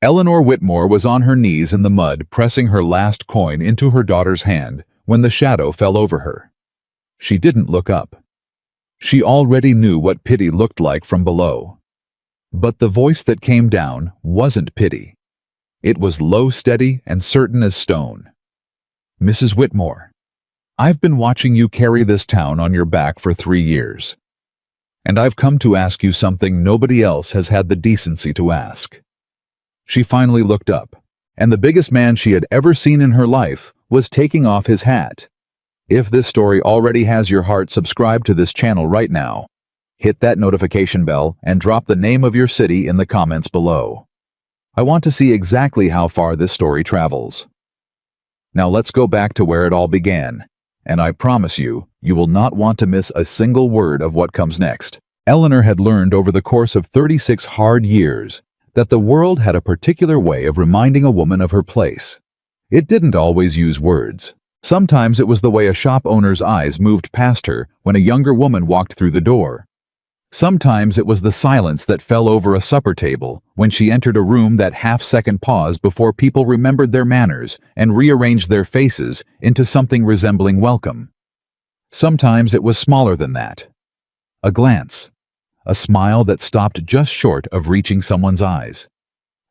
Eleanor Whitmore was on her knees in the mud, pressing her last coin into her daughter's hand when the shadow fell over her. She didn't look up. She already knew what pity looked like from below. But the voice that came down wasn't pity. It was low, steady, and certain as stone. "Mrs. Whitmore, I've been watching you carry this town on your back for 3 years. And I've come to ask you something nobody else has had the decency to ask." She finally looked up, and the biggest man she had ever seen in her life was taking off his hat. If this story already has your heart, subscribe to this channel right now. Hit that notification bell and drop the name of your city in the comments below. I want to see exactly how far this story travels. Now let's go back to where it all began, and I promise you, you will not want to miss a single word of what comes next. Eleanor had learned over the course of 36 hard years that the world had a particular way of reminding a woman of her place. It didn't always use words. Sometimes it was the way a shop owner's eyes moved past her when a younger woman walked through the door. Sometimes it was the silence that fell over a supper table when she entered a room, that half-second pause before people remembered their manners and rearranged their faces into something resembling welcome. Sometimes it was smaller than that. A glance. A smile that stopped just short of reaching someone's eyes.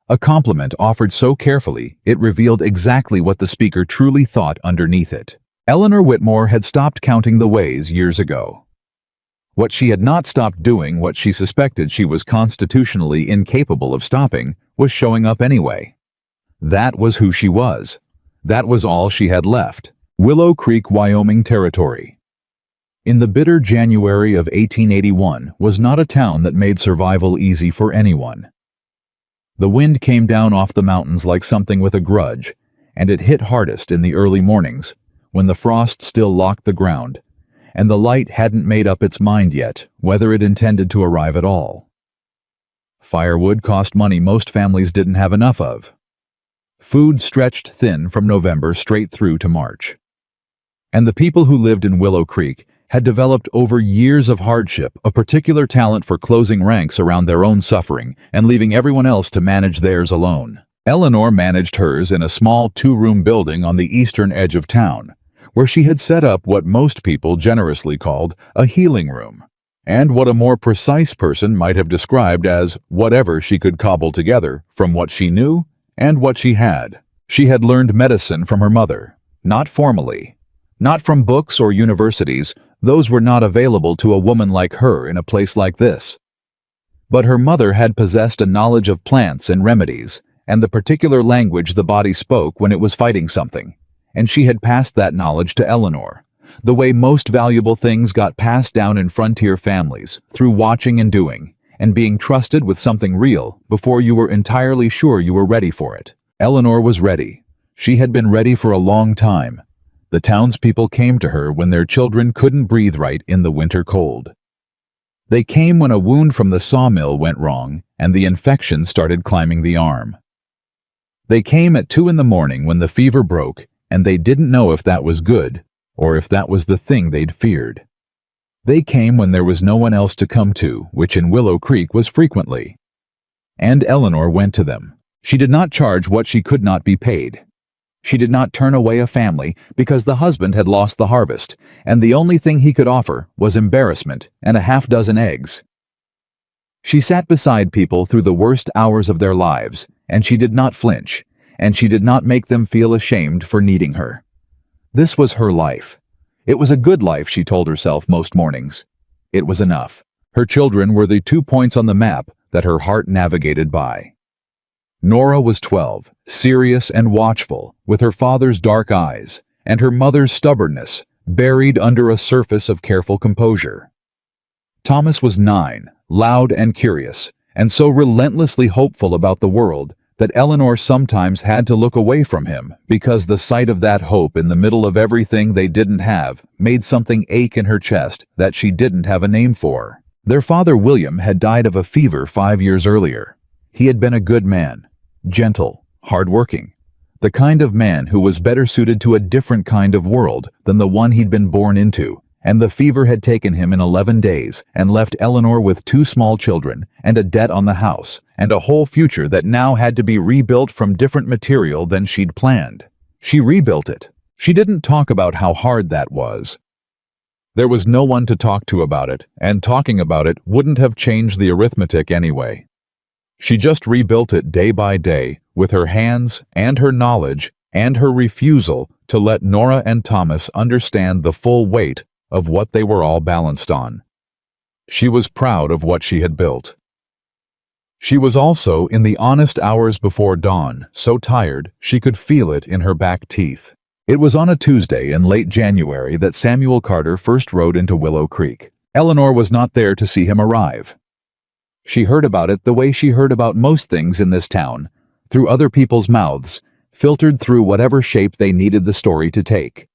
A compliment offered so carefully it revealed exactly what the speaker truly thought underneath it. Eleanor Whitmore had stopped counting the ways years ago. What she had not stopped doing, what she suspected she was constitutionally incapable of stopping, was showing up anyway. That was who she was. That was all she had left. Willow Creek, Wyoming territory. In the bitter January of 1881 was not a town that made survival easy for anyone. The wind came down off the mountains like something with a grudge, and it hit hardest in the early mornings, when the frost still locked the ground, and the light hadn't made up its mind yet whether it intended to arrive at all. Firewood cost money most families didn't have enough of. Food stretched thin from November straight through to March. And the people who lived in Willow Creek had developed over years of hardship a particular talent for closing ranks around their own suffering and leaving everyone else to manage theirs alone. Eleanor managed hers in a small 2-room building on the eastern edge of town, where she had set up what most people generously called a healing room, and what a more precise person might have described as whatever she could cobble together from what she knew and what she had. She had learned medicine from her mother, not formally, not from books or universities. Those were not available to a woman like her in a place like this. But her mother had possessed a knowledge of plants and remedies, and the particular language the body spoke when it was fighting something, and she had passed that knowledge to Eleanor, the way most valuable things got passed down in frontier families, through watching and doing, and being trusted with something real before you were entirely sure you were ready for it. Eleanor was ready. She had been ready for a long time. The townspeople came to her when their children couldn't breathe right in the winter cold. They came when a wound from the sawmill went wrong and the infection started climbing the arm. They came at 2 in the morning when the fever broke, and they didn't know if that was good or if that was the thing they'd feared. They came when there was no one else to come to, which in Willow Creek was frequently. And Eleanor went to them. She did not charge what she could not be paid. She did not turn away a family because the husband had lost the harvest, and the only thing he could offer was embarrassment and a half-dozen eggs. She sat beside people through the worst hours of their lives, and she did not flinch, and she did not make them feel ashamed for needing her. This was her life. It was a good life, she told herself most mornings. It was enough. Her children were the 2 points on the map that her heart navigated by. Nora was 12, serious and watchful, with her father's dark eyes, and her mother's stubbornness buried under a surface of careful composure. Thomas was 9, loud and curious, and so relentlessly hopeful about the world that Eleanor sometimes had to look away from him because the sight of that hope in the middle of everything they didn't have made something ache in her chest that she didn't have a name for. Their father, William, had died of a fever 5 years earlier. He had been a good man. Gentle, hard-working, the kind of man who was better suited to a different kind of world than the one he'd been born into, and the fever had taken him in 11 days and left Eleanor with 2 small children and a debt on the house and a whole future that now had to be rebuilt from different material than she'd planned. She rebuilt it. She didn't talk about how hard that was. There was no one to talk to about it, and talking about it wouldn't have changed the arithmetic anyway. She just rebuilt it day by day with her hands and her knowledge and her refusal to let Nora and Thomas understand the full weight of what they were all balanced on. She was proud of what she had built. She was also in the honest hours before dawn, so tired she could feel it in her back teeth. It was on a Tuesday in late January that Samuel Carter first rode into Willow Creek. Eleanor was not there to see him arrive. She heard about it the way she heard about most things in this town, through other people's mouths, filtered through whatever shape they needed the story to take.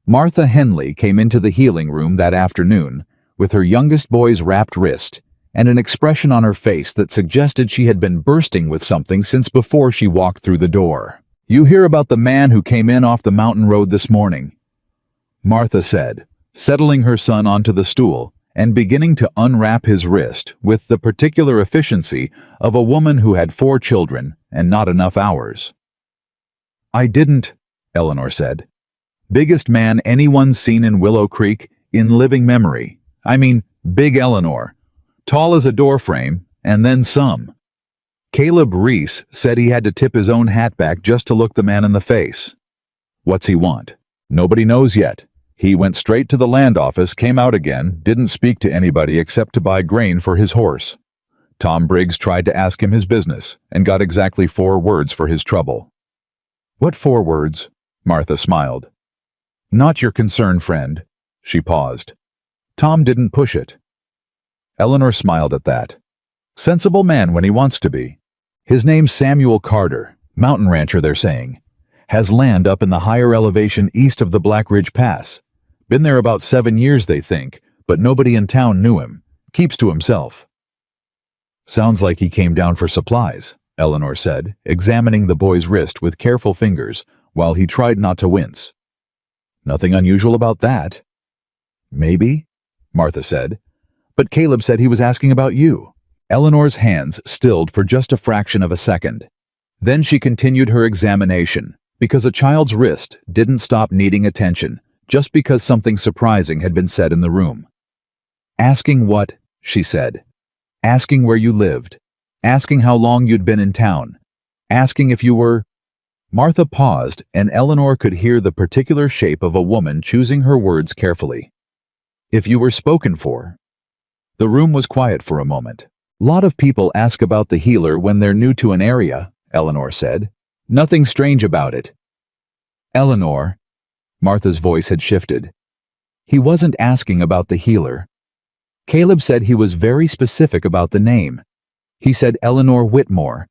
Martha Henley came into the healing room that afternoon with her youngest boy's wrapped wrist and an expression on her face that suggested she had been bursting with something since before she walked through the door. "You hear about the man who came in off the mountain road this morning?" Martha said, settling her son onto the stool and beginning to unwrap his wrist with the particular efficiency of a woman who had 4 children and not enough hours. "I didn't," Eleanor said. "Biggest man anyone's seen in Willow Creek in living memory. I mean, big Eleanor. Tall as a doorframe, and then some." Caleb Reese said he had to tip his own hat back just to look the man in the face. "What's he want?" "Nobody knows yet. He went straight to the land office, came out again, didn't speak to anybody except to buy grain for his horse. Tom Briggs tried to ask him his business, and got exactly 4 words for his trouble." "What 4 words?" Martha smiled. "Not your concern, friend." She paused. "Tom didn't push it." Eleanor smiled at that. "Sensible man when he wants to be. His name's Samuel Carter, mountain rancher they're saying. Has land up in the higher elevation east of the Black Ridge Pass. Been there about 7 years they think, but nobody in town knew him. Keeps to himself." "Sounds like he came down for supplies," Eleanor said, examining the boy's wrist with careful fingers while he tried not to wince. "Nothing unusual about that." "Maybe," Martha said. "But Caleb said he was asking about you." Eleanor's hands stilled for just a fraction of a second. Then she continued her examination, because a child's wrist didn't stop needing attention just because something surprising had been said in the room. "Asking what?" she said. "Asking where you lived. Asking how long you'd been in town. Asking if you were—" Martha paused, and Eleanor could hear the particular shape of a woman choosing her words carefully. "If you were spoken for." The room was quiet for a moment. "Lot of people ask about the healer when they're new to an area," Eleanor said. "Nothing strange about it." "Eleanor," Martha's voice had shifted. "He wasn't asking about the healer. Caleb said he was very specific about the name. He said Eleanor Whitmore,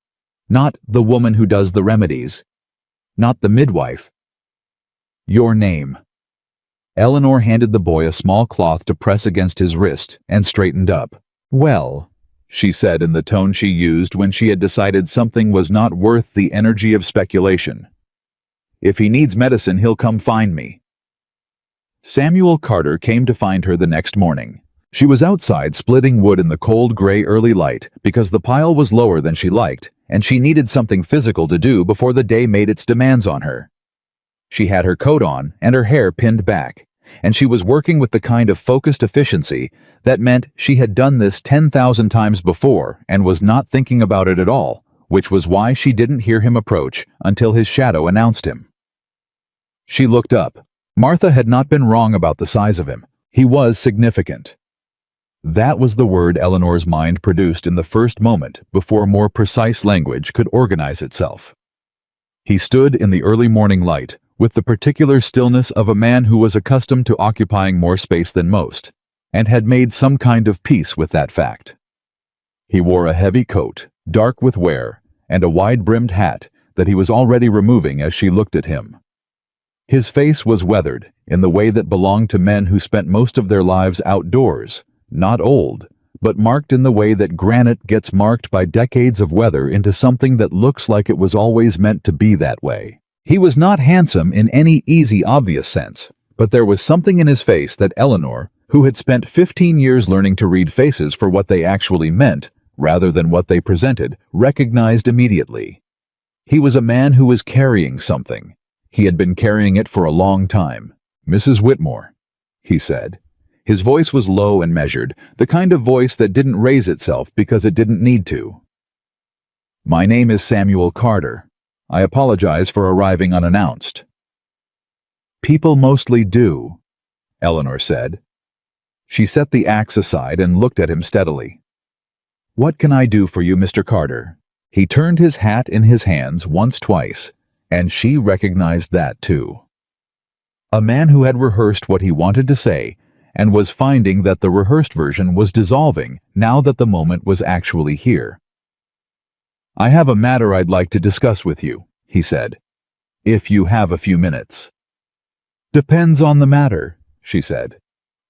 not the woman who does the remedies. Not the midwife. Your name." Eleanor handed the boy a small cloth to press against his wrist and straightened up. "Well," she said in the tone she used when she had decided something was not worth the energy of speculation. "If he needs medicine, he'll come find me." Samuel Carter came to find her the next morning. She was outside splitting wood in the cold gray early light because the pile was lower than she liked, and she needed something physical to do before the day made its demands on her. She had her coat on and her hair pinned back, and she was working with the kind of focused efficiency that meant she had done this 10,000 times before and was not thinking about it at all, which was why she didn't hear him approach until his shadow announced him. She looked up. Martha had not been wrong about the size of him. He was significant. That was the word Eleanor's mind produced in the first moment before more precise language could organize itself. He stood in the early morning light, with the particular stillness of a man who was accustomed to occupying more space than most, and had made some kind of peace with that fact. He wore a heavy coat, dark with wear, and a wide-brimmed hat that he was already removing as she looked at him. His face was weathered in the way that belonged to men who spent most of their lives outdoors, not old, but marked in the way that granite gets marked by decades of weather into something that looks like it was always meant to be that way. He was not handsome in any easy, obvious sense, But there was something in his face that Eleanor, who had spent 15 years learning to read faces for what they actually meant, rather than what they presented, recognized immediately. He was a man who was carrying something. He had been carrying it for a long time. "Mrs. Whitmore," he said. His voice was low and measured, the kind of voice that didn't raise itself because it didn't need to. "My name is Samuel Carter. I apologize for arriving unannounced." "People mostly do," Eleanor said. She set the axe aside and looked at him steadily. "What can I do for you, Mr. Carter?" He turned his hat in his hands twice, and she recognized that too. A man who had rehearsed what he wanted to say and was finding that the rehearsed version was dissolving now that the moment was actually here. "I have a matter I'd like to discuss with you," he said. "If you have a few minutes." "Depends on the matter," she said.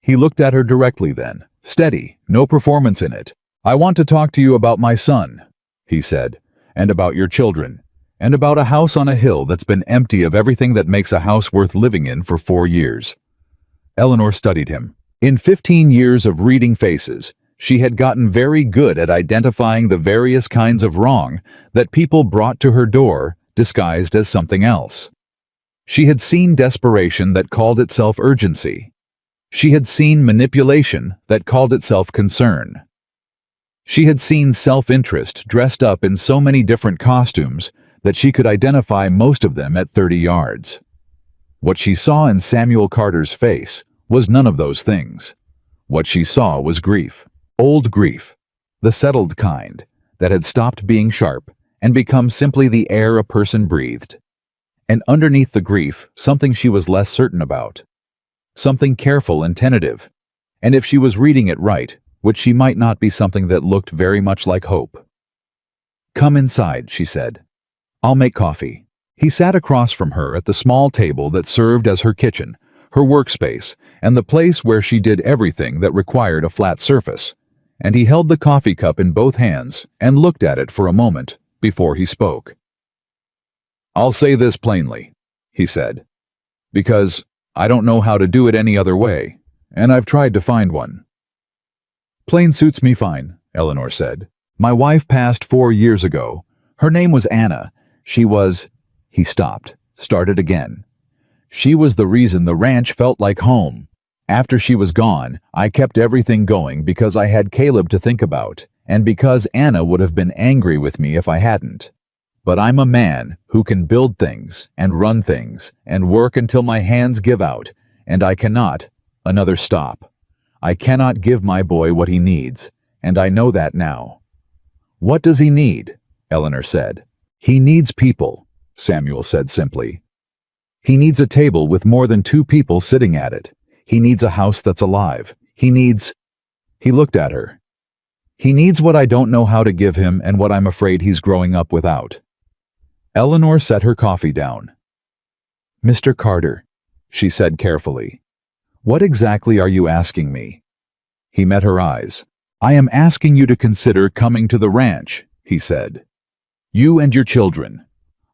He looked at her directly then, steady, no performance in it. "I want to talk to you about my son," he said, "and about your children, and about a house on a hill that's been empty of everything that makes a house worth living in for 4 years. Eleanor studied him. In 15 years of reading faces, she had gotten very good at identifying the various kinds of wrong that people brought to her door disguised as something else. She had seen desperation that called itself urgency. She had seen manipulation that called itself concern. She had seen self-interest dressed up in so many different costumes that she could identify most of them at 30 yards. What she saw in Samuel Carter's face was none of those things. What she saw was grief. Old grief. The settled kind that had stopped being sharp and become simply the air a person breathed. And underneath the grief, something she was less certain about. Something careful and tentative. And if she was reading it right, which she might not be, something that looked very much like hope. "Come inside," she said. "I'll make coffee." He sat across from her at the small table that served as her kitchen, her workspace, and the place where she did everything that required a flat surface, and he held the coffee cup in both hands and looked at it for a moment before he spoke. "I'll say this plainly," he said, "because I don't know how to do it any other way, and I've tried to find one." "Plain suits me fine," Eleanor said. "My wife passed 4 years ago. Her name was Anna. She was—" He stopped, started again. "She was the reason the ranch felt like home. After she was gone, I kept everything going because I had Caleb to think about, and because Anna would have been angry with me if I hadn't. But I'm a man who can build things and run things and work until my hands give out, and I cannot—" Another stop. "I cannot give my boy what he needs, and I know that now." "What does he need?" Eleanor said. "He needs people," Samuel said simply. "He needs a table with more than 2 people sitting at it. He needs a house that's alive. He needs—" He looked at her. "He needs what I don't know how to give him and what I'm afraid he's growing up without." Eleanor set her coffee down. "Mr. Carter," she said carefully, "what exactly are you asking me?" He met her eyes. "I am asking you to consider coming to the ranch," he said. "You and your children.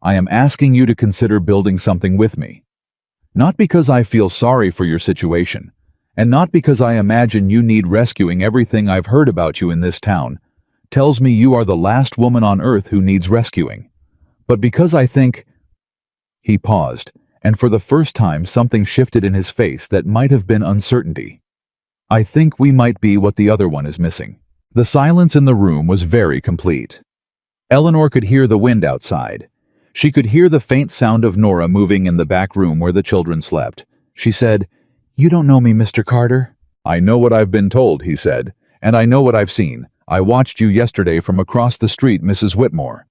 I am asking you to consider building something with me. Not because I feel sorry for your situation, and not because I imagine you need rescuing. Everything I've heard about you in this town tells me you are the last woman on earth who needs rescuing. But because I think—" He paused, and for the first time something shifted in his face that might have been uncertainty. "I think we might be what the other one is missing." The silence in the room was very complete. Eleanor could hear the wind outside. She could hear the faint sound of Nora moving in the back room where the children slept. She said, "You don't know me, Mr. Carter." "I know what I've been told," he said, "and I know what I've seen. I watched you yesterday from across the street, Mrs. Whitmore.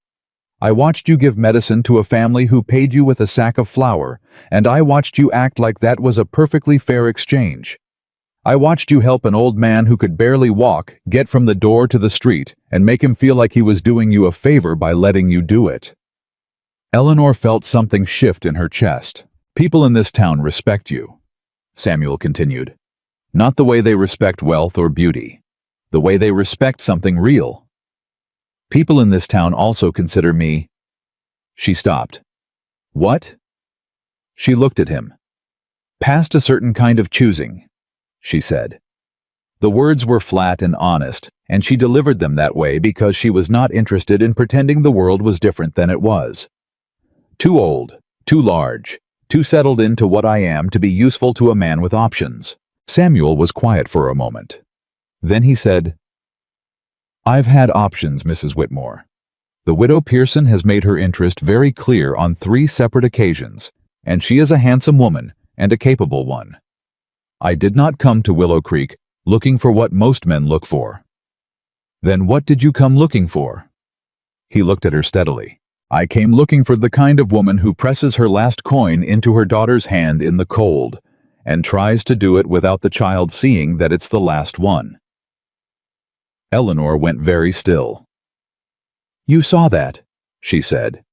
I watched you give medicine to a family who paid you with a sack of flour, and I watched you act like that was a perfectly fair exchange. I watched you help an old man who could barely walk get from the door to the street and make him feel like he was doing you a favor by letting you do it." Eleanor felt something shift in her chest. "People in this town respect you," Samuel continued. "Not the way they respect wealth or beauty. The way they respect something real. People in this town also consider me—" She stopped. "What?" She looked at him. Past a certain kind of choosing, she said. The words were flat and honest, and she delivered them that way because she was not interested in pretending the world was different than it was. Too old, too large, too settled into what I am to be useful to a man with options. Samuel was quiet for a moment. Then he said, I've had options, Mrs. Whitmore. The widow Pearson has made her interest very clear on 3 separate occasions, and she is a handsome woman and a capable one. I did not come to Willow Creek looking for what most men look for. Then what did you come looking for? He looked at her steadily. I came looking for the kind of woman who presses her last coin into her daughter's hand in the cold, and tries to do it without the child seeing that it's the last one. Eleanor went very still. You saw that, she said.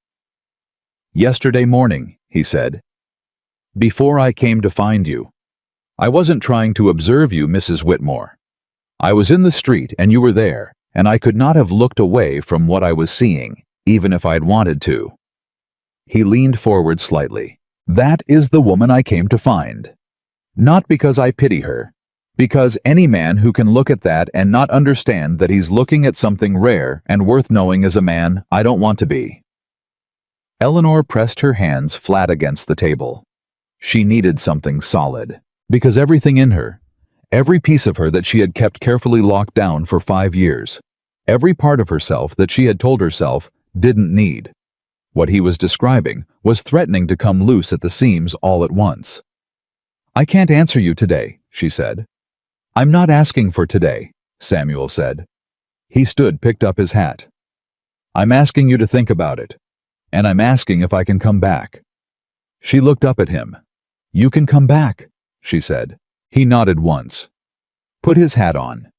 Yesterday morning, he said. Before I came to find you. I wasn't trying to observe you, Mrs. Whitmore. I was in the street and you were there, and I could not have looked away from what I was seeing, even if I'd wanted to. He leaned forward slightly. That is the woman I came to find. Not because I pity her, because any man who can look at that and not understand that he's looking at something rare and worth knowing is a man I don't want to be. Eleanor pressed her hands flat against the table. She needed something solid, because everything in her, every piece of her that she had kept carefully locked down for 5 years, every part of herself that she had told herself didn't need. What he was describing was threatening to come loose at the seams all at once. I can't answer you today, she said. I'm not asking for today, Samuel said. He stood, picked up his hat. I'm asking you to think about it, and I'm asking if I can come back. She looked up at him. You can come back, she said. He nodded once, put his hat on,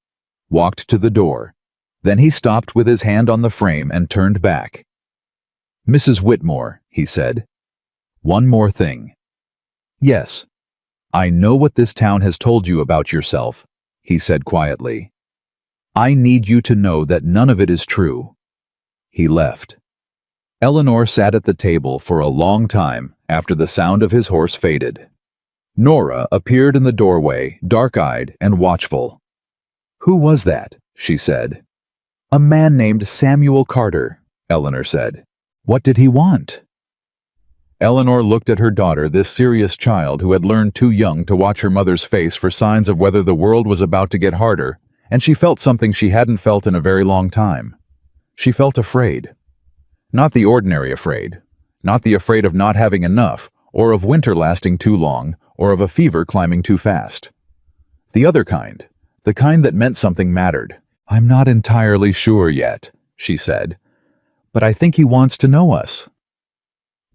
walked to the door. Then he stopped with his hand on the frame and turned back. Mrs. Whitmore, he said. One more thing. Yes. I know what this town has told you about yourself, he said quietly. I need you to know that none of it is true. He left. Eleanor sat at the table for a long time after the sound of his horse faded. Nora appeared in the doorway, dark-eyed and watchful. Who was that? She said. A man named Samuel Carter, Eleanor said. What did he want? Eleanor looked at her daughter, this serious child who had learned too young to watch her mother's face for signs of whether the world was about to get harder, and she felt something she hadn't felt in a very long time. She felt afraid. Not the ordinary afraid. Not the afraid of not having enough, or of winter lasting too long, or of a fever climbing too fast. The other kind. The kind that meant something mattered. I'm not entirely sure yet, she said. But I think he wants to know us.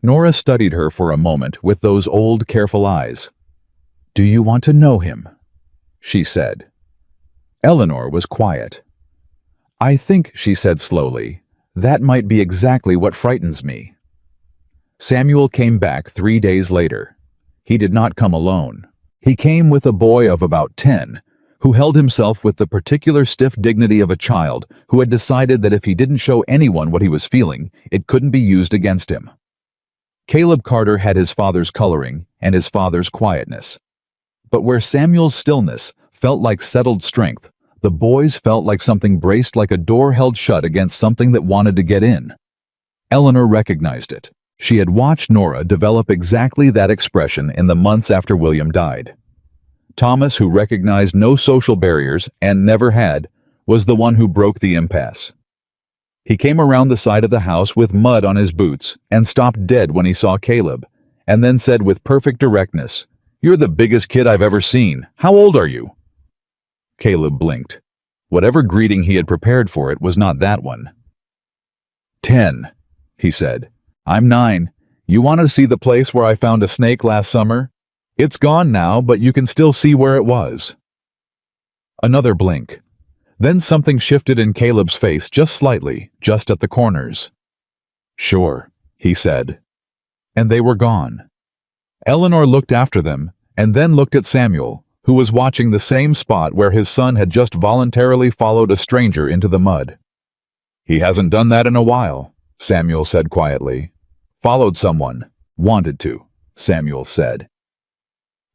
Nora studied her for a moment with those old, careful eyes. Do you want to know him? She said. Eleanor was quiet. I think, she said slowly, that might be exactly what frightens me. Samuel came back 3 days later. He did not come alone. He came with a boy of about 10, who held himself with the particular stiff dignity of a child who had decided that if he didn't show anyone what he was feeling, it couldn't be used against him. Caleb Carter had his father's coloring and his father's quietness. But where Samuel's stillness felt like settled strength, the boy's felt like something braced, like a door held shut against something that wanted to get in. Eleanor recognized it. She had watched Nora develop exactly that expression in the months after William died. Thomas, who recognized no social barriers and never had, was the one who broke the impasse. He came around the side of the house with mud on his boots and stopped dead when he saw Caleb, and then said with perfect directness, You're the biggest kid I've ever seen. How old are you? Caleb blinked. Whatever greeting he had prepared for it was not that one. 10, he said. I'm 9. You want to see the place where I found a snake last summer? It's gone now, but you can still see where it was. Another blink. Then something shifted in Caleb's face just slightly, just at the corners. Sure, he said. And they were gone. Eleanor looked after them, and then looked at Samuel, who was watching the same spot where his son had just voluntarily followed a stranger into the mud. He hasn't done that in a while, Samuel said quietly. Followed someone. Wanted to, Samuel said.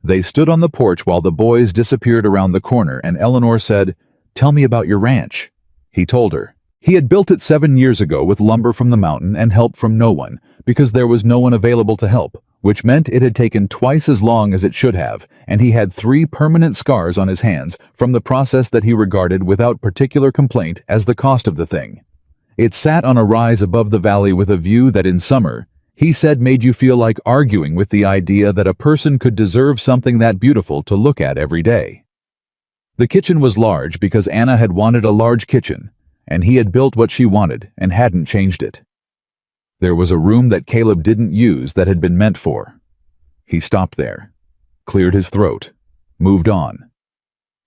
They stood on the porch while the boys disappeared around the corner, and Eleanor said, "Tell me about your ranch." He told her. He had built it 7 years ago with lumber from the mountain and help from no one, because there was no one available to help, which meant it had taken twice as long as it should have, and he had 3 permanent scars on his hands from the process that he regarded without particular complaint as the cost of the thing. It sat on a rise above the valley with a view that in summer, he said, made you feel like arguing with the idea that a person could deserve something that beautiful to look at every day. The kitchen was large because Anna had wanted a large kitchen, and he had built what she wanted and hadn't changed it. There was a room that Caleb didn't use that had been meant for. He stopped there, cleared his throat, moved on.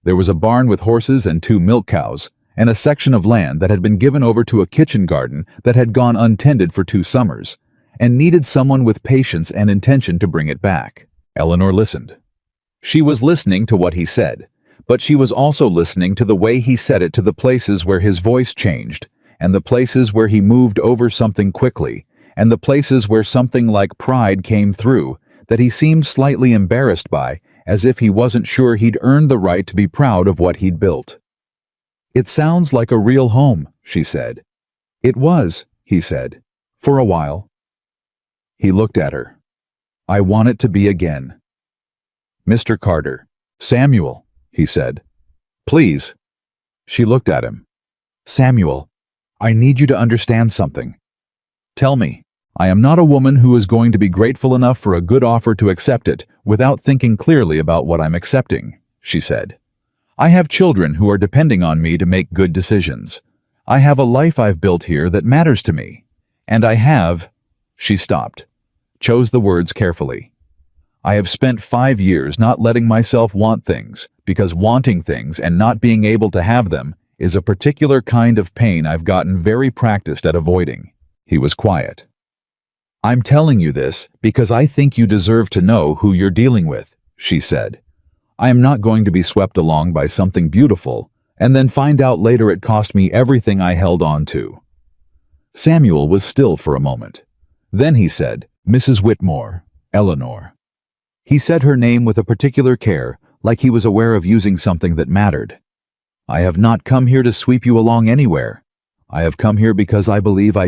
There was a barn with horses and 2 milk cows, and a section of land that had been given over to a kitchen garden that had gone untended for 2 summers, and needed someone with patience and intention to bring it back. Eleanor listened. She was listening to what he said, but she was also listening to the way he said it, to the places where his voice changed, and the places where he moved over something quickly, and the places where something like pride came through that he seemed slightly embarrassed by, as if he wasn't sure he'd earned the right to be proud of what he'd built. "It sounds like a real home," she said. "It was," he said, "for a while." He looked at her. "I want it to be again." "Mr. Carter." "Samuel," he said. "Please." She looked at him. "Samuel, I need you to understand something. Tell me. I am not a woman who is going to be grateful enough for a good offer to accept it without thinking clearly about what I'm accepting," she said. "I have children who are depending on me to make good decisions. I have a life I've built here that matters to me. And I have—" She stopped, chose the words carefully. "I have spent 5 years not letting myself want things, because wanting things and not being able to have them is a particular kind of pain I've gotten very practiced at avoiding." He was quiet. "I'm telling you this because I think you deserve to know who you're dealing with," she said. "I am not going to be swept along by something beautiful and then find out later it cost me everything I held on to." Samuel was still for a moment. Then he said, "Mrs. Whitmore, Eleanor." He said her name with a particular care, like he was aware of using something that mattered. "I have not come here to sweep you along anywhere. I have come here because I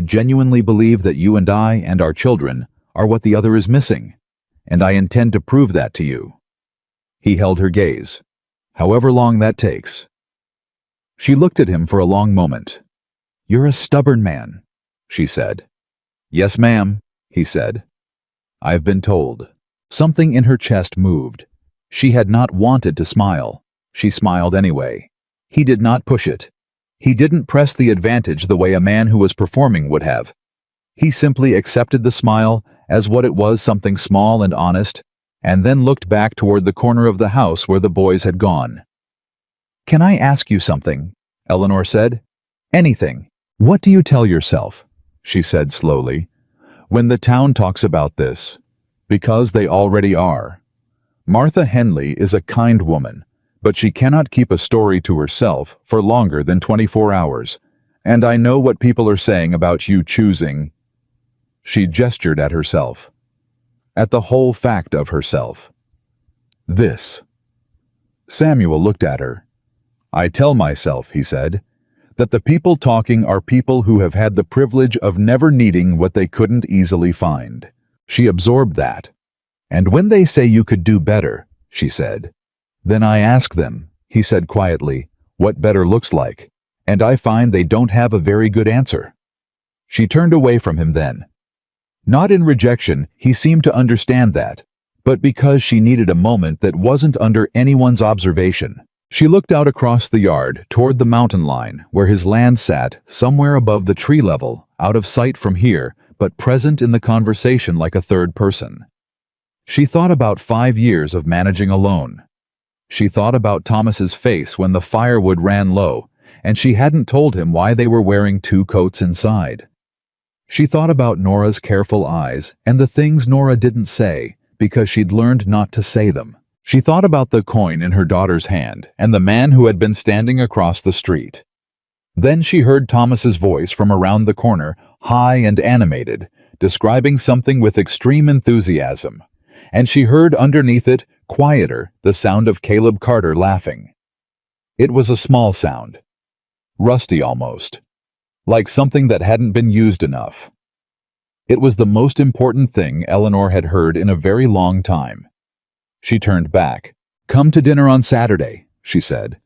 genuinely believe that you and I and our children are what the other is missing, and I intend to prove that to you." He held her gaze, "However long that takes." She looked at him for a long moment. "You're a stubborn man," she said. "Yes, ma'am," he said. "I've been told." Something in her chest moved. She had not wanted to smile. She smiled anyway. He did not push it. He didn't press the advantage the way a man who was performing would have. He simply accepted the smile as what it was, something small and honest, and then looked back toward the corner of the house where the boys had gone. "Can I ask you something?" Eleanor said. "Anything." "What do you tell yourself?" she said slowly. "When the town talks about this, because they already are. Martha Henley is a kind woman, but she cannot keep a story to herself for longer than 24 hours, and I know what people are saying about you choosing." She gestured at herself, at the whole fact of herself. "This." Samuel looked at her. "I tell myself," he said, "that the people talking are people who have had the privilege of never needing what they couldn't easily find." She absorbed that. "And when they say you could do better," she said, "then I ask them," he said quietly, "what better looks like, and I find they don't have a very good answer." She turned away from him then. Not in rejection, he seemed to understand that, but because she needed a moment that wasn't under anyone's observation. She looked out across the yard toward the mountain line where his land sat, somewhere above the tree level, out of sight from here, but present in the conversation like a third person. She thought about 5 years of managing alone. She thought about Thomas's face when the firewood ran low, and she hadn't told him why they were wearing 2 coats inside. She thought about Nora's careful eyes and the things Nora didn't say because she'd learned not to say them. She thought about the coin in her daughter's hand and the man who had been standing across the street. Then she heard Thomas's voice from around the corner, high and animated, describing something with extreme enthusiasm, and she heard underneath it, quieter, the sound of Caleb Carter laughing. It was a small sound. Rusty almost. Like something that hadn't been used enough. It was the most important thing Eleanor had heard in a very long time. She turned back. "Come to dinner on Saturday," she said.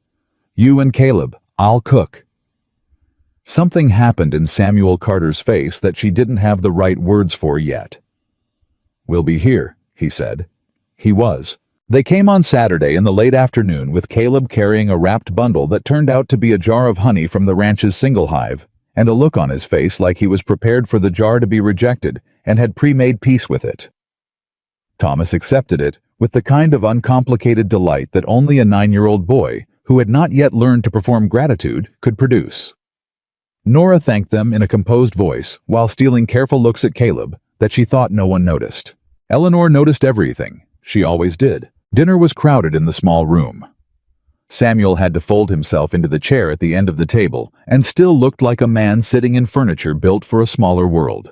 "You and Caleb, I'll cook." Something happened in Samuel Carter's face that she didn't have the right words for yet. "We'll be here," he said. He was. They came on Saturday in the late afternoon with Caleb carrying a wrapped bundle that turned out to be a jar of honey from the ranch's single hive, and a look on his face like he was prepared for the jar to be rejected and had pre-made peace with it. Thomas accepted it with the kind of uncomplicated delight that only a 9-year-old boy, who had not yet learned to perform gratitude, could produce. Nora thanked them in a composed voice while stealing careful looks at Caleb that she thought no one noticed. Eleanor noticed everything. She always did. Dinner was crowded in the small room. Samuel had to fold himself into the chair at the end of the table and still looked like a man sitting in furniture built for a smaller world.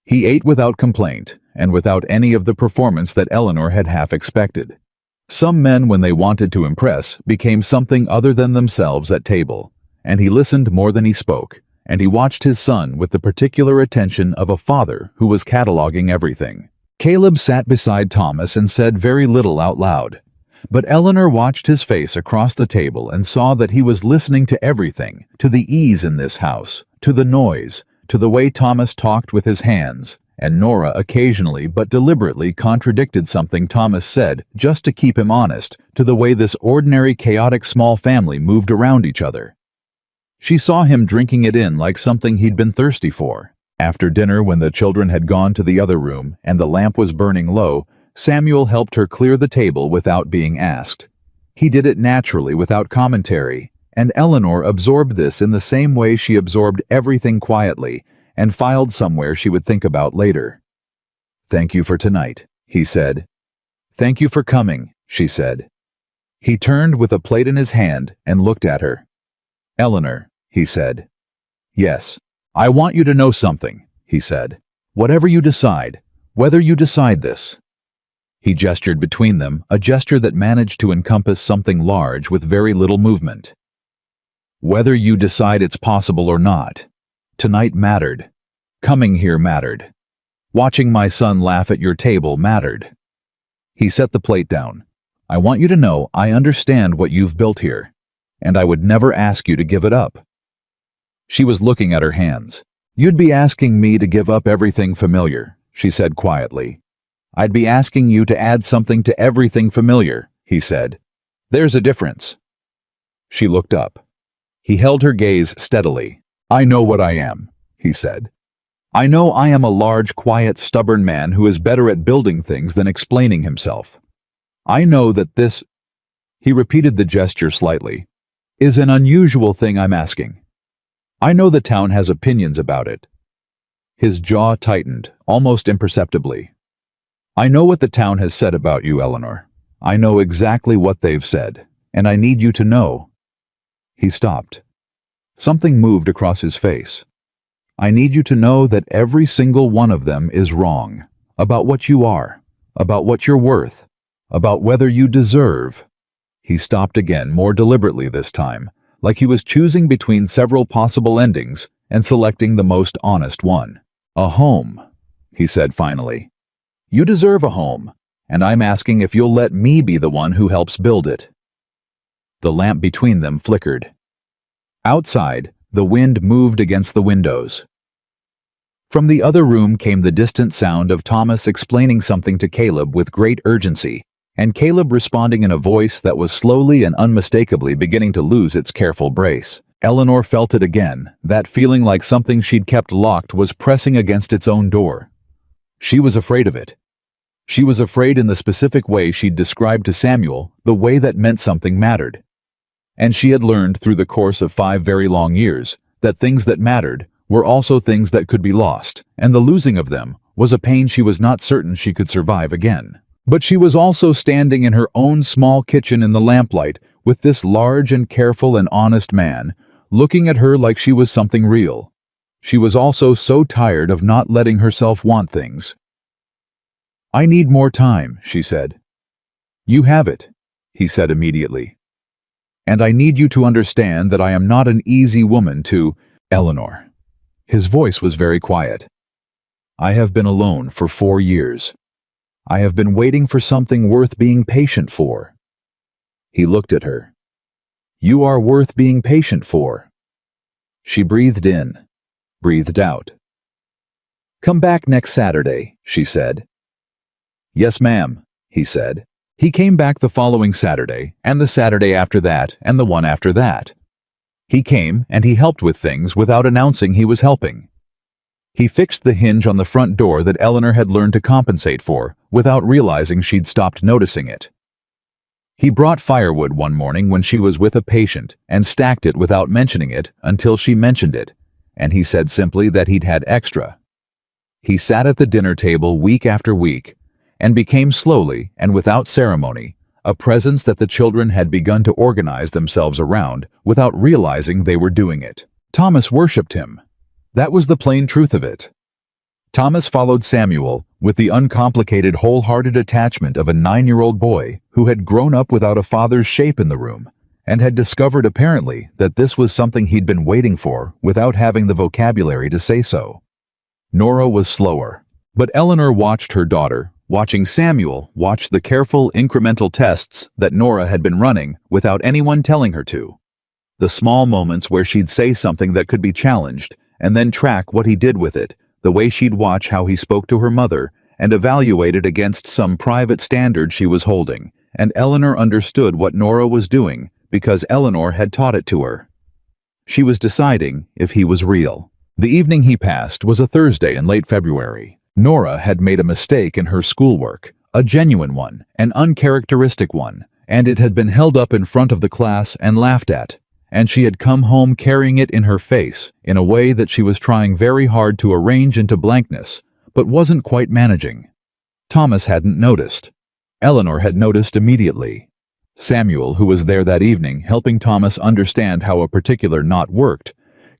He ate without complaint and without any of the performance that Eleanor had half expected. Some men, when they wanted to impress, became something other than themselves at table, and he listened more than he spoke, and he watched his son with the particular attention of a father who was cataloging everything. Caleb sat beside Thomas and said very little out loud, but Eleanor watched his face across the table and saw that he was listening to everything, to the ease in this house, to the noise, to the way Thomas talked with his hands, and Nora occasionally but deliberately contradicted something Thomas said just to keep him honest, to the way this ordinary chaotic small family moved around each other. She saw him drinking it in like something he'd been thirsty for. After dinner, when the children had gone to the other room and the lamp was burning low, Samuel helped her clear the table without being asked. He did it naturally without commentary, and Eleanor absorbed this in the same way she absorbed everything quietly and filed somewhere she would think about later. "Thank you for tonight," he said. "Thank you for coming," she said. He turned with a plate in his hand and looked at her. "Eleanor," he said. "Yes. I want you to know something," he said. "Whatever you decide, whether you decide this." He gestured between them, a gesture that managed to encompass something large with very little movement. "Whether you decide it's possible or not, tonight mattered. Coming here mattered. Watching my son laugh at your table mattered." He set the plate down. "I want you to know I understand what you've built here, and I would never ask you to give it up." She was looking at her hands. "You'd be asking me to give up everything familiar," she said quietly. "I'd be asking you to add something to everything familiar," he said. "There's a difference." She looked up. He held her gaze steadily. "I know what I am," he said. "I know I am a large, quiet, stubborn man who is better at building things than explaining himself. I know that this," he repeated the gesture slightly, "is an unusual thing I'm asking. I know the town has opinions about it." His jaw tightened, almost imperceptibly. "I know what the town has said about you, Eleanor. I know exactly what they've said, and I need you to know." He stopped. Something moved across his face. "I need you to know that every single one of them is wrong, about what you are, about what you're worth, about whether you deserve." He stopped again, more deliberately this time, like he was choosing between several possible endings and selecting the most honest one. "A home," he said finally. "You deserve a home, and I'm asking if you'll let me be the one who helps build it." The lamp between them flickered. Outside, the wind moved against the windows. From the other room came the distant sound of Thomas explaining something to Caleb with great urgency, and Caleb responding in a voice that was slowly and unmistakably beginning to lose its careful brace. Eleanor felt it again, that feeling like something she'd kept locked was pressing against its own door. She was afraid of it. She was afraid in the specific way she'd described to Samuel, the way that meant something mattered. And she had learned through the course of 5 very long years that things that mattered were also things that could be lost, and the losing of them was a pain she was not certain she could survive again. But she was also standing in her own small kitchen in the lamplight with this large and careful and honest man, looking at her like she was something real. She was also so tired of not letting herself want things. "I need more time," she said. You have it, he said immediately. And I need you to understand that I am not an easy woman to, Eleanor. His voice was very quiet. I have been alone for 4 years. I have been waiting for something worth being patient for. He looked at her. You are worth being patient for. She breathed in, breathed out. Come back next Saturday, she said. Yes, ma'am, he said. He came back the following Saturday, and the Saturday after that, and the one after that. He came, and he helped with things without announcing he was helping. He fixed the hinge on the front door that Eleanor had learned to compensate for, without realizing she'd stopped noticing it. He brought firewood one morning when she was with a patient, and stacked it without mentioning it until she mentioned it, and he said simply that he'd had extra. He sat at the dinner table week after week, and became slowly, and without ceremony, a presence that the children had begun to organize themselves around without realizing they were doing it. Thomas worshipped him. That was the plain truth of it. Thomas followed Samuel with the uncomplicated, wholehearted attachment of a 9-year-old boy who had grown up without a father's shape in the room, and had discovered apparently that this was something he'd been waiting for without having the vocabulary to say so. Nora was slower, but Eleanor watched her daughter, watching Samuel watch the careful, incremental tests that Nora had been running without anyone telling her to. The small moments where she'd say something that could be challenged, and then track what he did with it, the way she'd watch how he spoke to her mother, and evaluate it against some private standard she was holding, and Eleanor understood what Nora was doing because Eleanor had taught it to her. She was deciding if he was real. The evening he passed was a Thursday in late February. Nora had made a mistake in her schoolwork, a genuine one, an uncharacteristic one, and it had been held up in front of the class and laughed at, and she had come home carrying it in her face in a way that she was trying very hard to arrange into blankness, but wasn't quite managing. Thomas hadn't noticed. Eleanor had noticed immediately. Samuel, who was there that evening helping Thomas understand how a particular knot worked,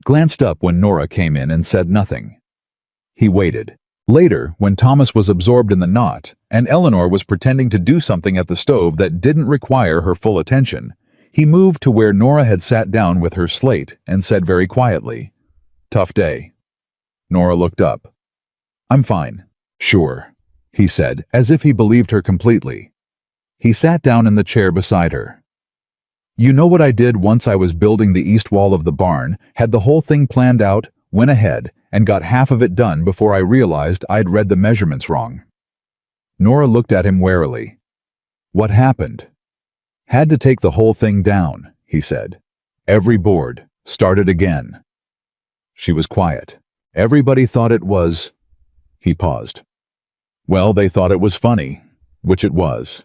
glanced up when Nora came in and said nothing. He waited. Later, when Thomas was absorbed in the knot, and Eleanor was pretending to do something at the stove that didn't require her full attention, he moved to where Nora had sat down with her slate and said very quietly, "Tough day." Nora looked up. "I'm fine." "Sure," he said, as if he believed her completely. He sat down in the chair beside her. "You know what I did once I was building the east wall of the barn, had the whole thing planned out, went ahead, and got half of it done before I realized I'd read the measurements wrong." Nora looked at him warily. "What happened?" "Had to take the whole thing down," he said. "Every board. Started again." She was quiet. "Everybody thought it was—" He paused. "Well, they thought it was funny, which it was.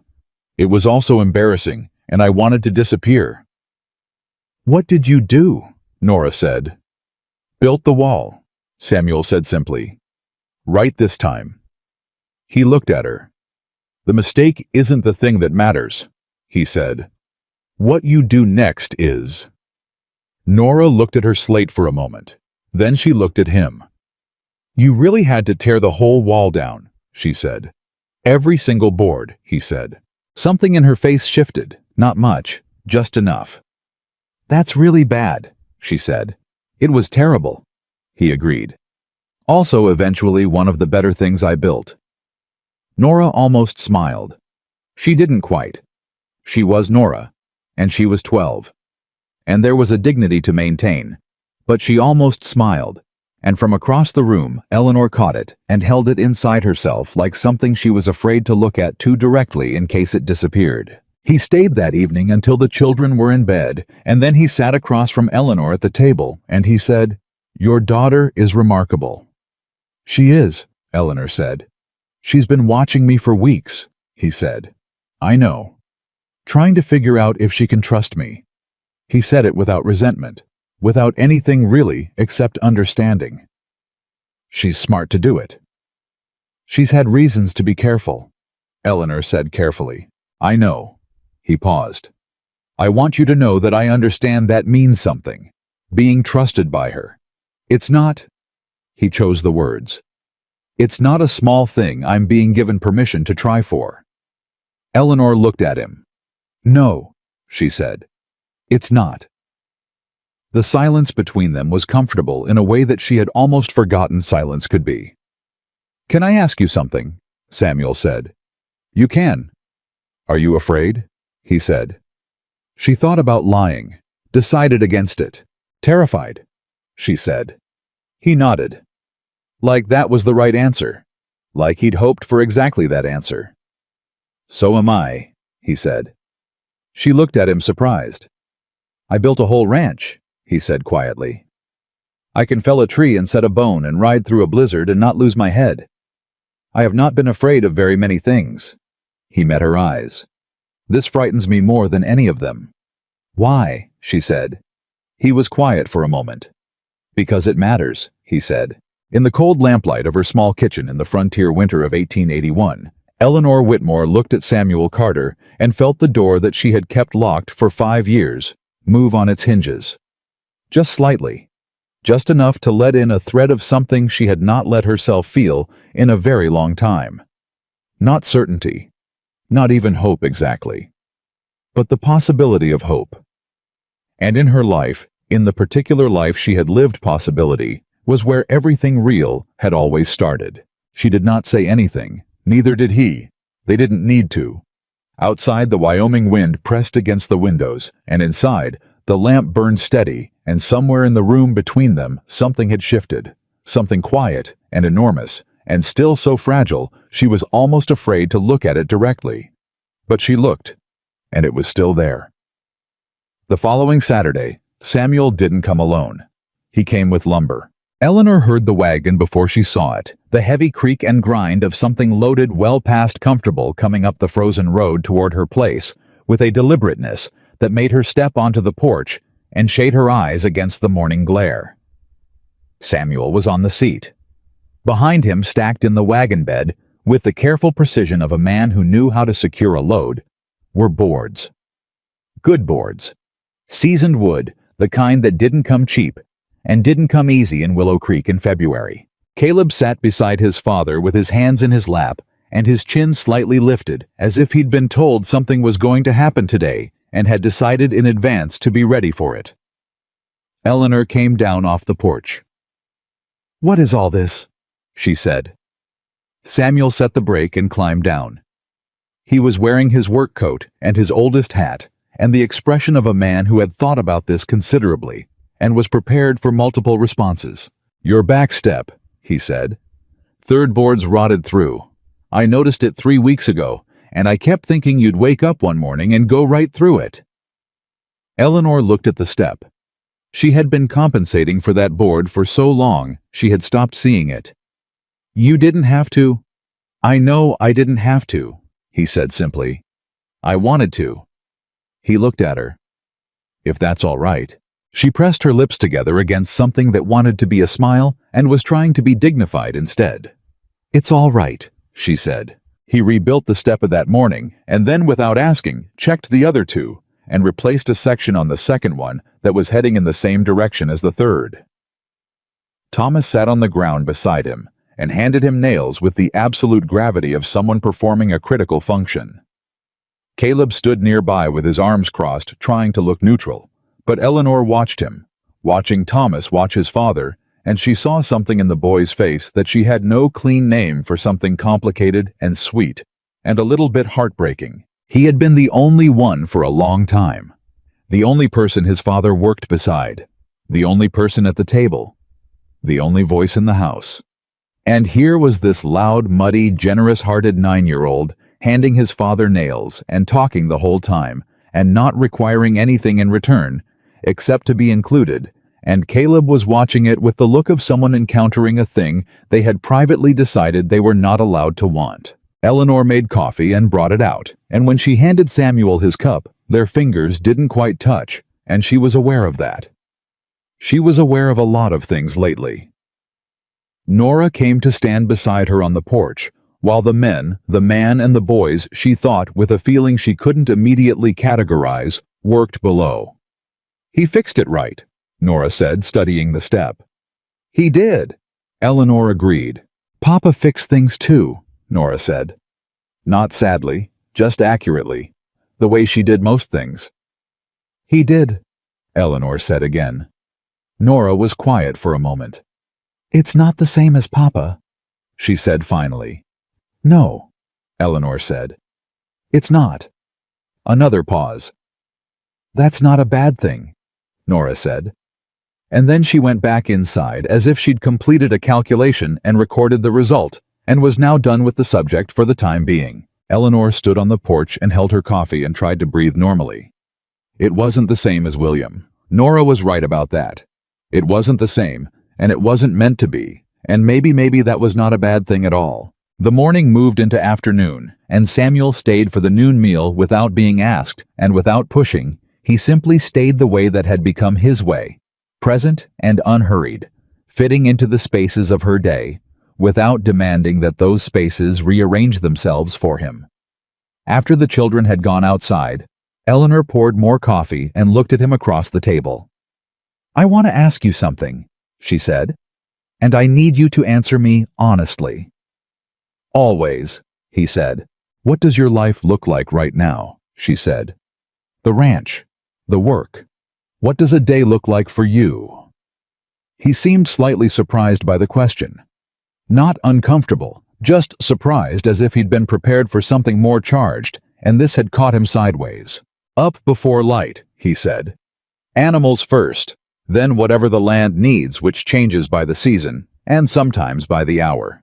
It was also embarrassing, and I wanted to disappear." "What did you do?" Nora said. "Built the wall," Samuel said simply. "Right this time." He looked at her. "The mistake isn't the thing that matters," he said. "What you do next is—" Nora looked at her slate for a moment. Then she looked at him. "You really had to tear the whole wall down," she said. "Every single board," he said. Something in her face shifted. Not much, just enough. "That's really bad," she said. "It was terrible," he agreed. "Also eventually one of the better things I built." Nora almost smiled. She didn't quite. She was Nora, and she was 12. And there was a dignity to maintain. But she almost smiled, and from across the room, Eleanor caught it and held it inside herself like something she was afraid to look at too directly in case it disappeared. He stayed that evening until the children were in bed, and then he sat across from Eleanor at the table, and he said, "Your daughter is remarkable." "She is," Eleanor said. "She's been watching me for weeks," he said. "I know. Trying to figure out if she can trust me." He said it without resentment, without anything really except understanding. "She's smart to do it." "She's had reasons to be careful," Eleanor said carefully. "I know." He paused. "I want you to know that I understand that means something. Being trusted by her. It's not—" He chose the words. "It's not a small thing I'm being given permission to try for." Eleanor looked at him. "No," she said. "It's not." The silence between them was comfortable in a way that she had almost forgotten silence could be. "Can I ask you something?" Samuel said. "You can." "Are you afraid?" he said. She thought about lying, decided against it. "Terrified," she said. He nodded. Like that was the right answer. Like he'd hoped for exactly that answer. "So am I," he said. She looked at him surprised. "I built a whole ranch," he said quietly. "I can fell a tree and set a bone and ride through a blizzard and not lose my head. I have not been afraid of very many things." He met her eyes. "This frightens me more than any of them." "Why?" she said. He was quiet for a moment. "Because it matters," he said. In the cold lamplight of her small kitchen in the frontier winter of 1881, Eleanor Whitmore looked at Samuel Carter and felt the door that she had kept locked for 5 years move on its hinges. Just slightly. Just enough to let in a thread of something she had not let herself feel in a very long time. Not certainty. Not even hope exactly. But the possibility of hope. And in her life, in the particular life she had lived, possibility was where everything real had always started. She did not say anything, neither did he. They didn't need to. Outside, the Wyoming wind pressed against the windows, and inside, the lamp burned steady, and somewhere in the room between them something had shifted, something quiet and enormous, and still so fragile she was almost afraid to look at it directly. But she looked, and it was still there. The following Saturday, Samuel didn't come alone. He came with lumber. Eleanor heard the wagon before she saw it, the heavy creak and grind of something loaded well past comfortable coming up the frozen road toward her place, with a deliberateness that made her step onto the porch and shade her eyes against the morning glare. Samuel was on the seat. Behind him, stacked in the wagon bed, with the careful precision of a man who knew how to secure a load, were boards. Good boards. Seasoned wood, the kind that didn't come cheap, and didn't come easy in Willow Creek in February. Caleb sat beside his father with his hands in his lap and his chin slightly lifted, as if he'd been told something was going to happen today and had decided in advance to be ready for it. Eleanor came down off the porch. "What is all this?" she said. Samuel set the brake and climbed down. He was wearing his work coat and his oldest hat, and the expression of a man who had thought about this considerably and was prepared for multiple responses. "Your back step," he said. "Third board's rotted through. I noticed it 3 weeks ago, and I kept thinking you'd wake up one morning and go right through it." Eleanor looked at the step. She had been compensating for that board for so long she had stopped seeing it. "You didn't have to." "I know I didn't have to," he said simply. "I wanted to." He looked at her. "If that's all right." She pressed her lips together against something that wanted to be a smile and was trying to be dignified instead. "It's all right," she said. He rebuilt the step of that morning and then, without asking, checked the other two and replaced a section on the second one that was heading in the same direction as the third. Thomas sat on the ground beside him and handed him nails with the absolute gravity of someone performing a critical function. Caleb stood nearby with his arms crossed, trying to look neutral, but Eleanor watched him, watching Thomas watch his father, and she saw something in the boy's face that she had no clean name for, something complicated and sweet, and a little bit heartbreaking. He had been the only one for a long time. The only person his father worked beside. The only person at the table. The only voice in the house. And here was this loud, muddy, generous-hearted 9-year-old handing his father nails and talking the whole time, and not requiring anything in return, except to be included, and Caleb was watching it with the look of someone encountering a thing they had privately decided they were not allowed to want. Eleanor made coffee and brought it out, and when she handed Samuel his cup, their fingers didn't quite touch, and she was aware of that. She was aware of a lot of things lately. Nora came to stand beside her on the porch, while the men, the man and the boys she thought, with a feeling she couldn't immediately categorize, worked below. "He fixed it right," Nora said, studying the step. "He did," Eleanor agreed. "Papa fixed things too," Nora said. "Not sadly, just accurately, the way she did most things. He did, Eleanor said again. Nora was quiet for a moment. It's not the same as Papa, she said finally. No, Eleanor said. It's not. Another pause. That's not a bad thing, Nora said. And then she went back inside as if she'd completed a calculation and recorded the result, and was now done with the subject for the time being. Eleanor stood on the porch and held her coffee and tried to breathe normally. It wasn't the same as William. Nora was right about that. It wasn't the same, and it wasn't meant to be, and maybe that was not a bad thing at all. The morning moved into afternoon, and Samuel stayed for the noon meal without being asked, and without pushing. He simply stayed the way that had become his way, present and unhurried, fitting into the spaces of her day, without demanding that those spaces rearrange themselves for him. After the children had gone outside, Eleanor poured more coffee and looked at him across the table. I want to ask you something, she said, and I need you to answer me honestly. Always, he said. What does your life look like right now? She said. The ranch, the work. What does a day look like for you? He seemed slightly surprised by the question. Not uncomfortable, just surprised, as if he'd been prepared for something more charged, and this had caught him sideways. Up before light, he said. Animals first, then whatever the land needs, which changes by the season, and sometimes by the hour.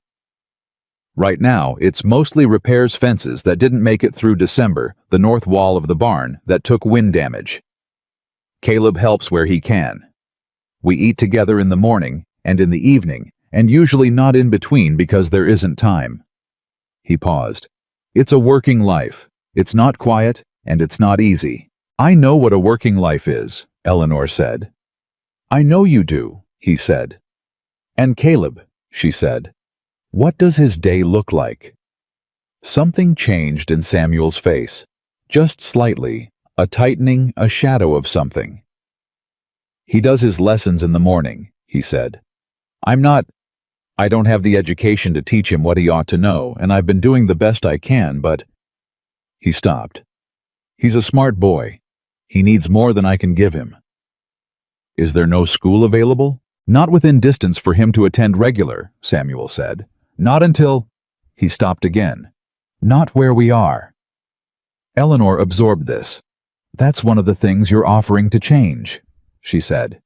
Right now, it's mostly repairs fences that didn't make it through December, the north wall of the barn that took wind damage. Caleb helps where he can. We eat together in the morning and in the evening, and usually not in between because there isn't time. He paused. It's a working life. It's not quiet, and it's not easy. I know what a working life is, Eleanor said. I know you do, he said. And Caleb, she said. What does his day look like? Something changed in Samuel's face, just slightly, a tightening, a shadow of something. He does his lessons in the morning, he said. I don't have the education to teach him what he ought to know, and I've been doing the best I can, but... He stopped. He's a smart boy. He needs more than I can give him. Is there no school available? Not within distance for him to attend regular, Samuel said. Not until... He stopped again. Not where we are. Eleanor absorbed this. That's one of the things you're offering to change, she said.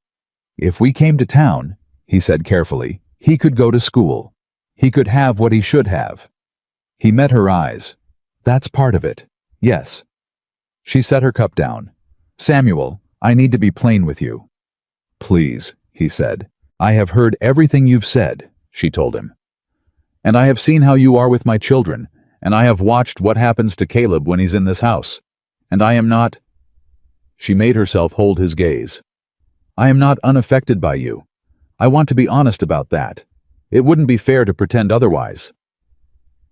If we came to town, he said carefully, he could go to school. He could have what he should have. He met her eyes. That's part of it. Yes. She set her cup down. Samuel, I need to be plain with you. Please, he said. I have heard everything you've said, she told him. And I have seen how you are with my children, and I have watched what happens to Caleb when he's in this house. And I am not... She made herself hold his gaze. I am not unaffected by you. I want to be honest about that. It wouldn't be fair to pretend otherwise.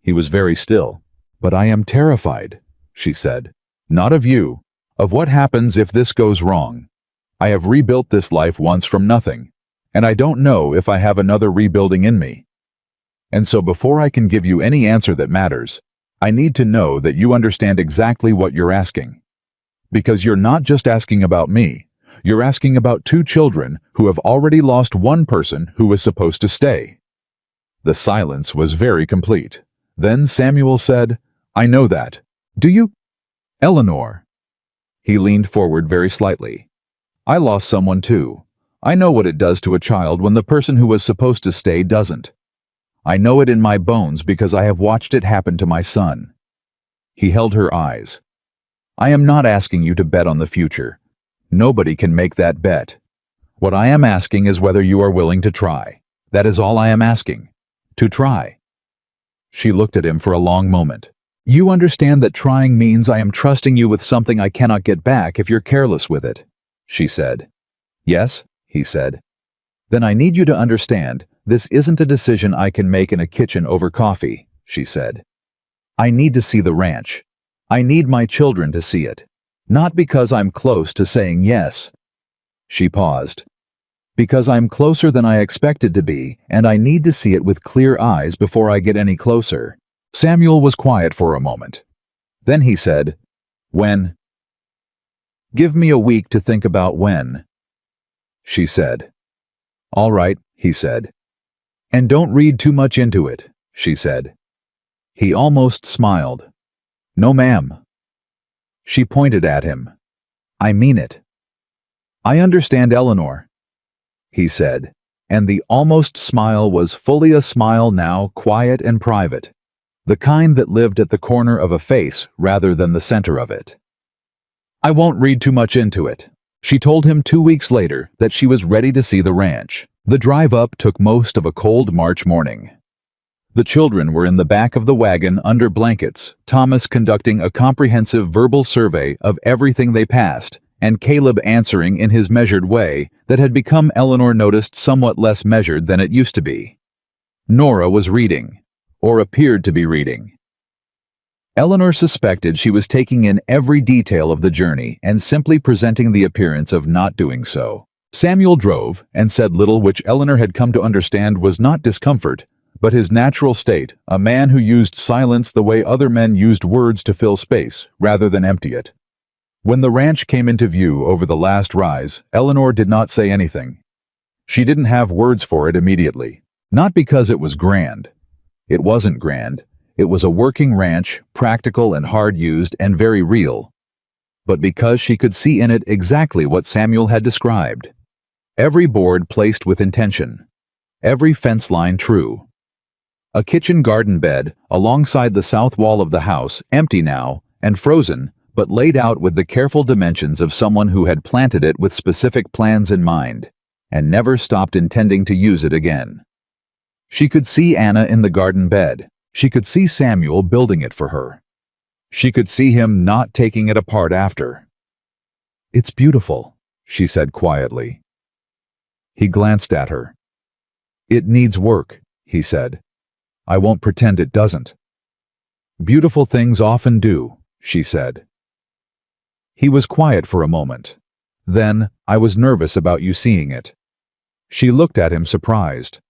He was very still. But I am terrified, she said. Not of you, of what happens if this goes wrong. I have rebuilt this life once from nothing, and I don't know if I have another rebuilding in me. And so before I can give you any answer that matters, I need to know that you understand exactly what you're asking. Because you're not just asking about me, you're asking about 2 children who have already lost one person who was supposed to stay. The silence was very complete. Then Samuel said, I know that. Do you? Eleanor. He leaned forward very slightly. I lost someone too. I know what it does to a child when the person who was supposed to stay doesn't. I know it in my bones because I have watched it happen to my son. He held her eyes. I am not asking you to bet on the future. Nobody can make that bet. What I am asking is whether you are willing to try. That is all I am asking. To try. She looked at him for a long moment. You understand that trying means I am trusting you with something I cannot get back if you're careless with it, she said. Yes, he said. Then I need you to understand, this isn't a decision I can make in a kitchen over coffee, she said. I need to see the ranch. I need my children to see it. Not because I'm close to saying yes. She paused. Because I'm closer than I expected to be, and I need to see it with clear eyes before I get any closer. Samuel was quiet for a moment. Then he said, "When?" "Give me a week to think about when," she said. "All right," he said. "And don't read too much into it," she said. He almost smiled. "No, ma'am." She pointed at him. "I mean it." "I understand, Eleanor," he said, and the almost smile was fully a smile now, quiet and private, the kind that lived at the corner of a face rather than the center of it. "I won't read too much into it." She told him 2 weeks later that she was ready to see the ranch. The drive up took most of a cold March morning. The children were in the back of the wagon under blankets, Thomas conducting a comprehensive verbal survey of everything they passed, and Caleb answering in his measured way that had become, Eleanor noticed, somewhat less measured than it used to be. Nora was reading, or appeared to be reading. Eleanor suspected she was taking in every detail of the journey and simply presenting the appearance of not doing so. Samuel drove and said little, which Eleanor had come to understand was not discomfort, but his natural state, a man who used silence the way other men used words to fill space rather than empty it. When the ranch came into view over the last rise, Eleanor did not say anything. She didn't have words for it immediately, not because it was grand. It wasn't grand. It was a working ranch, practical and hard-used and very real, but because she could see in it exactly what Samuel had described. Every board placed with intention, every fence line true. A kitchen garden bed alongside the south wall of the house, empty now and frozen, but laid out with the careful dimensions of someone who had planted it with specific plans in mind, and never stopped intending to use it again. She could see Anna in the garden bed. She could see Samuel building it for her. She could see him not taking it apart after. "It's beautiful," she said quietly. He glanced at her. "It needs work," he said. "I won't pretend it doesn't." "Beautiful things often do," she said. He was quiet for a moment. Then, "I was nervous about you seeing it." She looked at him surprised.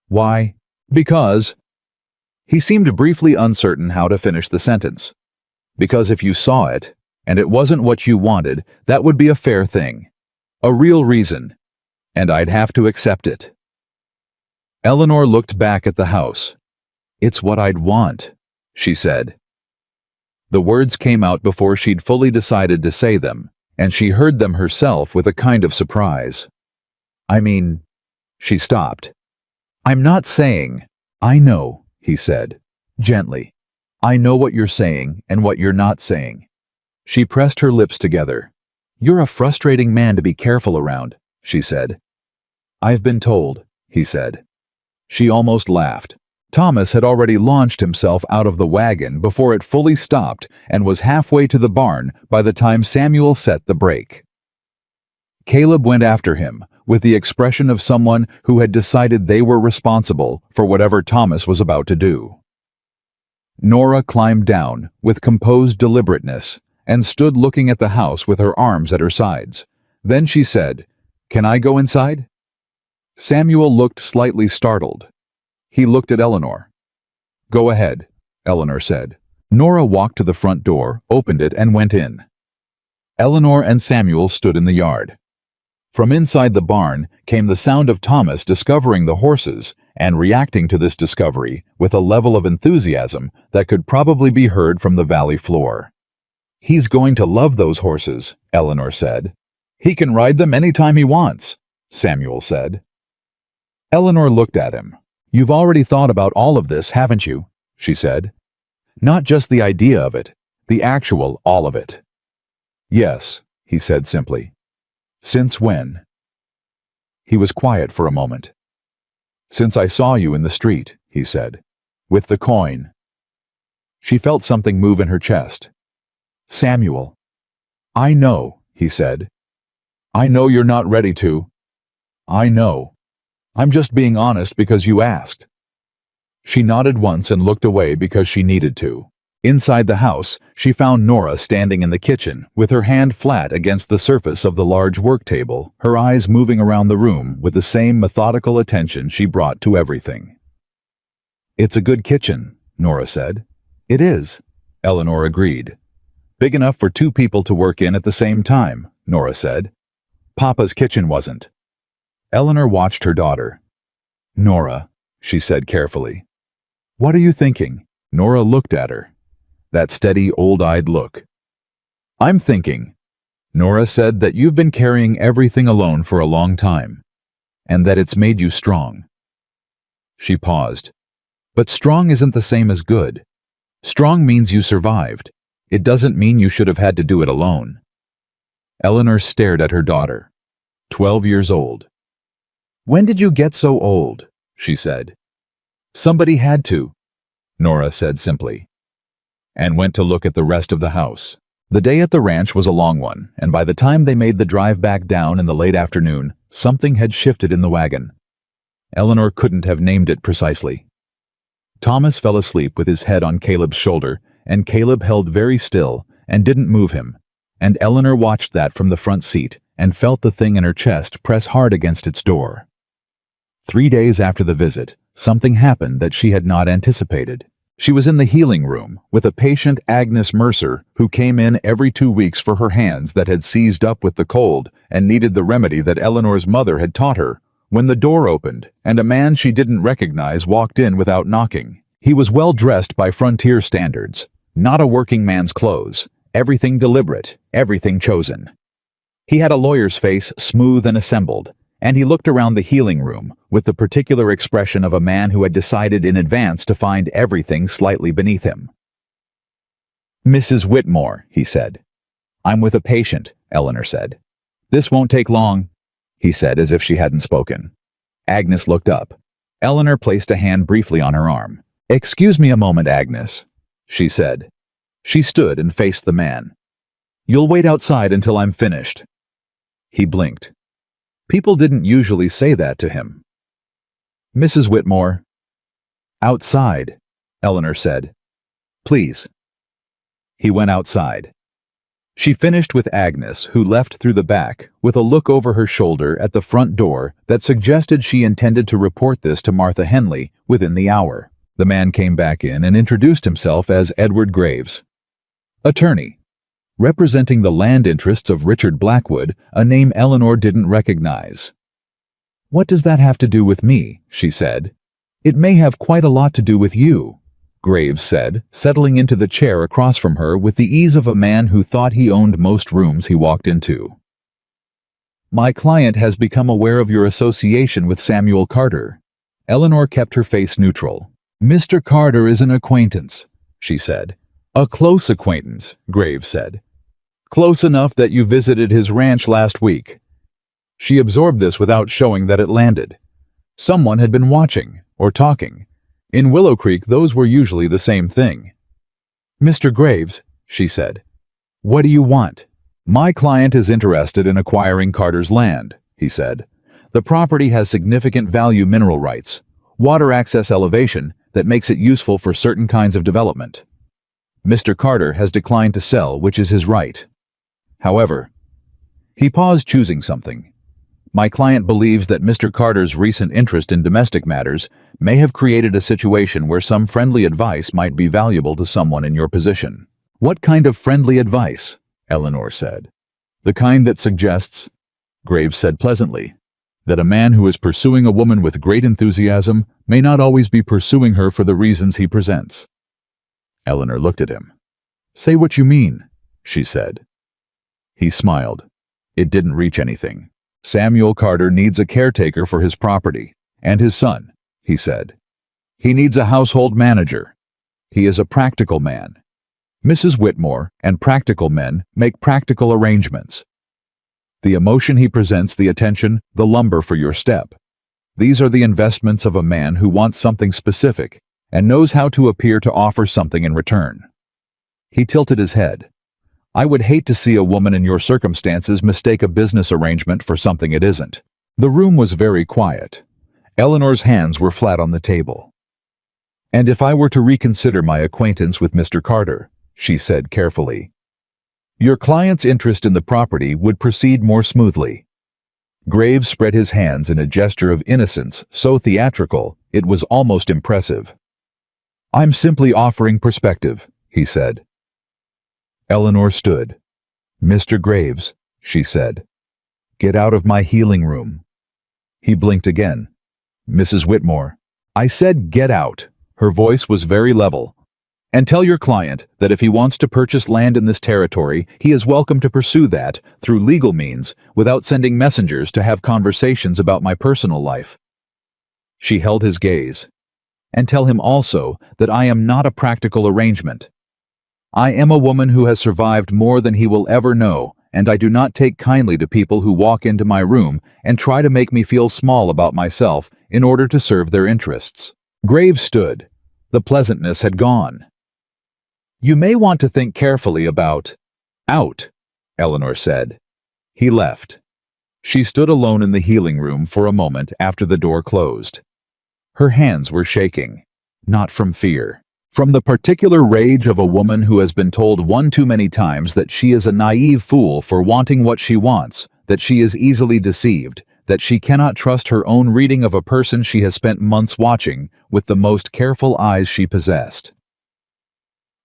"Why?" "Because..." He seemed briefly uncertain how to finish the sentence. "Because if you saw it, and it wasn't what you wanted, that would be a fair thing. A real reason. And I'd have to accept it." Eleanor looked back at the house. "It's what I'd want," she said. The words came out before she'd fully decided to say them, and she heard them herself with a kind of surprise. "I mean..." She stopped. "I'm not saying..." "I know," he said, gently. "I know what you're saying and what you're not saying." She pressed her lips together. "You're a frustrating man to be careful around," she said. "I've been told," he said. She almost laughed. Thomas had already launched himself out of the wagon before it fully stopped and was halfway to the barn by the time Samuel set the brake. Caleb went after him, with the expression of someone who had decided they were responsible for whatever Thomas was about to do. Nora climbed down, with composed deliberateness, and stood looking at the house with her arms at her sides. Then she said, "Can I go inside?" Samuel looked slightly startled. He looked at Eleanor. "Go ahead," Eleanor said. Nora walked to the front door, opened it, and went in. Eleanor and Samuel stood in the yard. From inside the barn came the sound of Thomas discovering the horses and reacting to this discovery with a level of enthusiasm that could probably be heard from the valley floor. "He's going to love those horses," Eleanor said. "He can ride them any time he wants," Samuel said. Eleanor looked at him. "You've already thought about all of this, haven't you?" she said. "Not just the idea of it, the actual all of it." "Yes," he said simply. "Since when?" He was quiet for a moment. "Since I saw you in the street," he said, "with the coin." She felt something move in her chest. "Samuel." "I know," he said. "I know you're not ready to. I know. I'm just being honest because you asked." She nodded once and looked away because she needed to. Inside the house, she found Nora standing in the kitchen, with her hand flat against the surface of the large work table, her eyes moving around the room with the same methodical attention she brought to everything. "It's a good kitchen," Nora said. "It is," Eleanor agreed. Big enough for 2 people to work in at the same time, Nora said. Papa's kitchen wasn't. Eleanor watched her daughter. Nora, she said carefully. What are you thinking? Nora looked at her. That steady, old-eyed look. I'm thinking, Nora said, that you've been carrying everything alone for a long time, and that it's made you strong. She paused. But strong isn't the same as good. Strong means you survived. It doesn't mean you should have had to do it alone. Eleanor stared at her daughter, 12 years old. When did you get so old? She said. Somebody had to, Nora said simply, and went to look at the rest of the house. The day at the ranch was a long one, and by the time they made the drive back down in the late afternoon, something had shifted in the wagon. Eleanor couldn't have named it precisely. Thomas fell asleep with his head on Caleb's shoulder, and Caleb held very still and didn't move him, and Eleanor watched that from the front seat and felt the thing in her chest press hard against its door. 3 days after the visit, something happened that she had not anticipated. She was in the healing room with a patient, Agnes Mercer, who came in every 2 weeks for her hands that had seized up with the cold and needed the remedy that Eleanor's mother had taught her, when the door opened and a man she didn't recognize walked in without knocking. He was well dressed by frontier standards, not a working man's clothes, everything deliberate, everything chosen. He had a lawyer's face, smooth and assembled, and he looked around the healing room with the particular expression of a man who had decided in advance to find everything slightly beneath him. Mrs. Whitmore, he said. I'm with a patient, Eleanor said. This won't take long, he said as if she hadn't spoken. Agnes looked up. Eleanor placed a hand briefly on her arm. Excuse me a moment, Agnes, she said. She stood and faced the man. You'll wait outside until I'm finished. He blinked. People didn't usually say that to him. Mrs. Whitmore. Outside, Eleanor said. Please. He went outside. She finished with Agnes, who left through the back, with a look over her shoulder at the front door that suggested she intended to report this to Martha Henley within the hour. The man came back in and introduced himself as Edward Graves, attorney, representing the land interests of Richard Blackwood, a name Eleanor didn't recognize. What does that have to do with me? She said. It may have quite a lot to do with you, Graves said, settling into the chair across from her with the ease of a man who thought he owned most rooms he walked into. My client has become aware of your association with Samuel Carter. Eleanor kept her face neutral. Mr. Carter is an acquaintance, she said. A close acquaintance, Graves said. Close enough that you visited his ranch last week. She absorbed this without showing that it landed. Someone had been watching, or talking. In Willow Creek, those were usually the same thing. Mr. Graves, she said. What do you want? My client is interested in acquiring Carter's land, he said. The property has significant value mineral rights, water access elevation that makes it useful for certain kinds of development. Mr. Carter has declined to sell, which is his right. However, he paused, choosing something. My client believes that Mr. Carter's recent interest in domestic matters may have created a situation where some friendly advice might be valuable to someone in your position. What kind of friendly advice? Eleanor said. The kind that suggests, Graves said pleasantly, that a man who is pursuing a woman with great enthusiasm may not always be pursuing her for the reasons he presents. Eleanor looked at him. Say what you mean, she said. He smiled. It didn't reach anything. Samuel Carter needs a caretaker for his property, and his son, he said. He needs a household manager. He is a practical man. Mrs. Whitmore and practical men make practical arrangements. The emotion he presents, the attention, the lumber for your step. These are the investments of a man who wants something specific and knows how to appear to offer something in return. He tilted his head. I would hate to see a woman in your circumstances mistake a business arrangement for something it isn't. The room was very quiet. Eleanor's hands were flat on the table. And if I were to reconsider my acquaintance with Mr. Carter, she said carefully, your client's interest in the property would proceed more smoothly. Graves spread his hands in a gesture of innocence so theatrical it was almost impressive. I'm simply offering perspective, he said. Eleanor stood. "Mr. Graves," she said, "get out of my healing room." He blinked again. "Mrs. Whitmore." "I said get out." Her voice was very level. "And tell your client that if he wants to purchase land in this territory, he is welcome to pursue that through legal means without sending messengers to have conversations about my personal life." She held his gaze. "And tell him also that I am not a practical arrangement. I am a woman who has survived more than he will ever know, and I do not take kindly to people who walk into my room and try to make me feel small about myself in order to serve their interests." Graves stood. The pleasantness had gone. "You may want to think carefully about—" "Out," Eleanor said. He left. She stood alone in the healing room for a moment after the door closed. Her hands were shaking, not from fear. From the particular rage of a woman who has been told one too many times that she is a naive fool for wanting what she wants, that she is easily deceived, that she cannot trust her own reading of a person she has spent months watching with the most careful eyes she possessed.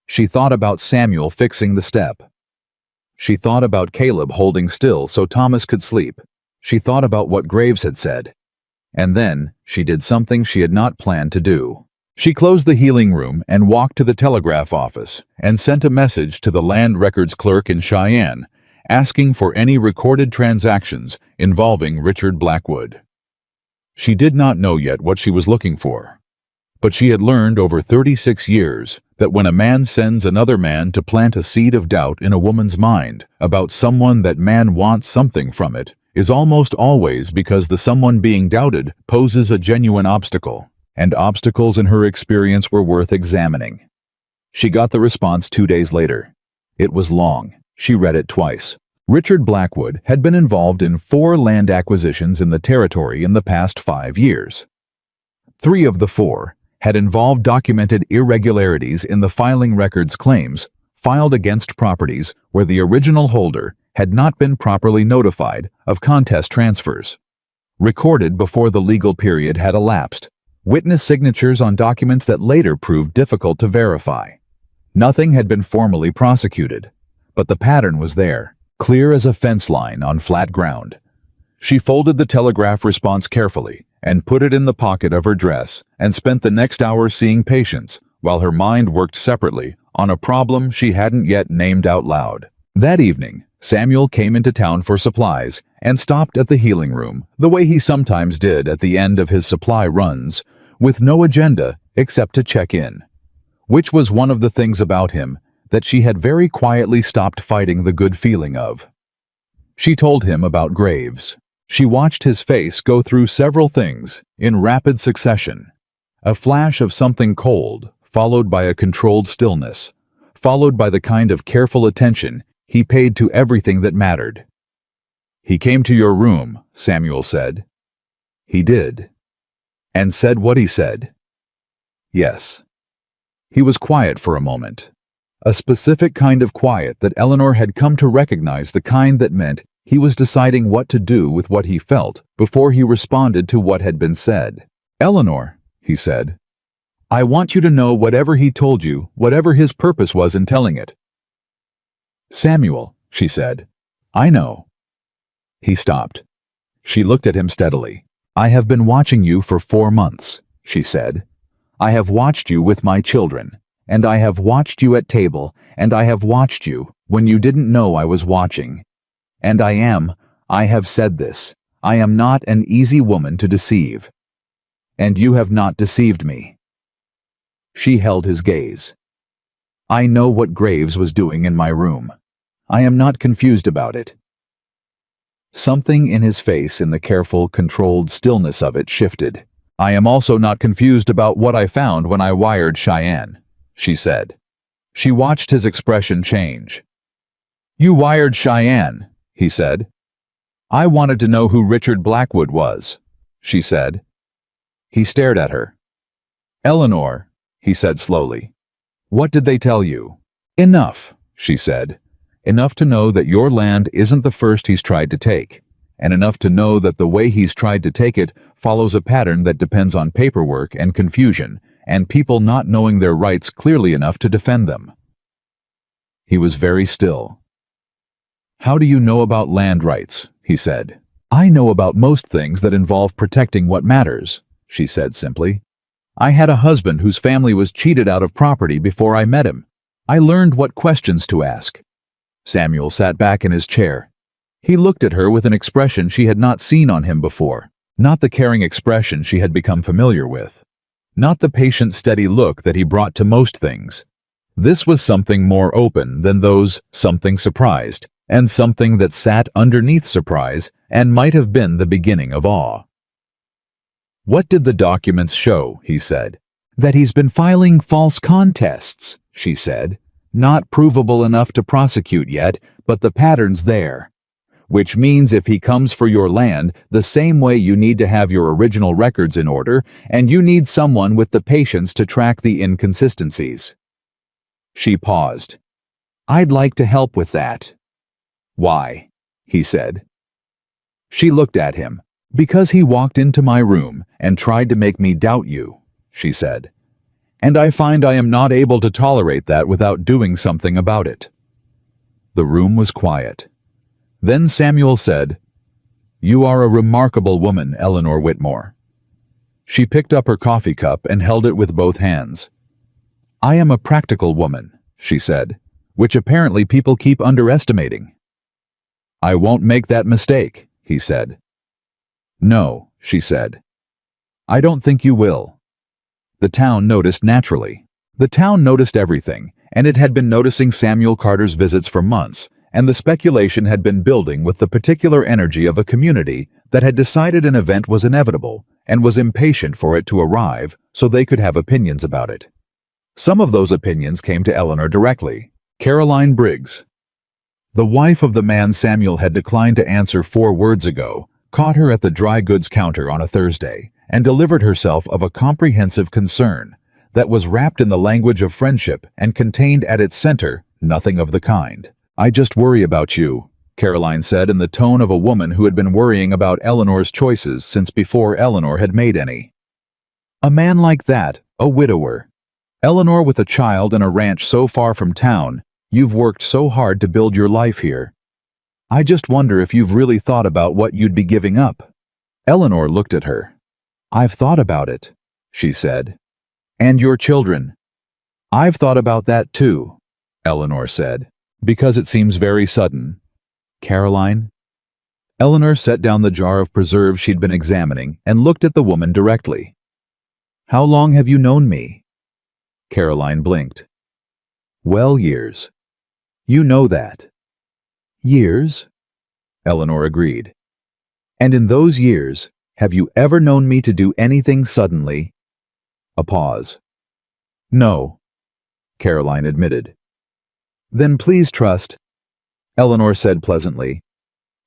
She thought about Samuel fixing the step. She thought about Caleb holding still so Thomas could sleep. She thought about what Graves had said. And then she did something she had not planned to do. She closed the healing room and walked to the telegraph office and sent a message to the land records clerk in Cheyenne, asking for any recorded transactions involving Richard Blackwood. She did not know yet what she was looking for, but she had learned over 36 years that when a man sends another man to plant a seed of doubt in a woman's mind about someone that man wants something from it, is almost always because the someone being doubted poses a genuine obstacle. And obstacles in her experience were worth examining. She got the response 2 days later. It was long. She read it twice. Richard Blackwood had been involved in 4 land acquisitions in the territory in the past 5 years. 3 of the 4 had involved documented irregularities in the filing records claims filed against properties where the original holder had not been properly notified of contest transfers. Recorded before the legal period had elapsed. Witness signatures on documents that later proved difficult to verify. Nothing had been formally prosecuted, but the pattern was there, clear as a fence line on flat ground. She folded the telegraph response carefully and put it in the pocket of her dress and spent the next hour seeing patients while her mind worked separately on a problem she hadn't yet named out loud. That evening, Samuel came into town for supplies and stopped at the healing room the way he sometimes did at the end of his supply runs, with no agenda except to check in, which was one of the things about him that she had very quietly stopped fighting the good feeling of. She told him about Graves. She watched his face go through several things in rapid succession. A flash of something cold, followed by a controlled stillness, followed by the kind of careful attention he paid to everything that mattered. "He came to your room," Samuel said. "He did." "And said what he said?" "Yes." He was quiet for a moment. A specific kind of quiet that Eleanor had come to recognize, the kind that meant he was deciding what to do with what he felt before he responded to what had been said. "Eleanor," he said, "I want you to know whatever he told you, whatever his purpose was in telling it." "Samuel," she said, "I know." He stopped. She looked at him steadily. "I have been watching you for 4 months," she said. "I have watched you with my children, and I have watched you at table, and I have watched you when you didn't know I was watching. And I have said this, I am not an easy woman to deceive. And you have not deceived me." She held his gaze. "I know what Graves was doing in my room. I am not confused about it." Something in his face, in the careful, controlled stillness of it, shifted. "I am also not confused about what I found when I wired Cheyenne," she said. She watched his expression change. "You wired Cheyenne," he said. "I wanted to know who Richard Blackwood was," she said. He stared at her. "Eleanor," he said slowly, "what did they tell you?" "Enough," she said. "Enough to know that your land isn't the first he's tried to take, and enough to know that the way he's tried to take it follows a pattern that depends on paperwork and confusion, and people not knowing their rights clearly enough to defend them." He was very still. "How do you know about land rights?" he said. "I know about most things that involve protecting what matters," she said simply. "I had a husband whose family was cheated out of property before I met him. I learned what questions to ask." Samuel sat back in his chair. He looked at her with an expression she had not seen on him before, not the caring expression she had become familiar with, not the patient, steady look that he brought to most things. This was something more open than those, something surprised, and something that sat underneath surprise and might have been the beginning of awe. "What did the documents show?" he said. "That he's been filing false contests," she said. "Not provable enough to prosecute yet, but the pattern's there. Which means if he comes for your land, the same way you need to have your original records in order, and you need someone with the patience to track the inconsistencies." She paused. "I'd like to help with that." "Why?" he said. She looked at him. "Because he walked into my room and tried to make me doubt you," she said. "And I find I am not able to tolerate that without doing something about it." The room was quiet. Then Samuel said, "You are a remarkable woman, Eleanor Whitmore." She picked up her coffee cup and held it with both hands. "I am a practical woman," she said, "which apparently people keep underestimating." "I won't make that mistake," he said. "No," she said. "I don't think you will." The town noticed naturally. The town noticed everything, and it had been noticing Samuel Carter's visits for months, and the speculation had been building with the particular energy of a community that had decided an event was inevitable and was impatient for it to arrive so they could have opinions about it. Some of those opinions came to Eleanor directly. Caroline Briggs, the wife of the man Samuel had declined to answer 4 words ago, caught her at the dry goods counter on a Thursday and delivered herself of a comprehensive concern that was wrapped in the language of friendship and contained at its center nothing of the kind. "I just worry about you," Caroline said in the tone of a woman who had been worrying about Eleanor's choices since before Eleanor had made any. "A man like that, a widower. Eleanor with a child and a ranch so far from town, you've worked so hard to build your life here. I just wonder if you've really thought about what you'd be giving up." Eleanor looked at her. "I've thought about it," she said. "And your children." "I've thought about that too," Eleanor said. "Because it seems very sudden." "Caroline?" Eleanor set down the jar of preserves she'd been examining and looked at the woman directly. "How long have you known me?" Caroline blinked. "Well, years." "You know that." "Years?" Eleanor agreed. "And in those years, have you ever known me to do anything suddenly?" A pause. "No," Caroline admitted. "Then please trust," Eleanor said pleasantly,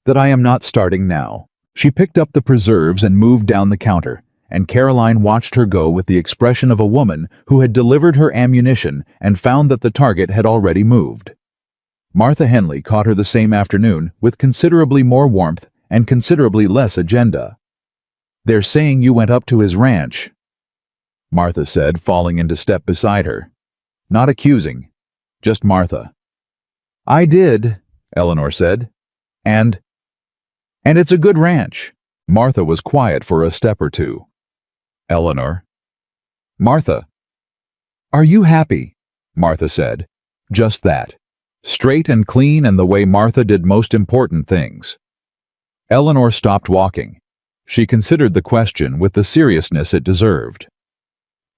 "that I am not starting now." She picked up the preserves and moved down the counter, and Caroline watched her go with the expression of a woman who had delivered her ammunition and found that the target had already moved. Martha Henley caught her the same afternoon with considerably more warmth and considerably less agenda. "They're saying you went up to his ranch," Martha said, falling into step beside her. Not accusing, just Martha. "I did," Eleanor said. And it's a good ranch." Martha was quiet for a step or two. "Eleanor." "Martha." "Are you happy?" Martha said. Just that. Straight and clean, and the way Martha did most important things. Eleanor stopped walking. She considered the question with the seriousness it deserved.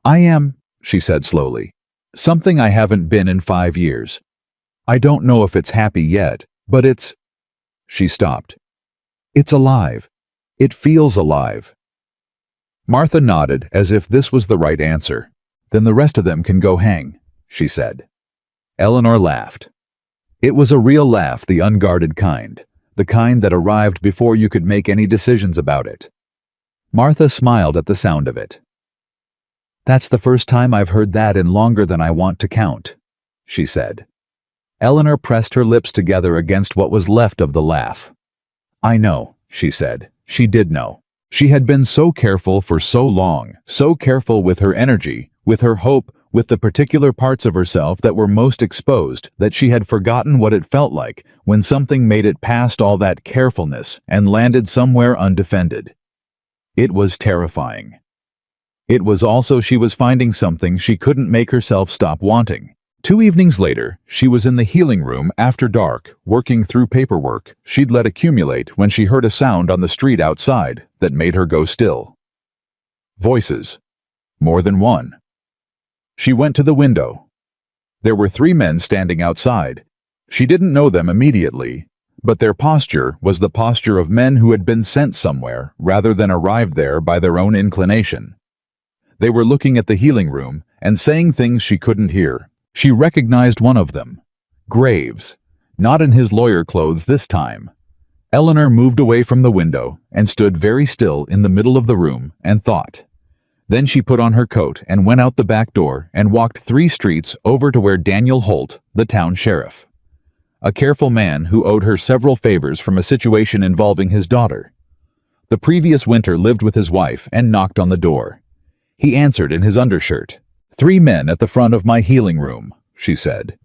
"I am," she said slowly. "Something I haven't been in 5 years. I don't know if it's happy yet, but it's—" She stopped. "It's alive. It feels alive." Martha nodded as if this was the right answer. "Then the rest of them can go hang," she said. Eleanor laughed. It was a real laugh, the unguarded kind, the kind that arrived before you could make any decisions about it. Martha smiled at the sound of it. "That's the first time I've heard that in longer than I want to count," she said. Eleanor pressed her lips together against what was left of the laugh. "I know," she said. She did know. She had been so careful for so long, so careful with her energy, with her hope, with the particular parts of herself that were most exposed, that she had forgotten what it felt like when something made it past all that carefulness and landed somewhere undefended. It was terrifying. It was also she was finding something she couldn't make herself stop wanting. 2 evenings later, she was in the healing room after dark, working through paperwork she'd let accumulate when she heard a sound on the street outside that made her go still. Voices. More than one. She went to the window. There were 3 men standing outside. She didn't know them immediately, but their posture was the posture of men who had been sent somewhere rather than arrived there by their own inclination. They were looking at the healing room and saying things she couldn't hear. She recognized one of them. Graves. Not in his lawyer clothes this time. Eleanor moved away from the window and stood very still in the middle of the room and thought. Then she put on her coat and went out the back door and walked 3 streets over to where Daniel Holt, the town sheriff. A careful man who owed her several favors from a situation involving his daughter. The previous winter lived with his wife and knocked on the door. He answered in his undershirt. 3 men at the front of my healing room, she said.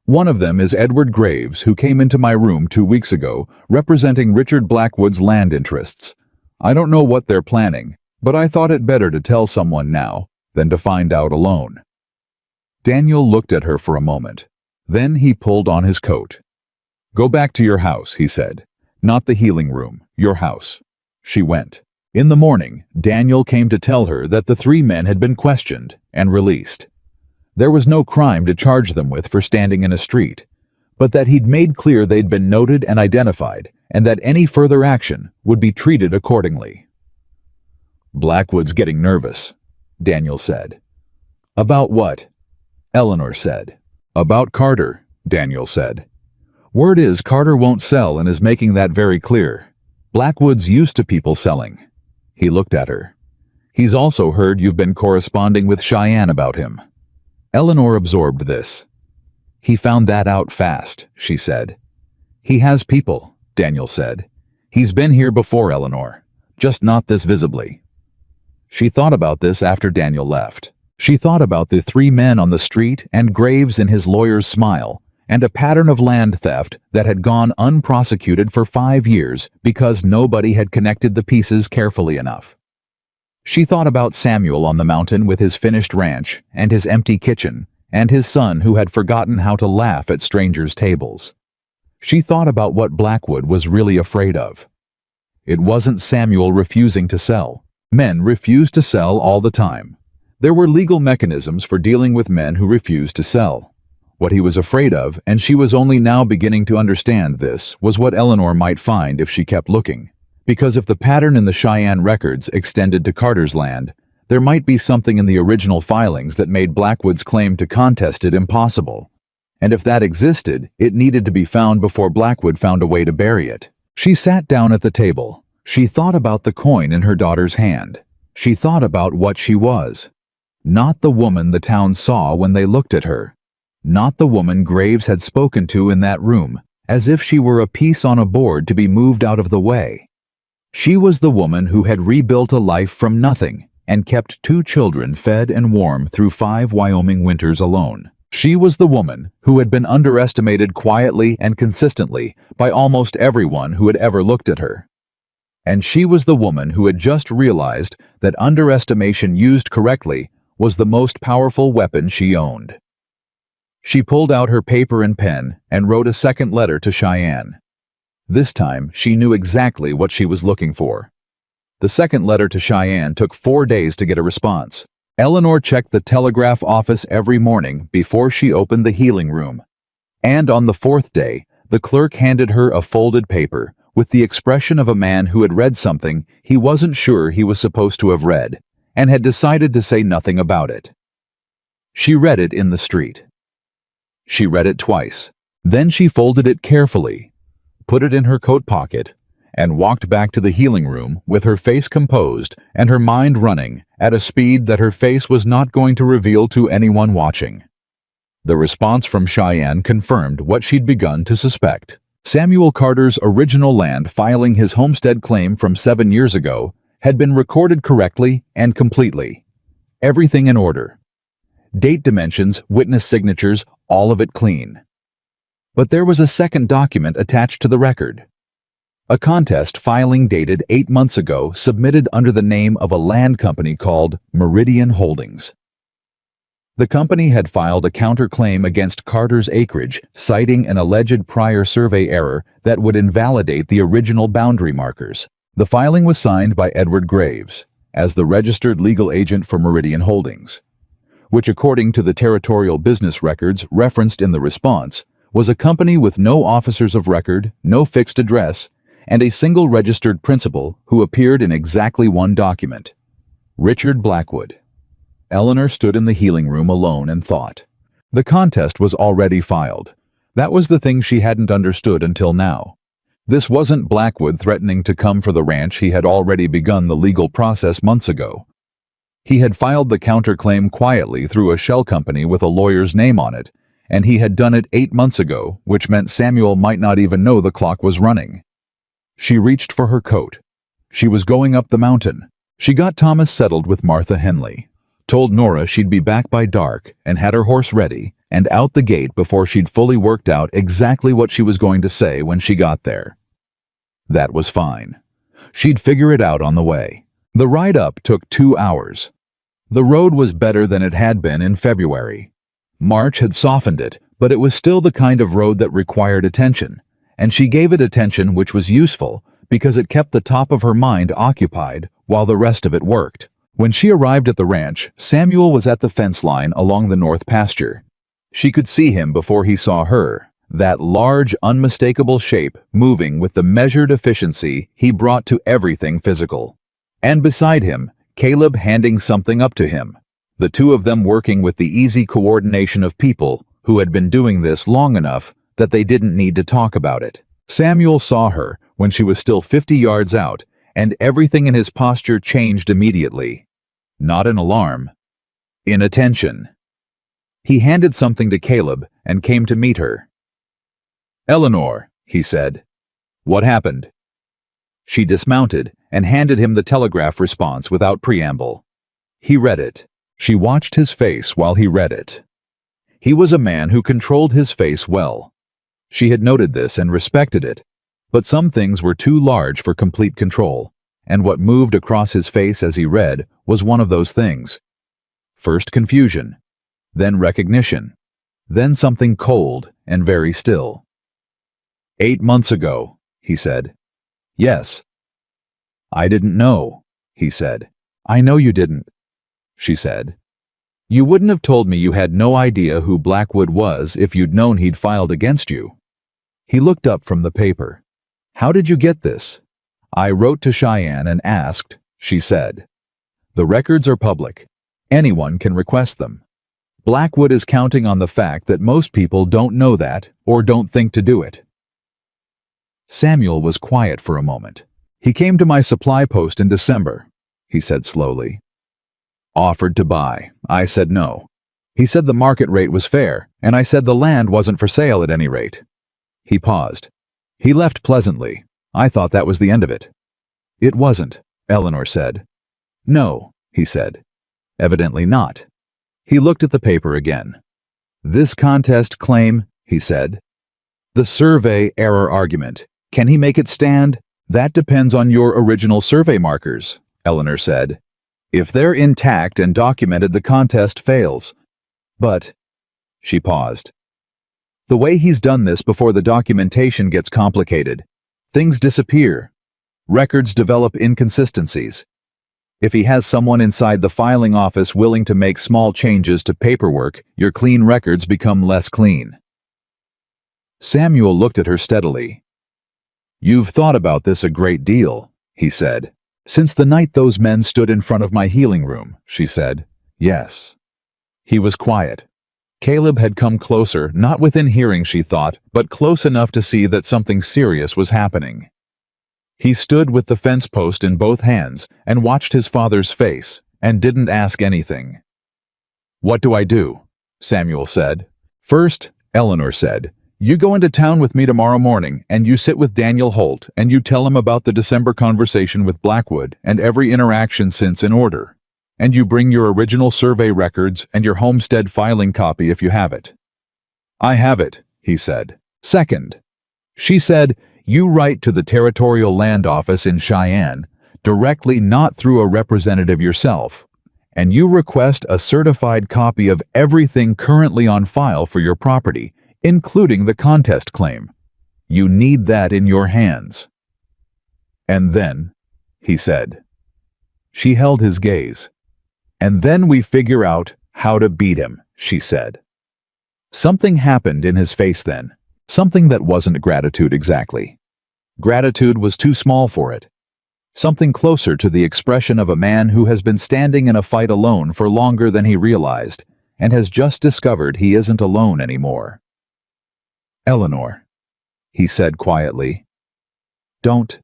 One of them is Edward Graves, who came into my room 2 weeks ago, representing Richard Blackwood's land interests. I don't know what they're planning, but I thought it better to tell someone now than to find out alone. Daniel looked at her for a moment. Then he pulled on his coat. Go back to your house, he said. Not the healing room, your house. She went. In the morning, Daniel came to tell her that the 3 men had been questioned and released. There was no crime to charge them with for standing in a street, but that he'd made clear they'd been noted and identified, and that any further action would be treated accordingly. Blackwood's getting nervous, Daniel said. About what? Eleanor said. About Carter, Daniel said. Word is Carter won't sell and is making that very clear. Blackwood's used to people selling. He looked at her. He's also heard you've been corresponding with Cheyenne about him. Eleanor absorbed this. He found that out fast, she said. He has people, Daniel said. He's been here before, Eleanor, just not this visibly. She thought about this after Daniel left. She thought about the 3 men on the street and Graves in his lawyer's smile, and a pattern of land theft that had gone unprosecuted for 5 years because nobody had connected the pieces carefully enough. She thought about Samuel on the mountain with his finished ranch and his empty kitchen, and his son who had forgotten how to laugh at strangers' tables. She thought about what Blackwood was really afraid of. It wasn't Samuel refusing to sell. Men refused to sell all the time. There were legal mechanisms for dealing with men who refused to sell. What he was afraid of, and she was only now beginning to understand this, was what Eleanor might find if she kept looking. Because if the pattern in the Cheyenne records extended to Carter's land, there might be something in the original filings that made Blackwood's claim to contest it impossible. And if that existed, it needed to be found before Blackwood found a way to bury it. She sat down at the table. She thought about the coin in her daughter's hand. She thought about what she was. Not the woman the town saw when they looked at her. Not the woman Graves had spoken to in that room, as if she were a piece on a board to be moved out of the way. She was the woman who had rebuilt a life from nothing and kept 2 children fed and warm through 5 Wyoming winters alone. She was the woman who had been underestimated quietly and consistently by almost everyone who had ever looked at her. And she was the woman who had just realized that underestimation used correctly was the most powerful weapon she owned. She pulled out her paper and pen and wrote a second letter to Cheyenne. This time, she knew exactly what she was looking for. The second letter to Cheyenne took 4 days to get a response. Eleanor checked the telegraph office every morning before she opened the healing room. And on the 4th day, the clerk handed her a folded paper with the expression of a man who had read something he wasn't sure he was supposed to have read, and had decided to say nothing about it. She read it in the street. She read it twice. Then she folded it carefully, put it in her coat pocket, and walked back to the healing room with her face composed and her mind running at a speed that her face was not going to reveal to anyone watching. The response from Cheyenne confirmed what she'd begun to suspect. Samuel Carter's original land filing his homestead claim from 7 years ago had been recorded correctly and completely. Everything in order. Date dimensions, witness signatures, all of it clean. But there was a second document attached to the record. A contest filing dated 8 months ago submitted under the name of a land company called Meridian Holdings. The company had filed a counterclaim against Carter's acreage, citing an alleged prior survey error that would invalidate the original boundary markers. The filing was signed by Edward Graves as the registered legal agent for Meridian Holdings, which, according to the territorial business records referenced in the response, was a company with no officers of record, no fixed address, and a single registered principal who appeared in exactly one document: Richard Blackwood. Eleanor stood in the healing room alone and thought. The contest was already filed. That was the thing she hadn't understood until now. This wasn't Blackwood threatening to come for the ranch. He had already begun the legal process months ago. He had filed the counterclaim quietly through a shell company with a lawyer's name on it, and he had done it 8 months ago, which meant Samuel might not even know the clock was running. She reached for her coat. She was going up the mountain. She got Thomas settled with Martha Henley, told Nora she'd be back by dark, and had her horse ready, and out the gate before she'd fully worked out exactly what she was going to say when she got there. That was fine. She'd figure it out on the way. The ride up took 2 hours. The road was better than it had been in February. March had softened it, but it was still the kind of road that required attention, and she gave it attention which was useful because it kept the top of her mind occupied while the rest of it worked. When she arrived at the ranch, Samuel was at the fence line along the north pasture. She could see him before he saw her, that large, unmistakable shape moving with the measured efficiency he brought to everything physical. And beside him, Caleb handing something up to him, the two of them working with the easy coordination of people who had been doing this long enough that they didn't need to talk about it. Samuel saw her when she was still 50 yards out, and everything in his posture changed immediately. Not in alarm, in attention. He handed something to Caleb and came to meet her. "Eleanor," he said. "What happened?" She dismounted and handed him the telegraph response without preamble. He read it. She watched his face while he read it. He was a man who controlled his face well. She had noted this and respected it, but some things were too large for complete control, and what moved across his face as he read was one of those things. First confusion, then recognition, then something cold and very still. 8 months ago, he said. Yes. I didn't know, he said. I know you didn't, she said. You wouldn't have told me you had no idea who Blackwood was if you'd known he'd filed against you. He looked up from the paper. How did you get this? I wrote to Cheyenne and asked, she said. The records are public. Anyone can request them. Blackwood is counting on the fact that most people don't know that or don't think to do it. Samuel was quiet for a moment. He came to my supply post in December, he said slowly. Offered to buy. I said no. He said the market rate was fair, and I said the land wasn't for sale at any rate. He paused. He left pleasantly. I thought that was the end of it. It wasn't, Eleanor said. No, he said. Evidently not. He looked at the paper again. This contest claim, he said. The survey error argument. Can he make it stand? That depends on your original survey markers, Eleanor said. If they're intact and documented, the contest fails. But, she paused. The way he's done this before the documentation gets complicated, things disappear. Records develop inconsistencies. If he has someone inside the filing office willing to make small changes to paperwork, your clean records become less clean. Samuel looked at her steadily. You've thought about this a great deal, he said. Since the night those men stood in front of my healing room, she said. Yes. He was quiet. Caleb had come closer, not within hearing, she thought, but close enough to see that something serious was happening. He stood with the fence post in both hands and watched his father's face and didn't ask anything. What do I do? Samuel said. First, Eleanor said, you go into town with me tomorrow morning and you sit with Daniel Holt and you tell him about the December conversation with Blackwood and every interaction since in order. And you bring your original survey records and your homestead filing copy if you have it. I have it, he said. Second, she said, you write to the Territorial Land Office in Cheyenne, directly, not through a representative yourself, and you request a certified copy of everything currently on file for your property, including the contest claim. You need that in your hands. And then, he said. She held his gaze. And then we figure out how to beat him, she said. Something happened in his face then, something that wasn't gratitude exactly. Gratitude was too small for it. Something closer to the expression of a man who has been standing in a fight alone for longer than he realized, and has just discovered he isn't alone anymore. Eleanor, he said quietly. Don't,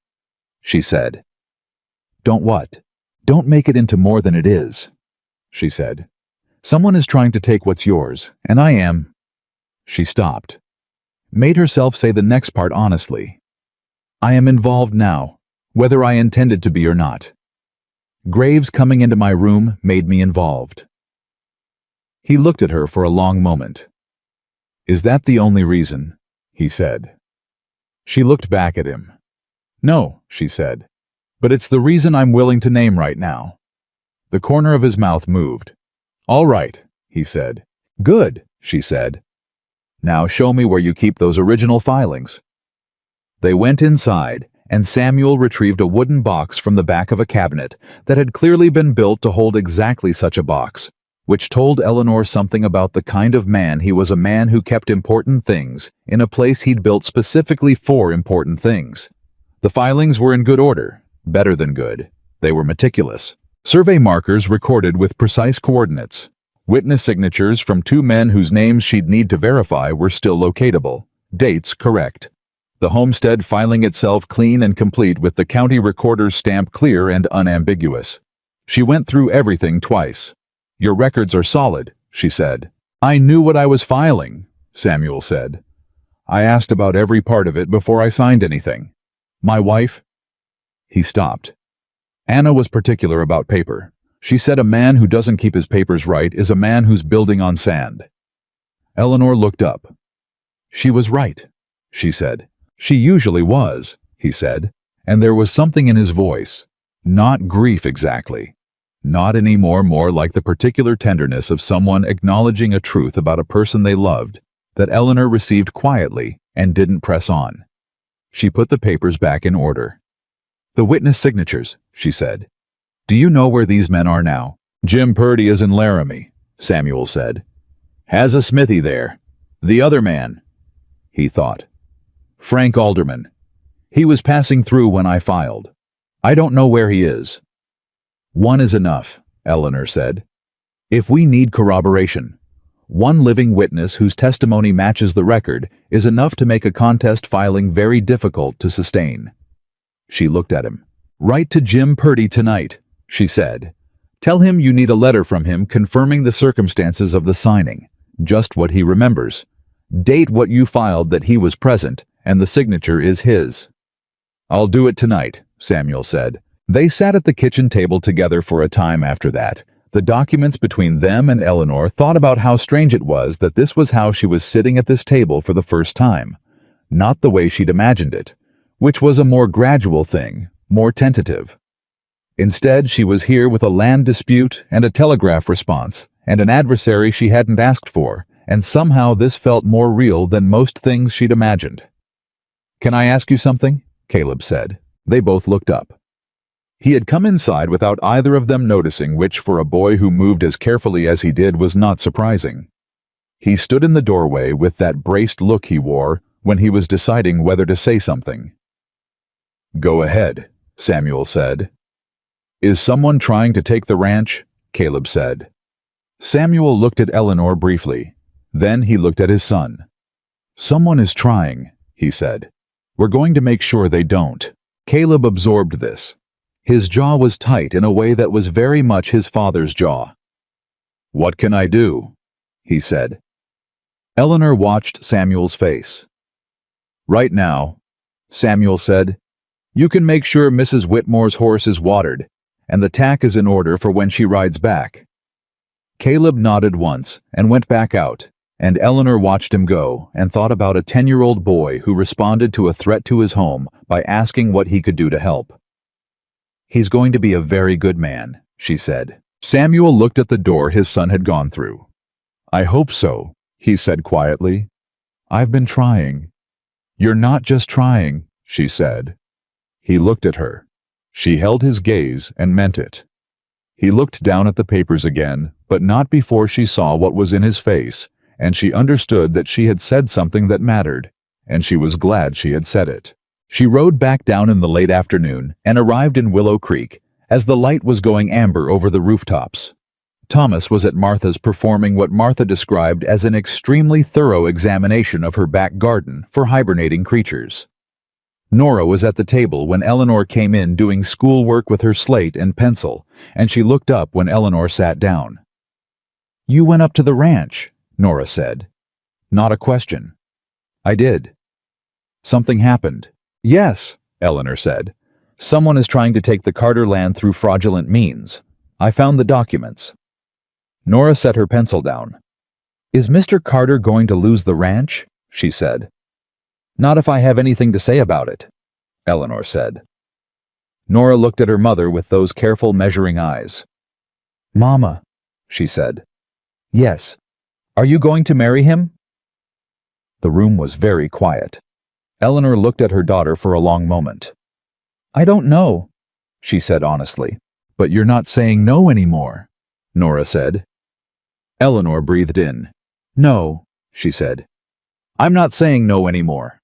she said. Don't what? Don't make it into more than it is, she said. Someone is trying to take what's yours, and I am. She stopped, made herself say the next part honestly. I am involved now, whether I intended to be or not. Graves coming into my room made me involved. He looked at her for a long moment. Is that the only reason? He said. She looked back at him. No, she said, but it's the reason I'm willing to name right now. The corner of his mouth moved. All right, he said. Good, she said. Now show me where you keep those original filings. They went inside, and Samuel retrieved a wooden box from the back of a cabinet that had clearly been built to hold exactly such a box, which told Eleanor something about the kind of man he was, a man who kept important things in a place he'd built specifically for important things. The filings were in good order, better than good. They were meticulous. Survey markers recorded with precise coordinates. Witness signatures from two men whose names she'd need to verify were still locatable. Dates correct. The homestead filing itself clean and complete with the county recorder's stamp clear and unambiguous. She went through everything twice. Your records are solid, she said. I knew what I was filing, Samuel said. I asked about every part of it before I signed anything. My wife? He stopped. Anna was particular about paper. She said a man who doesn't keep his papers right is a man who's building on sand. Eleanor looked up. She was right, she said. She usually was, he said, and there was something in his voice. Not grief exactly. Not any more like the particular tenderness of someone acknowledging a truth about a person they loved that Eleanor received quietly and didn't press on. She put the papers back in order. The witness signatures, she said. Do you know where these men are now? Jim Purdy is in Laramie, Samuel said. Has a smithy there. The other man, he thought. Frank Alderman. He was passing through when I filed. I don't know where he is. One is enough, Eleanor said. If we need corroboration, one living witness whose testimony matches the record is enough to make a contest filing very difficult to sustain. She looked at him. Write to Jim Purdy tonight, she said. Tell him you need a letter from him confirming the circumstances of the signing, just what he remembers. Date what you filed that he was present, and the signature is his. I'll do it tonight, Samuel said. They sat at the kitchen table together for a time after that. The documents between them and Eleanor thought about how strange it was that this was how she was sitting at this table for the first time. Not the way she'd imagined it, which was a more gradual thing, more tentative. Instead, she was here with a land dispute and a telegraph response, and an adversary she hadn't asked for, and somehow this felt more real than most things she'd imagined. Can I ask you something? Caleb said. They both looked up. He had come inside without either of them noticing, which for a boy who moved as carefully as he did was not surprising. He stood in the doorway with that braced look he wore when he was deciding whether to say something. Go ahead, Samuel said. Is someone trying to take the ranch? Caleb said. Samuel looked at Eleanor briefly. Then he looked at his son. Someone is trying, he said. We're going to make sure they don't. Caleb absorbed this. His jaw was tight in a way that was very much his father's jaw. What can I do? He said. Eleanor watched Samuel's face. Right now, Samuel said, you can make sure Mrs. Whitmore's horse is watered, and the tack is in order for when she rides back." Caleb nodded once and went back out, and Eleanor watched him go and thought about a 10-year-old boy who responded to a threat to his home by asking what he could do to help. "He's going to be a very good man," she said. Samuel looked at the door his son had gone through. "I hope so," he said quietly. "I've been trying." "You're not just trying," she said. He looked at her. She held his gaze and meant it. He looked down at the papers again, but not before she saw what was in his face, and she understood that she had said something that mattered, and she was glad she had said it. She rode back down in the late afternoon and arrived in Willow Creek as the light was going amber over the rooftops. Thomas was at Martha's performing what Martha described as an extremely thorough examination of her back garden for hibernating creatures. Nora was at the table when Eleanor came in doing schoolwork with her slate and pencil, and she looked up when Eleanor sat down. "You went up to the ranch," Nora said. Not a question. "I did." "Something happened." "Yes," Eleanor said. "Someone is trying to take the Carter land through fraudulent means. I found the documents." Nora set her pencil down. "Is Mr. Carter going to lose the ranch?" she said. "Not if I have anything to say about it," Eleanor said. Nora looked at her mother with those careful measuring eyes. "Mama," she said. "Yes. Are you going to marry him?" The room was very quiet. Eleanor looked at her daughter for a long moment. "I don't know," she said honestly. "But you're not saying no anymore," Nora said. Eleanor breathed in. "No," she said. "I'm not saying no anymore."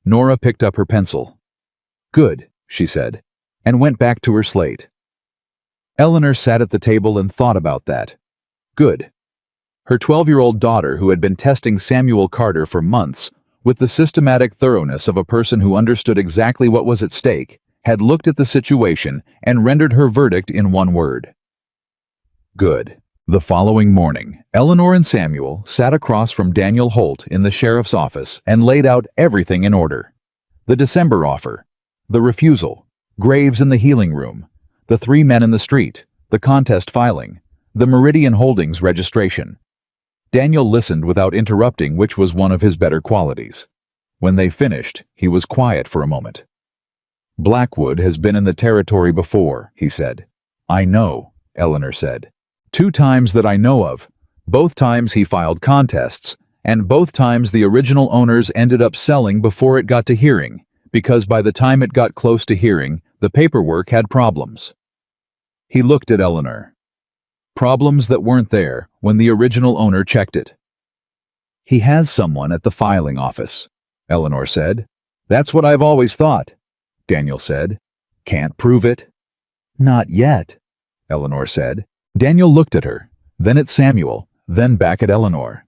Nora picked up her pencil. "Good," she said, and went back to her slate. Eleanor sat at the table and thought about that. Good. Her 12-year-old daughter, who had been testing Samuel Carter for months, with the systematic thoroughness of a person who understood exactly what was at stake, had looked at the situation and rendered her verdict in one word. Good. The following morning, Eleanor and Samuel sat across from Daniel Holt in the sheriff's office and laid out everything in order. The December offer, the refusal, Graves in the healing room, the 3 men in the street, the contest filing, the Meridian Holdings registration. Daniel listened without interrupting, which was one of his better qualities. When they finished, he was quiet for a moment. "Blackwood has been in the territory before," he said. "I know," Eleanor said. "2 times that I know of. Both times he filed contests, and both times the original owners ended up selling before it got to hearing, because by the time it got close to hearing, the paperwork had problems." He looked at Eleanor. Problems that weren't there when the original owner checked it. "He has someone at the filing office," Eleanor said. "That's what I've always thought," Daniel said. "Can't prove it." "Not yet," Eleanor said. Daniel looked at her, then at Samuel, then back at Eleanor.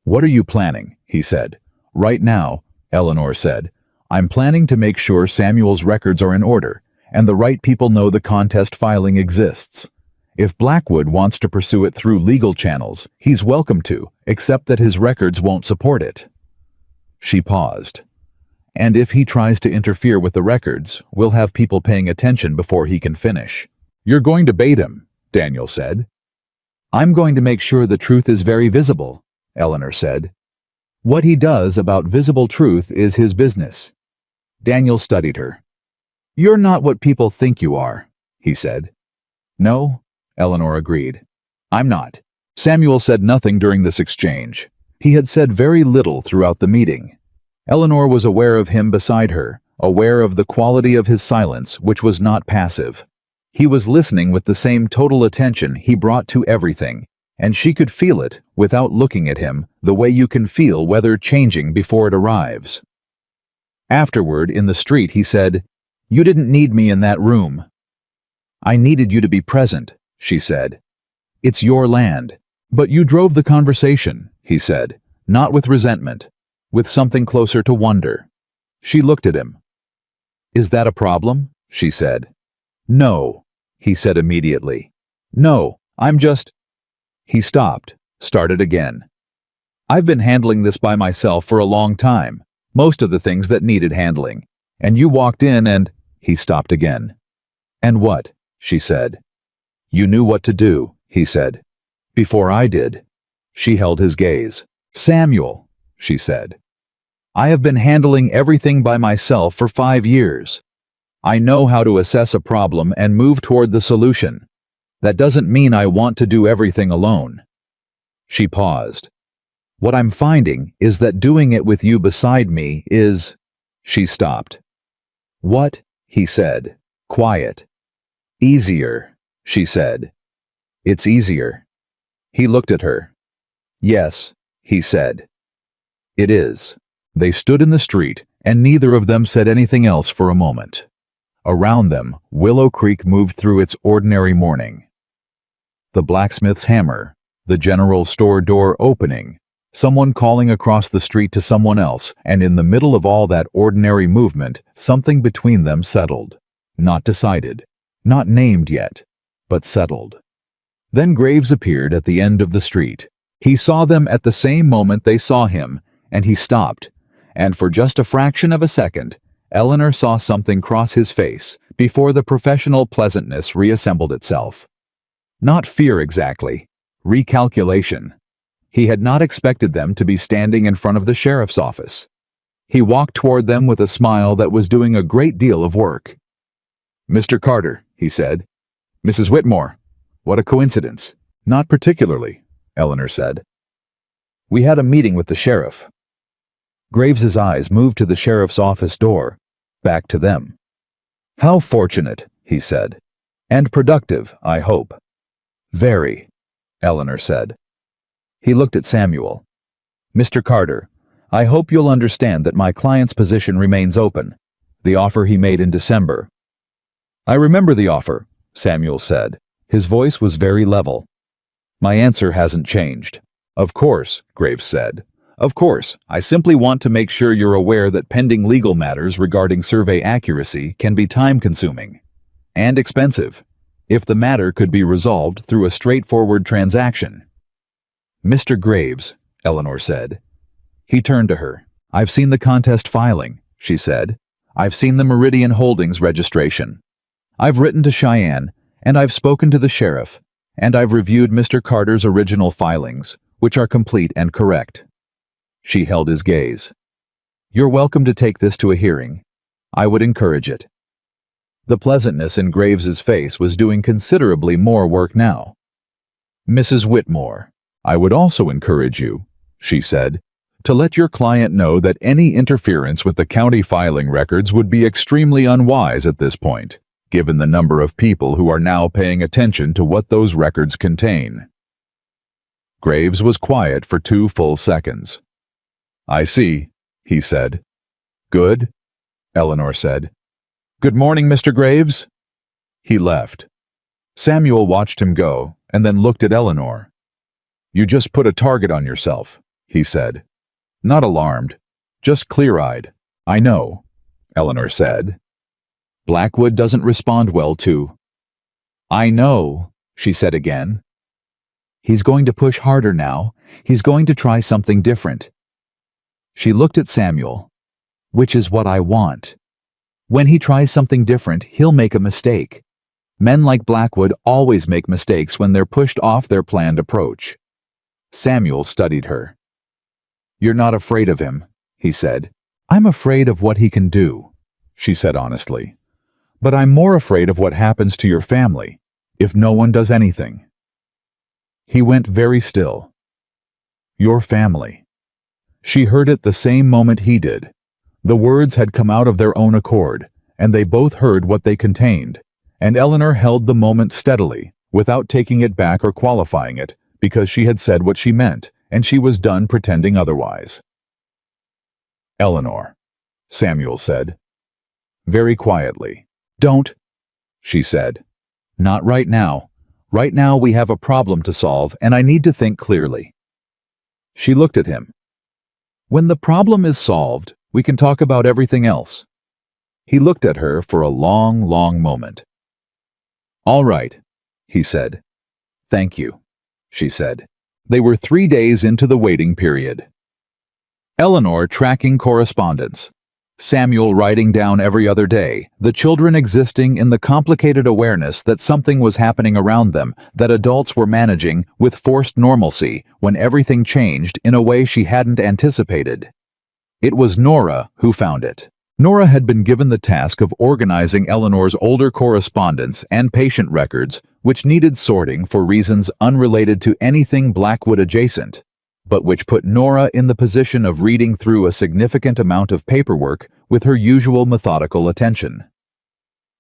"What are you planning?" he said. "Right now," Eleanor said, "I'm planning to make sure Samuel's records are in order, and the right people know the contest filing exists. If Blackwood wants to pursue it through legal channels, he's welcome to, except that his records won't support it." She paused. "And if he tries to interfere with the records, we'll have people paying attention before he can finish." "You're going to bait him," Daniel said. "I'm going to make sure the truth is very visible," Eleanor said. "What he does about visible truth is his business." Daniel studied her. "You're not what people think you are," he said. "No," Eleanor agreed. "I'm not." Samuel said nothing during this exchange. He had said very little throughout the meeting. Eleanor was aware of him beside her, aware of the quality of his silence, which was not passive. He was listening with the same total attention he brought to everything, and she could feel it, without looking at him, the way you can feel weather changing before it arrives. Afterward, in the street, he said, "You didn't need me in that room." "I needed you to be present," she said. "It's your land." "But you drove the conversation," he said, not with resentment, with something closer to wonder. She looked at him. "Is that a problem?" she said. "No," he said immediately. "No, I'm just—" He stopped, started again. "I've been handling this by myself for a long time, most of the things that needed handling, and you walked in and—" He stopped again. "And what?" she said. You knew what to do, he said. Before I did. She held his gaze. Samuel, she said. I have been handling everything by myself for 5 years. I know how to assess a problem and move toward the solution. That doesn't mean I want to do everything alone. She paused. What I'm finding is that doing it with you beside me is... She stopped. What? He said. Quiet. Easier, she said. It's easier. He looked at her. Yes, he said. It is. They stood in the street, and neither of them said anything else for a moment. Around them, Willow Creek moved through its ordinary morning. The blacksmith's hammer, the general store door opening, someone calling across the street to someone else, and in the middle of all that ordinary movement, something between them settled. Not decided, not named yet, but settled. Then Graves appeared at the end of the street. He saw them at the same moment they saw him, and he stopped, and for just a fraction of a second, Eleanor saw something cross his face before the professional pleasantness reassembled itself. Not fear exactly, recalculation. He had not expected them to be standing in front of the sheriff's office. He walked toward them with a smile that was doing a great deal of work. Mr. Carter, he said. Mrs. Whitmore. What a coincidence. Not particularly, Eleanor said. We had a meeting with the sheriff. Graves's eyes moved to the sheriff's office door, back to them. How fortunate, he said. And productive, I hope. Very, Eleanor said. He looked at Samuel. Mr. Carter, I hope you'll understand that my client's position remains open, the offer he made in December. I remember the offer, Samuel said. His voice was very level. My answer hasn't changed. Of course, Graves said. Of course, I simply want to make sure you're aware that pending legal matters regarding survey accuracy can be time-consuming and expensive if the matter could be resolved through a straightforward transaction. Mr. Graves, Eleanor said. He turned to her. I've seen the contest filing, she said. I've seen the Meridian Holdings registration. I've written to Cheyenne, and I've spoken to the sheriff, and I've reviewed Mr. Carter's original filings, which are complete and correct. She held his gaze. You're welcome to take this to a hearing. I would encourage it. The pleasantness in Graves's face was doing considerably more work now. Mrs. Whitmore, I would also encourage you, she said, to let your client know that any interference with the county filing records would be extremely unwise at this point, given the number of people who are now paying attention to what those records contain. Graves was quiet for 2 full seconds. I see, he said. Good, Eleanor said. Good morning, Mr. Graves. He left. Samuel watched him go, and then looked at Eleanor. You just put a target on yourself, he said. Not alarmed, just clear-eyed. I know, Eleanor said. Blackwood doesn't respond well to... I know, she said again. He's going to push harder now. He's going to try something different. She looked at Samuel. Which is what I want. When he tries something different, he'll make a mistake. Men like Blackwood always make mistakes when they're pushed off their planned approach. Samuel studied her. You're not afraid of him, he said. I'm afraid of what he can do, she said honestly. But I'm more afraid of what happens to your family, if no one does anything. He went very still. Your family. She heard it the same moment he did. The words had come out of their own accord, and they both heard what they contained, and Eleanor held the moment steadily, without taking it back or qualifying it, because she had said what she meant, and she was done pretending otherwise. Eleanor, Samuel said. Very quietly. Don't, she said. Not right now. Right now we have a problem to solve, and I need to think clearly. She looked at him. When the problem is solved, we can talk about everything else. He looked at her for a long, long moment. All right, he said. Thank you, she said. They were 3 days into the waiting period. Eleanor tracking correspondence. Samuel writing down every other day, the children existing in the complicated awareness that something was happening around them that adults were managing with forced normalcy when everything changed in a way she hadn't anticipated. It was Nora who found it. Nora had been given the task of organizing Eleanor's older correspondence and patient records, which needed sorting for reasons unrelated to anything Blackwood adjacent, but which put Nora in the position of reading through a significant amount of paperwork with her usual methodical attention.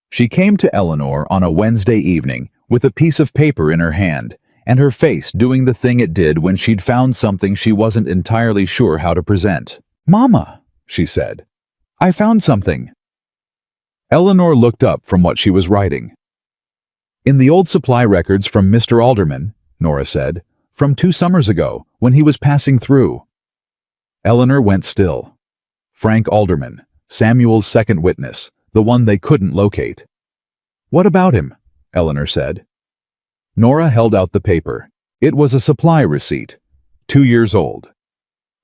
She came to Eleanor on a Wednesday evening with a piece of paper in her hand, and her face doing the thing it did when she'd found something she wasn't entirely sure how to present. "Mama," she said, "I found something." Eleanor looked up from what she was writing. "In the old supply records from Mr. Alderman," Nora said, "from 2 summers ago, when he was passing through." Eleanor went still. Frank Alderman, Samuel's second witness, the one they couldn't locate. "What about him?" Eleanor said. Nora held out the paper. It was a supply receipt, 2 years old.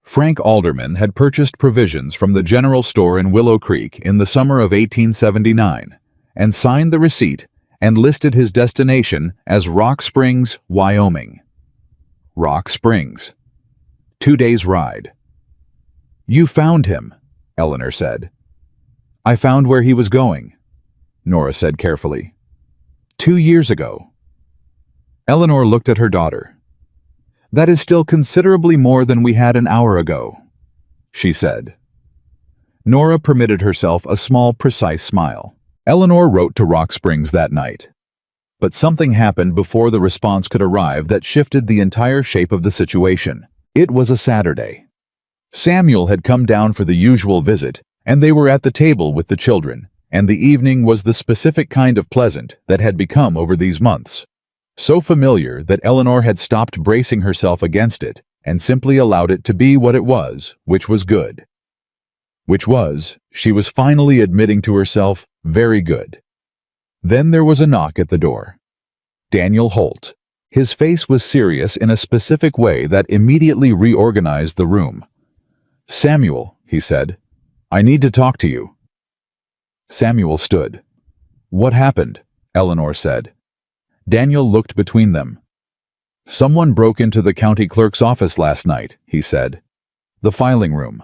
Frank Alderman had purchased provisions from the general store in Willow Creek in the summer of 1879 and signed the receipt and listed his destination as Rock Springs, Wyoming. Rock Springs. 2 days' ride. "You found him," Eleanor said. "I found where he was going," Nora said carefully. 2 years ago." Eleanor looked at her daughter. "That is still considerably more than we had an hour ago," she said. Nora permitted herself a small, precise smile. Eleanor wrote to Rock Springs that night. But something happened before the response could arrive that shifted the entire shape of the situation. It was a Saturday. Samuel had come down for the usual visit, and they were at the table with the children, and the evening was the specific kind of pleasant that had become over these months. So familiar that Eleanor had stopped bracing herself against it and simply allowed it to be what it was, which was good. Which was, she was finally admitting to herself, very good. Then there was a knock at the door. Daniel Holt. His face was serious in a specific way that immediately reorganized the room. "Samuel," he said, "I need to talk to you." Samuel stood. "What happened?" Eleanor said. Daniel looked between them. "Someone broke into the county clerk's office last night," he said. "The filing room."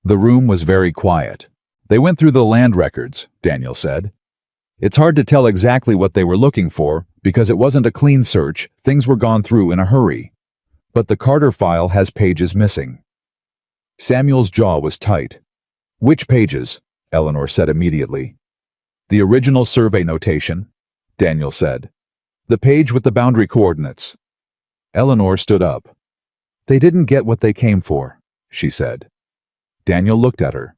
The room was very quiet. "They went through the land records," Daniel said. "It's hard to tell exactly what they were looking for because it wasn't a clean search, things were gone through in a hurry. But the Carter file has pages missing." Samuel's jaw was tight. "Which pages?" Eleanor said immediately. "The original survey notation," Daniel said. "The page with the boundary coordinates." Eleanor stood up. "They didn't get what they came for," she said. Daniel looked at her.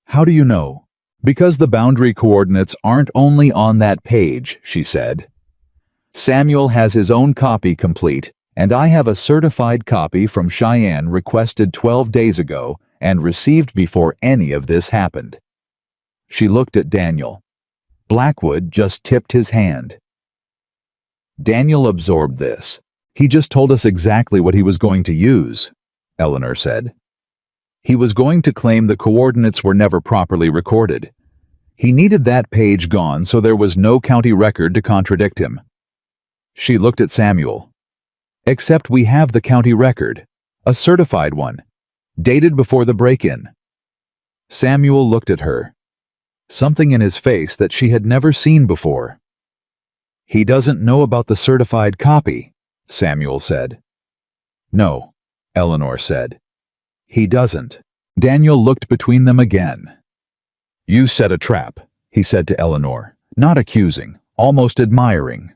"How do you know?" "Because the boundary coordinates aren't only on that page," she said. "Samuel has his own copy complete, and I have a certified copy from Cheyenne requested 12 days ago and received before any of this happened." She looked at Daniel. Blackwood just tipped his hand. Daniel absorbed this. "He just told us exactly what he was going to use," Eleanor said. "He was going to claim the coordinates were never properly recorded. He needed that page gone so there was no county record to contradict him." She looked at Samuel. "Except we have the county record, a certified one, dated before the break-in." Samuel looked at her. Something in his face that she had never seen before. "He doesn't know about the certified copy," Samuel said. "No," Eleanor said. "He doesn't." Daniel looked between them again. "You set a trap," he said to Eleanor, not accusing, almost admiring.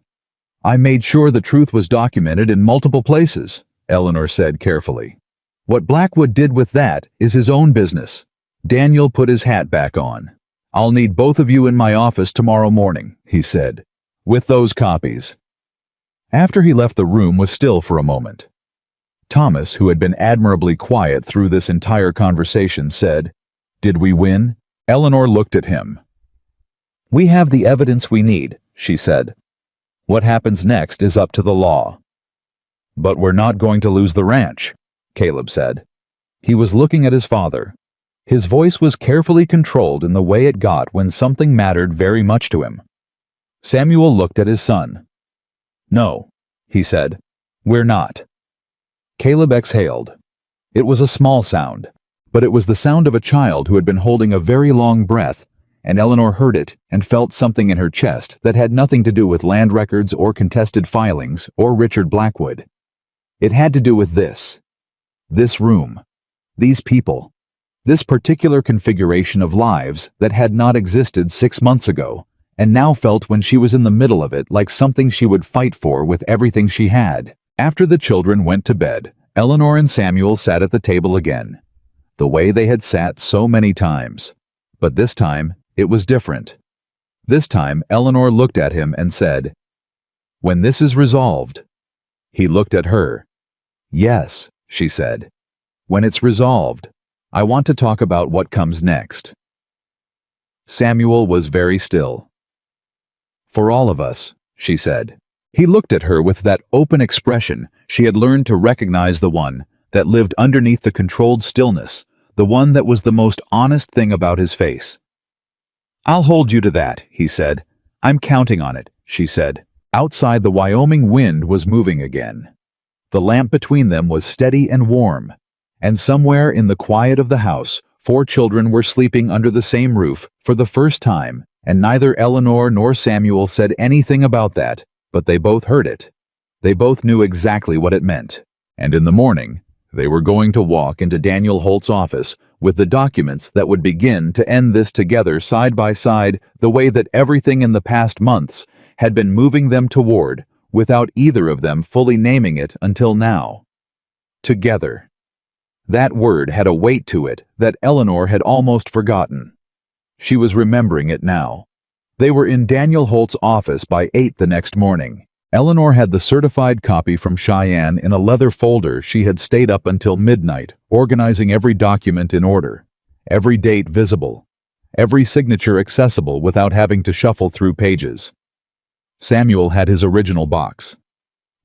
"I made sure the truth was documented in multiple places," Eleanor said carefully. "What Blackwood did with that is his own business." Daniel put his hat back on. "I'll need both of you in my office tomorrow morning," he said, "with those copies." After he left, the room was still for a moment. Thomas, who had been admirably quiet through this entire conversation, said, "Did we win?" Eleanor looked at him. "We have the evidence we need," she said. "What happens next is up to the law." "But we're not going to lose the ranch," Caleb said. He was looking at his father. His voice was carefully controlled in the way it got when something mattered very much to him. Samuel looked at his son. "No," he said. "We're not." Caleb exhaled. It was a small sound, but it was the sound of a child who had been holding a very long breath, and Eleanor heard it and felt something in her chest that had nothing to do with land records or contested filings or Richard Blackwood. It had to do with this room, these people, this particular configuration of lives that had not existed 6 months ago, and now felt when she was in the middle of it like something she would fight for with everything she had. After the children went to bed, Eleanor and Samuel sat at the table again, the way they had sat so many times. But this time, it was different. This time, Eleanor looked at him and said, "When this is resolved." He looked at her. "Yes," she said. "When it's resolved, I want to talk about what comes next." Samuel was very still. "For all of us," she said. He looked at her with that open expression she had learned to recognize, the one that lived underneath the controlled stillness, the one that was the most honest thing about his face. "I'll hold you to that," he said. "I'm counting on it," she said. Outside, the Wyoming wind was moving again. The lamp between them was steady and warm, and somewhere in the quiet of the house, 4 children were sleeping under the same roof for the first time, and neither Eleanor nor Samuel said anything about that, but they both heard it. They both knew exactly what it meant. And in the morning, they were going to walk into Daniel Holt's office with the documents that would begin to end this together side by side, the way that everything in the past months had been moving them toward, without either of them fully naming it until now. Together. That word had a weight to it that Eleanor had almost forgotten. She was remembering it now. They were in Daniel Holt's office by 8 the next morning. Eleanor had the certified copy from Cheyenne in a leather folder. She had stayed up until midnight, organizing every document in order, every date visible, every signature accessible without having to shuffle through pages. Samuel had his original box.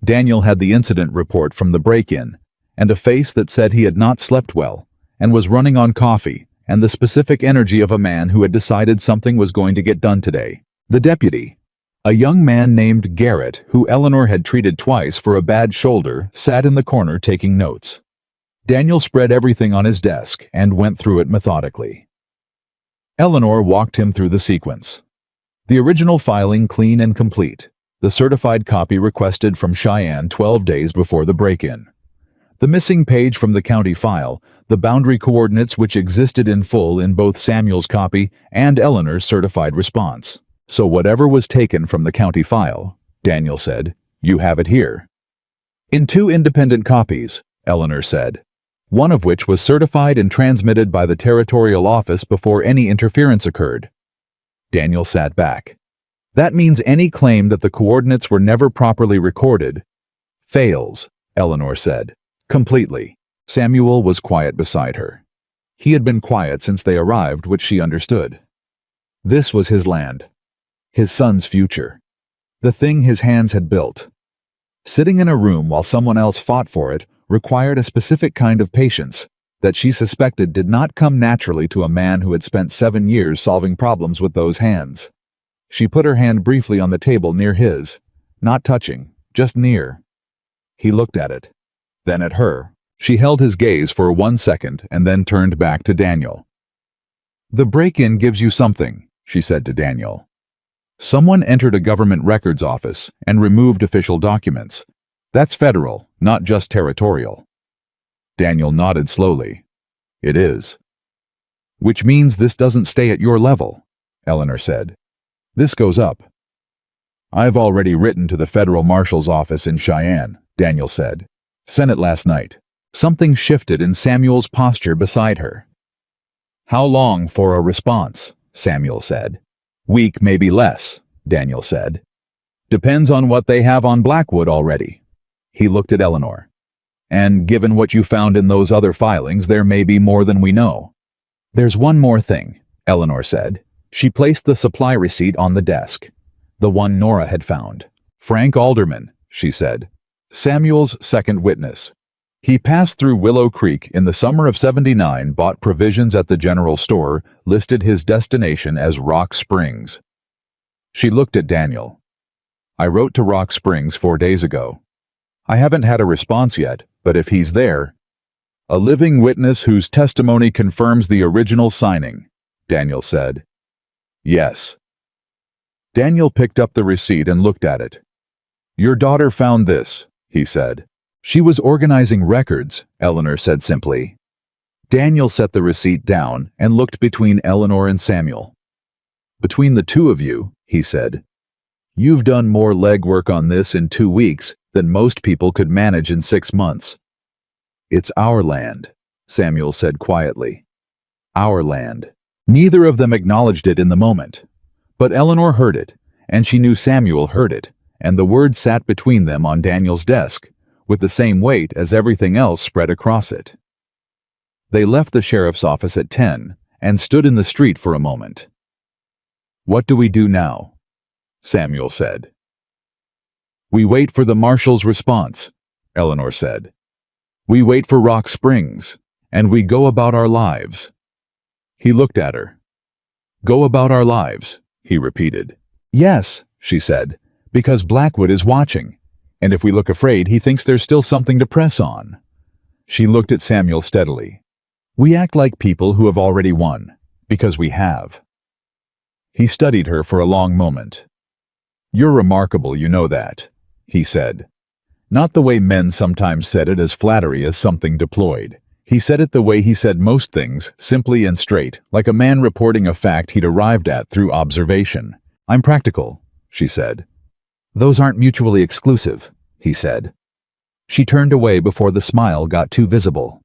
Daniel had the incident report from the break-in, and a face that said he had not slept well, and was running on coffee, and the specific energy of a man who had decided something was going to get done today. The deputy, a young man named Garrett, who Eleanor had treated twice for a bad shoulder, sat in the corner taking notes. Daniel spread everything on his desk and went through it methodically. Eleanor walked him through the sequence. The original filing clean and complete. The certified copy requested from Cheyenne 12 days before the break-in. The missing page from the county file, the boundary coordinates which existed in full in both Samuel's copy and Eleanor's certified response. "So whatever was taken from the county file," Daniel said, "you have it here." "In 2 independent copies," Eleanor said, "one of which was certified and transmitted by the territorial office before any interference occurred." Daniel sat back. "That means any claim that the coordinates were never properly recorded fails," Eleanor said. "Completely." Samuel was quiet beside her. He had been quiet since they arrived, which she understood. This was his land. His son's future. The thing his hands had built. Sitting in a room while someone else fought for it required a specific kind of patience that she suspected did not come naturally to a man who had spent 7 years solving problems with those hands. She put her hand briefly on the table near his, not touching, just near. He looked at it, then at her. She held his gaze for 1 second and then turned back to Daniel. "The break-in gives you something," she said to Daniel. "Someone entered a government records office and removed official documents. That's federal, not just territorial." Daniel nodded slowly. "It is." "Which means this doesn't stay at your level," Eleanor said. "This goes up." "I've already written to the federal marshal's office in Cheyenne," Daniel said. "Sent it last night." Something shifted in Samuel's posture beside her. "How long for a response?" Samuel said. "Week, maybe less," Daniel said. "Depends on what they have on Blackwood already." He looked at Eleanor. "And given what you found in those other filings, there may be more than we know." "There's one more thing," Eleanor said. She placed the supply receipt on the desk, the one Nora had found. "Frank Alderman," she said. "Samuel's second witness. He passed through Willow Creek in the summer of '79, bought provisions at the general store, listed his destination as Rock Springs. She looked at Daniel. I wrote to Rock Springs 4 days ago. I haven't had a response yet, but if he's there... A living witness whose testimony confirms the original signing, Daniel said. Yes. Daniel picked up the receipt and looked at it. Your daughter found this, he said. She was organizing records, Eleanor said simply. Daniel set the receipt down and looked between Eleanor and Samuel. Between the two of you, he said, you've done more legwork on this in 2 weeks than most people could manage in 6 months. It's our land, Samuel said quietly. Our land. Neither of them acknowledged it in the moment. But Eleanor heard it, and she knew Samuel heard it, and the word sat between them on Daniel's desk, with the same weight as everything else spread across it. They left the sheriff's office at 10 and stood in the street for a moment. What do we do now? Samuel said. We wait for the marshal's response, Eleanor said. We wait for Rock Springs, and we go about our lives. He looked at her. Go about our lives, he repeated. Yes, she said, because Blackwood is watching, and if we look afraid, he thinks there's still something to press on. She looked at Samuel steadily. We act like people who have already won, because we have. He studied her for a long moment. You're remarkable, you know that, he said. Not the way men sometimes said it as flattery as something deployed. He said it the way he said most things, simply and straight, like a man reporting a fact he'd arrived at through observation. I'm practical, she said. Those aren't mutually exclusive, he said. She turned away before the smile got too visible.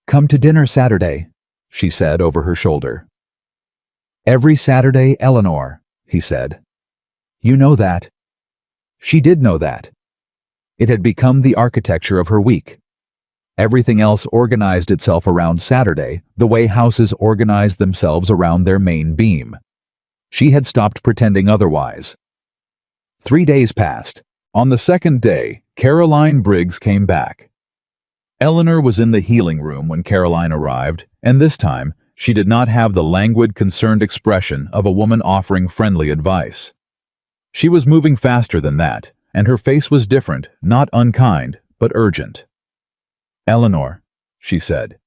Come to dinner Saturday, she said over her shoulder. Every Saturday, Eleanor, he said. You know that. She did know that. It had become the architecture of her week. Everything else organized itself around Saturday, the way houses organized themselves around their main beam. She had stopped pretending otherwise. 3 days passed. On the second day, Caroline Briggs came back. Eleanor was in the healing room when Caroline arrived, and this time, she did not have the languid, concerned expression of a woman offering friendly advice. She was moving faster than that, and her face was different, not unkind, but urgent. Eleanor, she said,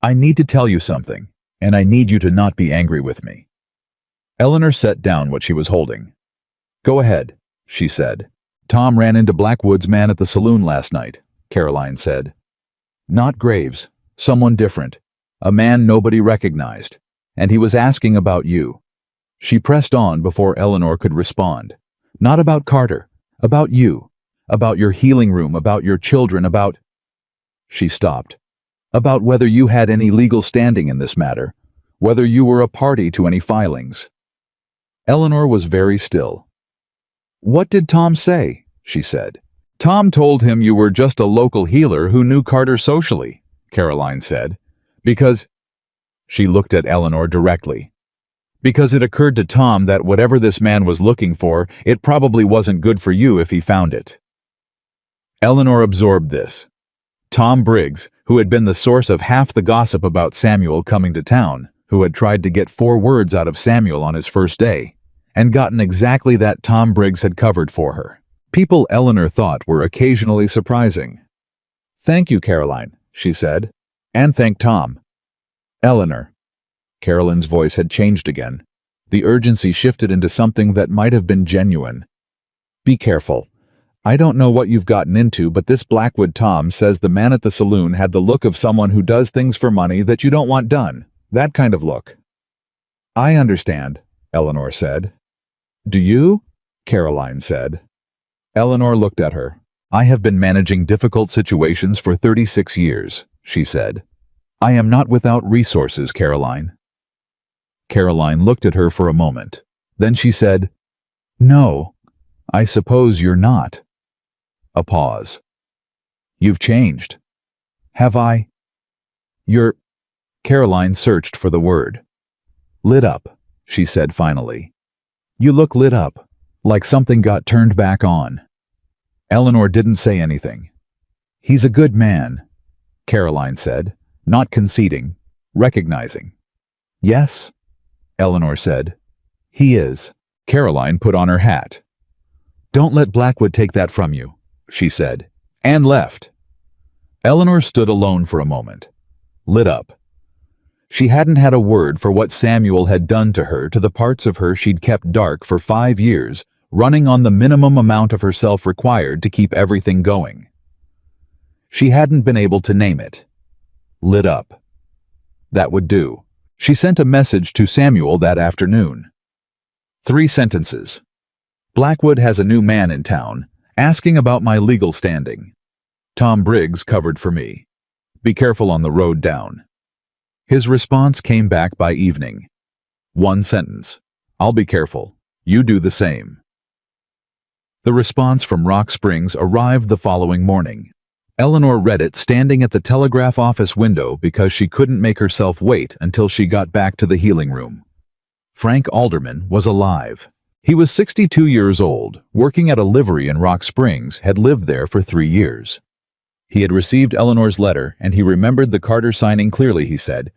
I need to tell you something, and I need you to not be angry with me. Eleanor set down what she was holding. Go ahead, she said. Tom ran into Blackwood's man at the saloon last night, Caroline said. Not Graves, someone different, a man nobody recognized, and he was asking about you. She pressed on before Eleanor could respond. Not about Carter. About you, about your healing room, about your children, about... She stopped. About whether you had any legal standing in this matter, whether you were a party to any filings. Eleanor was very still. What did Tom say? She said. Tom told him you were just a local healer who knew Carter socially, Caroline said, because... She looked at Eleanor directly. Because it occurred to Tom that whatever this man was looking for, it probably wasn't good for you if he found it. Eleanor absorbed this. Tom Briggs, who had been the source of half the gossip about Samuel coming to town, who had tried to get 4 words out of Samuel on his first day, and gotten exactly that Tom Briggs had covered for her. People Eleanor thought were occasionally surprising. Thank you, Caroline, she said, and thank Tom. Eleanor. Caroline's voice had changed again. The urgency shifted into something that might have been genuine. Be careful. I don't know what you've gotten into, but this Blackwood Tom says the man at the saloon had the look of someone who does things for money that you don't want done. That kind of look. I understand, Eleanor said. Do you? Caroline said. Eleanor looked at her. I have been managing difficult situations for 36 years, she said. I am not without resources, Caroline. Caroline looked at her for a moment. Then she said, No, I suppose you're not. A pause. You've changed. Have I? You're... Caroline searched for the word. Lit up, she said finally. You look lit up, like something got turned back on. Eleanor didn't say anything. "He's a good man," Caroline said, not conceding, recognizing. "Yes," Eleanor said. "He is." Caroline put on her hat. "Don't let Blackwood take that from you," she said, and left. Eleanor stood alone for a moment, lit up. She hadn't had a word for what Samuel had done to her, to the parts of her she'd kept dark for 5 years, running on the minimum amount of herself required to keep everything going. She hadn't been able to name it. Lit up. That would do. She sent a message to Samuel that afternoon. 3 sentences. "Blackwood has a new man in town, asking about my legal standing. Tom Briggs covered for me. Be careful on the road down." His response came back by evening. 1 sentence. "I'll be careful. You do the same." The response from Rock Springs arrived the following morning. Eleanor read it standing at the telegraph office window because she couldn't make herself wait until she got back to the healing room. Frank Alderman was alive. He was 62 years old, working at a livery in Rock Springs, had lived there for 3 years. He had received Eleanor's letter, and he remembered the Carter signing clearly, he said,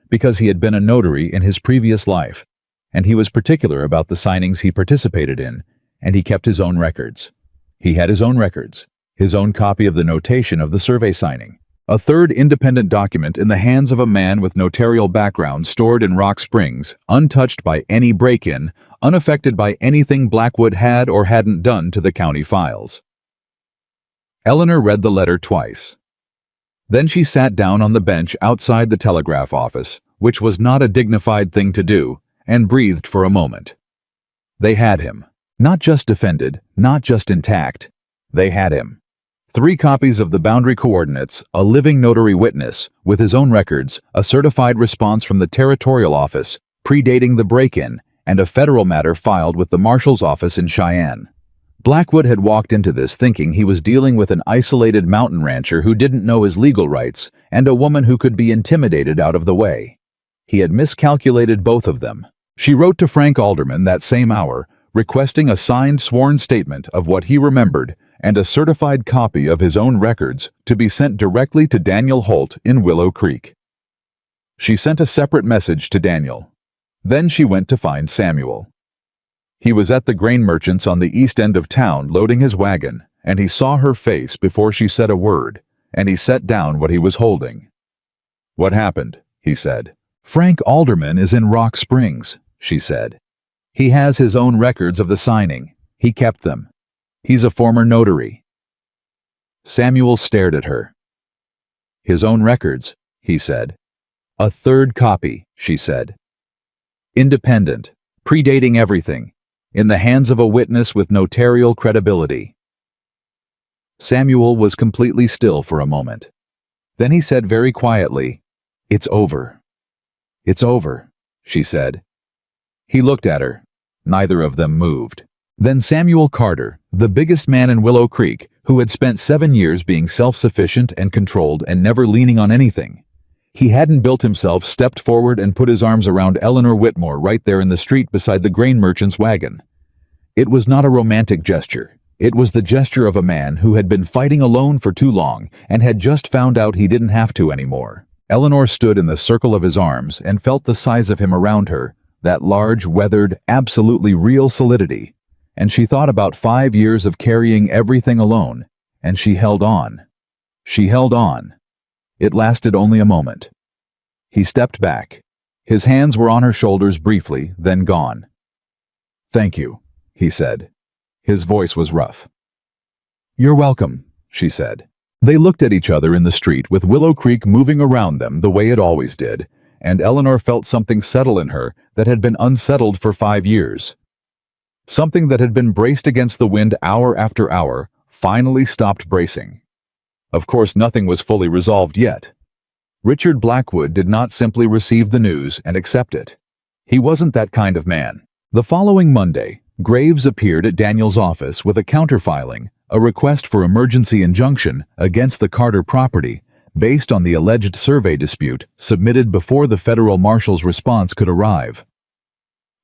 because he had been a notary in his previous life, and he was particular about the signings he participated in, and he kept his own records. He had his own records, his own copy of the notation of the survey signing, a third independent document in the hands of a man with notarial background stored in Rock Springs, untouched by any break-in, unaffected by anything Blackwood had or hadn't done to the county files. Eleanor read the letter twice. Then she sat down on the bench outside the telegraph office, which was not a dignified thing to do, and breathed for a moment. They had him. Not just defended, not just intact. They had him. 3 copies of the boundary coordinates, a living notary witness, with his own records, a certified response from the territorial office, predating the break-in, and a federal matter filed with the marshal's office in Cheyenne. Blackwood had walked into this thinking he was dealing with an isolated mountain rancher who didn't know his legal rights and a woman who could be intimidated out of the way. He had miscalculated both of them. She wrote to Frank Alderman that same hour, requesting a signed sworn statement of what he remembered and a certified copy of his own records to be sent directly to Daniel Holt in Willow Creek. She sent a separate message to Daniel. Then she went to find Samuel. He was at the grain merchant's on the east end of town loading his wagon, and he saw her face before she said a word, and he set down what he was holding. "What happened?" he said. "Frank Alderman is in Rock Springs," she said. "He has his own records of the signing. He kept them. He's a former notary." Samuel stared at her. "His own records," he said. "A third copy," she said. "Independent, predating everything, in the hands of a witness with notarial credibility." Samuel was completely still for a moment. Then he said very quietly, "It's over." "It's over," she said. He looked at her. Neither of them moved. Then Samuel Carter, the biggest man in Willow Creek, who had spent 7 years being self-sufficient and controlled and never leaning on anything. He hadn't built himself, stepped forward and put his arms around Eleanor Whitmore right there in the street beside the grain merchant's wagon. It was not a romantic gesture. It was the gesture of a man who had been fighting alone for too long and had just found out he didn't have to anymore. Eleanor stood in the circle of his arms and felt the size of him around her, that large, weathered, absolutely real solidity. And she thought about 5 years of carrying everything alone, and she held on. She held on. It lasted only a moment. He stepped back. His hands were on her shoulders briefly, then gone. "Thank you," he said. His voice was rough. "You're welcome," she said. They looked at each other in the street with Willow Creek moving around them the way it always did, and Eleanor felt something settle in her that had been unsettled for 5 years. Something that had been braced against the wind hour after hour finally stopped bracing. Of course, nothing was fully resolved yet. Richard Blackwood did not simply receive the news and accept it. He wasn't that kind of man. The following Monday, Graves appeared at Daniel's office with a counterfiling, a request for emergency injunction against the Carter property based on the alleged survey dispute submitted before the federal marshal's response could arrive.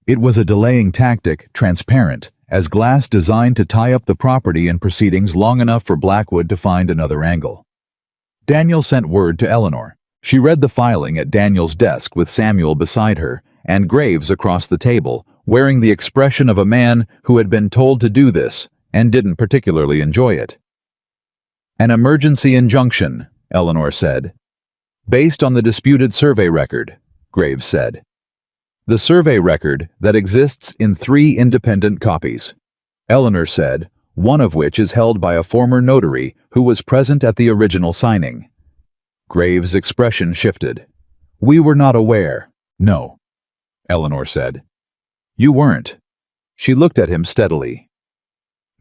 It was a delaying tactic, transparent, as Glass designed to tie up the property and proceedings long enough for Blackwood to find another angle. Daniel sent word to Eleanor. She read the filing at Daniel's desk with Samuel beside her, and Graves across the table, wearing the expression of a man who had been told to do this and didn't particularly enjoy it. An emergency injunction, Eleanor said. Based on the disputed survey record, Graves said. The survey record that exists in 3 independent copies, Eleanor said, one of which is held by a former notary who was present at the original signing. Graves' expression shifted. We were not aware. No, Eleanor said. You weren't. She looked at him steadily.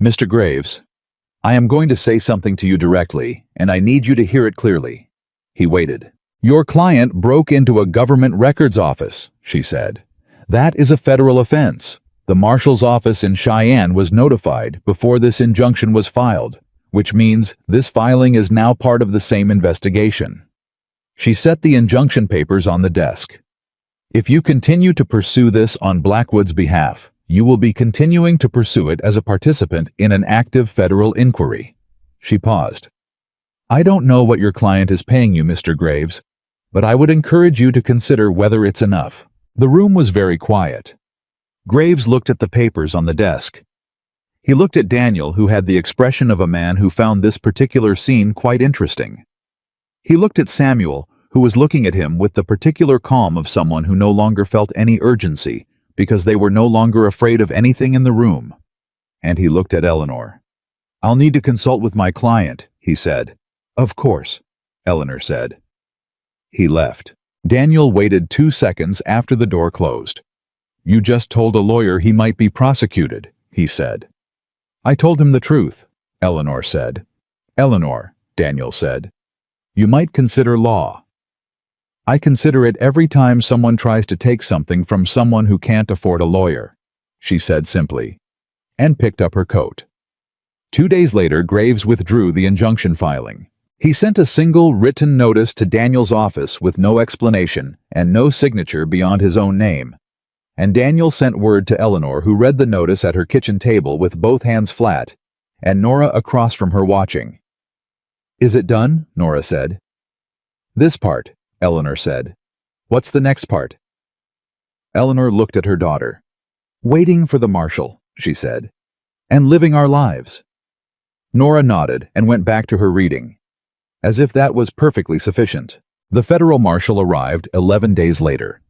Mr. Graves, I am going to say something to you directly, and I need you to hear it clearly. He waited. Your client broke into a government records office, she said. That is a federal offense. The marshal's office in Cheyenne was notified before this injunction was filed, which means this filing is now part of the same investigation. She set the injunction papers on the desk. If you continue to pursue this on Blackwood's behalf, you will be continuing to pursue it as a participant in an active federal inquiry. She paused. I don't know what your client is paying you, Mr. Graves, but I would encourage you to consider whether it's enough. The room was very quiet. Graves looked at the papers on the desk. He looked at Daniel, who had the expression of a man who found this particular scene quite interesting. He looked at Samuel, who was looking at him with the particular calm of someone who no longer felt any urgency because they were no longer afraid of anything in the room. And he looked at Eleanor. I'll need to consult with my client, he said. Of course, Eleanor said. He left. Daniel waited 2 seconds after the door closed. You just told a lawyer he might be prosecuted, he said. I told him the truth, Eleanor said. Eleanor, Daniel said. You might consider law. I consider it every time someone tries to take something from someone who can't afford a lawyer, she said simply, and picked up her coat. 2 days later, Graves withdrew the injunction filing. He sent a single written notice to Daniel's office with no explanation and no signature beyond his own name. And Daniel sent word to Eleanor, who read the notice at her kitchen table with both hands flat, and Nora across from her watching. Is it done? Nora said. This part, Eleanor said. What's the next part? Eleanor looked at her daughter. Waiting for the marshal, she said, and living our lives. Nora nodded and went back to her reading, as if that was perfectly sufficient. The federal marshal arrived 11 days later.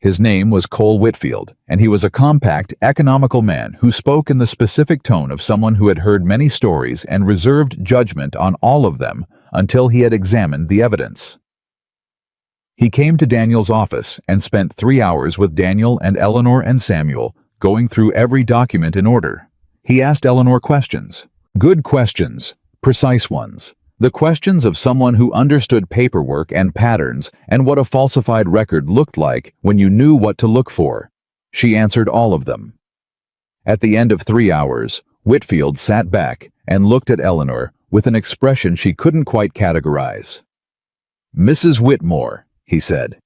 His name was Cole Whitfield, and he was a compact, economical man who spoke in the specific tone of someone who had heard many stories and reserved judgment on all of them until he had examined the evidence. He came to Daniel's office and spent 3 hours with Daniel and Eleanor and Samuel, going through every document in order. He asked Eleanor questions. Good questions, precise ones. The questions of someone who understood paperwork and patterns and what a falsified record looked like when you knew what to look for. She answered all of them. At the end of 3 hours, Whitfield sat back and looked at Eleanor with an expression she couldn't quite categorize. Mrs. Whitmore, he said,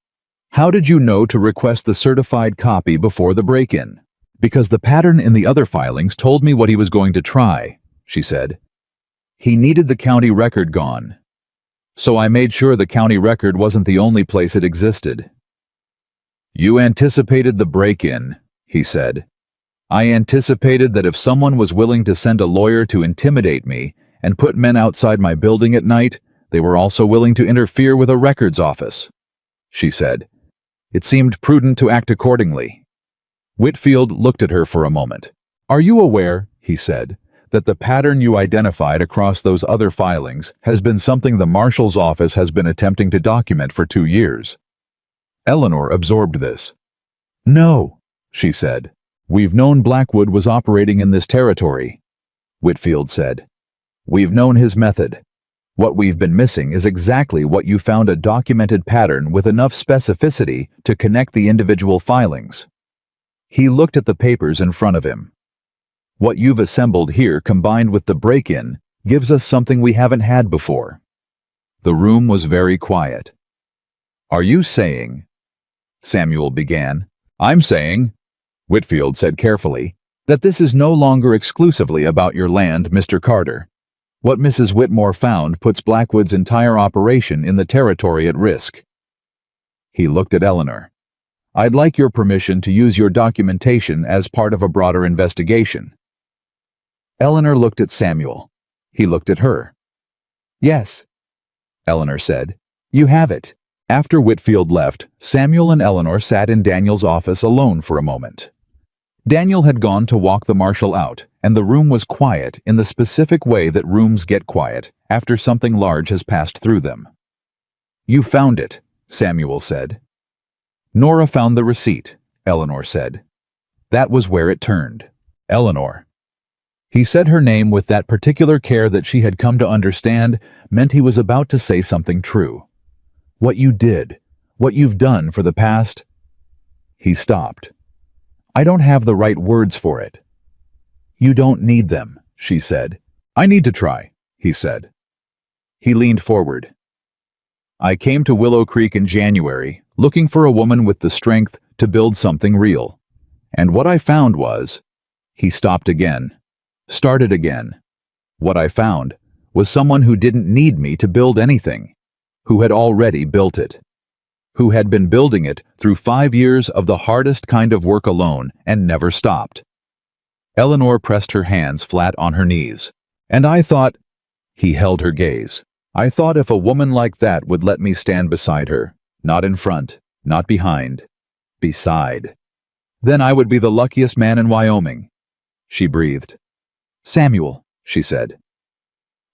how did you know to request the certified copy before the break-in? Because the pattern in the other filings told me what he was going to try, she said. He needed the county record gone. So I made sure the county record wasn't the only place it existed. You anticipated the break-in, he said. I anticipated that if someone was willing to send a lawyer to intimidate me and put men outside my building at night, they were also willing to interfere with a records office, she said. It seemed prudent to act accordingly. Whitfield looked at her for a moment. Are you aware, he said, that the pattern you identified across those other filings has been something the marshal's office has been attempting to document for 2 years? Eleanor absorbed this. No, she said. We've known Blackwood was operating in this territory, Whitfield said. We've known his method. What we've been missing is exactly what you found, a documented pattern with enough specificity to connect the individual filings. He looked at the papers in front of him. What you've assembled here combined with the break-in gives us something we haven't had before. The room was very quiet. Are you saying, Samuel began. I'm saying, Whitfield said carefully, that this is no longer exclusively about your land, Mr. Carter. What Mrs. Whitmore found puts Blackwood's entire operation in the territory at risk. He looked at Eleanor. I'd like your permission to use your documentation as part of a broader investigation. Eleanor looked at Samuel. He looked at her. Yes, Eleanor said. You have it. After Whitfield left, Samuel and Eleanor sat in Daniel's office alone for a moment. Daniel had gone to walk the marshal out, and the room was quiet in the specific way that rooms get quiet after something large has passed through them. You found it, Samuel said. Nora found the receipt, Eleanor said. That was where it turned. Eleanor. He said her name with that particular care that she had come to understand meant he was about to say something true. What you did, what you've done for the past... He stopped. I don't have the right words for it. You don't need them, she said. I need to try, he said. He leaned forward. I came to Willow Creek in January, looking for a woman with the strength to build something real. And what I found was... He stopped again. Started again. What I found was someone who didn't need me to build anything, who had already built it, who had been building it through 5 years of the hardest kind of work alone and never stopped. Eleanor pressed her hands flat on her knees. And I thought... He held her gaze. I thought if a woman like that would let me stand beside her, not in front, not behind, beside, then I would be the luckiest man in Wyoming. She breathed. Samuel, she said.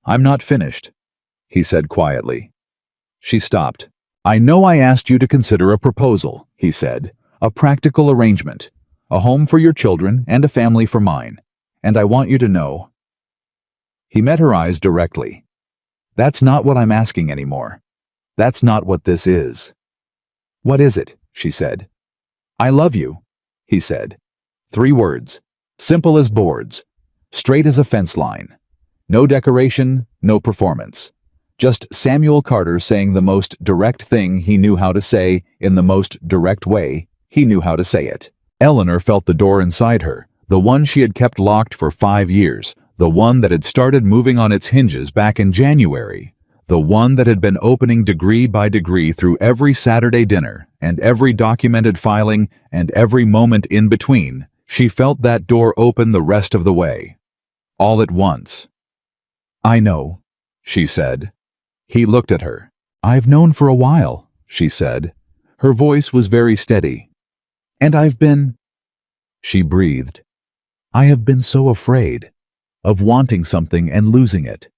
I'm not finished, he said quietly. She stopped. I know I asked you to consider a proposal, he said, a practical arrangement, a home for your children and a family for mine, and I want you to know. He met her eyes directly. That's not what I'm asking anymore. That's not what this is. What is it? She said. I love you, he said. 3 words, simple as boards, straight as a fence line. No decoration, no performance. Just Samuel Carter saying the most direct thing he knew how to say in the most direct way he knew how to say it. Eleanor felt the door inside her, the one she had kept locked for 5 years, the one that had started moving on its hinges back in January, the one that had been opening degree by degree through every Saturday dinner and every documented filing and every moment in between. She felt that door open the rest of the way. All at once. I know, she said. He looked at her. I've known for a while, she said. Her voice was very steady. And I've been... She breathed. I have been so afraid of wanting something and losing it,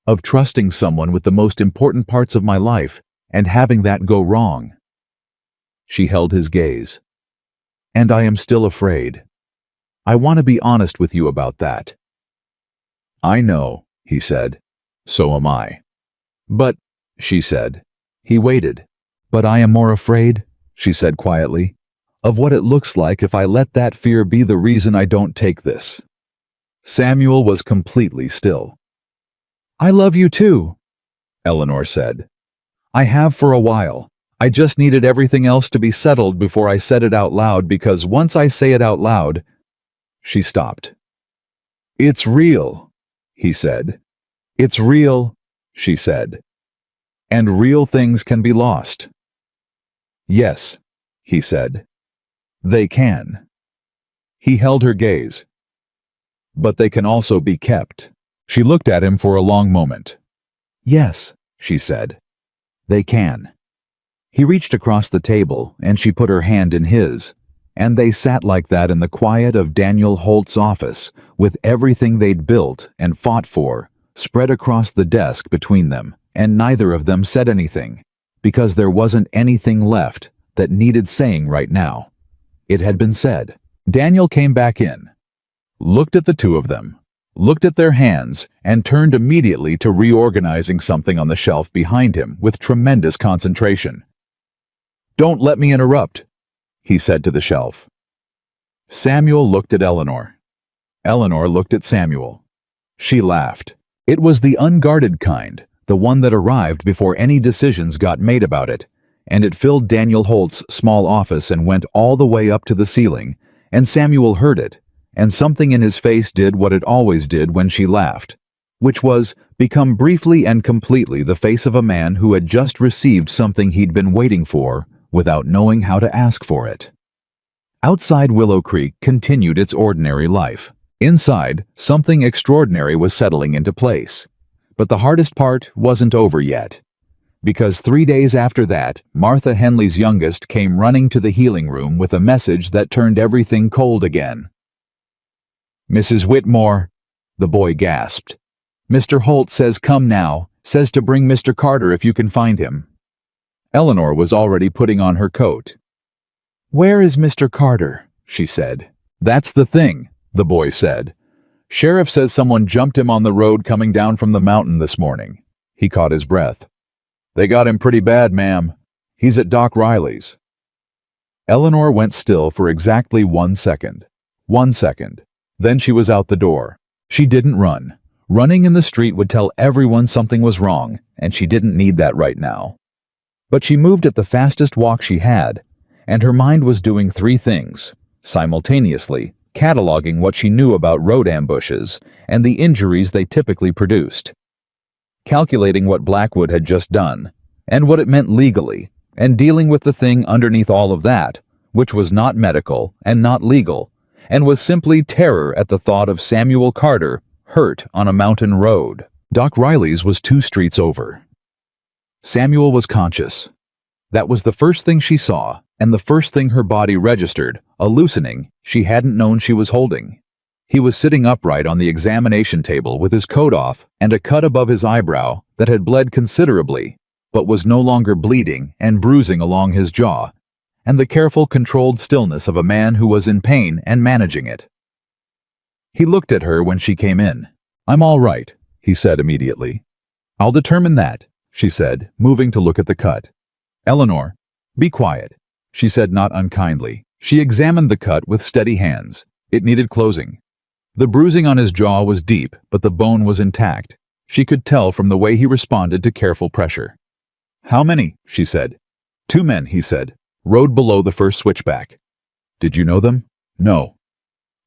of trusting someone with the most important parts of my life and having that go wrong. She held his gaze. And I am still afraid. I want to be honest with you about that. I know, he said. So am I. But, she said. He waited. But I am more afraid, she said quietly, of what it looks like if I let that fear be the reason I don't take this. Samuel was completely still. I love you too, Eleanor said. I have for a while. I just needed everything else to be settled before I said it out loud, because once I say it out loud... She stopped. It's real, he said. It's real, she said. And real things can be lost. Yes, he said. They can. He held her gaze. But they can also be kept. She looked at him for a long moment. Yes, she said. They can. He reached across the table, and she put her hand in his, and they sat like that in the quiet of Daniel Holt's office, with everything they'd built and fought for spread across the desk between them, and neither of them said anything, because there wasn't anything left that needed saying right now. It had been said. Daniel came back in, looked at the two of them, looked at their hands, and turned immediately to reorganizing something on the shelf behind him with tremendous concentration. Don't let me interrupt, he said to the shelf. Samuel looked at Eleanor. Eleanor looked at Samuel. She laughed. It was the unguarded kind, the one that arrived before any decisions got made about it, and it filled Daniel Holt's small office and went all the way up to the ceiling, and Samuel heard it, and something in his face did what it always did when she laughed. which was become briefly and completely the face of a man who had just received something he'd been waiting for without knowing how to ask for it. Outside Willow Creek continued its ordinary life. Inside, something extraordinary was settling into place. But the hardest part wasn't over yet. Because 3 days after that, Martha Henley's youngest came running to the healing room with a message that turned everything cold again. "Mrs. Whitmore," the boy gasped. "Mr. Holt says come now, says to bring Mr. Carter if you can find him." Eleanor was already putting on her coat. "Where is Mr. Carter?" she said. "That's the thing," the boy said. "Sheriff says someone jumped him on the road coming down from the mountain this morning." He caught his breath. "They got him pretty bad, ma'am. He's at Doc Riley's." Eleanor went still for exactly 1 second. 1 second. Then she was out the door. She didn't run. Running in the street would tell everyone something was wrong, and she didn't need that right now. But she moved at the fastest walk she had, and her mind was doing 3 things, simultaneously, cataloging what she knew about road ambushes and the injuries they typically produced. Calculating what Blackwood had just done, and what it meant legally, and dealing with the thing underneath all of that, which was not medical and not legal, and was simply terror at the thought of Samuel Carter hurt on a mountain road. Doc Riley's was 2 streets over. Samuel was conscious. That was the first thing she saw, and the first thing her body registered, a loosening she hadn't known she was holding. He was sitting upright on the examination table with his coat off and a cut above his eyebrow that had bled considerably, but was no longer bleeding and bruising along his jaw, and the careful, controlled stillness of a man who was in pain and managing it. He looked at her when she came in. "I'm all right," he said immediately. "I'll determine that," she said, moving to look at the cut. "Eleanor, be quiet," she said not unkindly. She examined the cut with steady hands. It needed closing. The bruising on his jaw was deep, but the bone was intact. She could tell from the way he responded to careful pressure. "How many?" she said. "2 men," he said. "Rode below the first switchback." "Did you know them?" "No."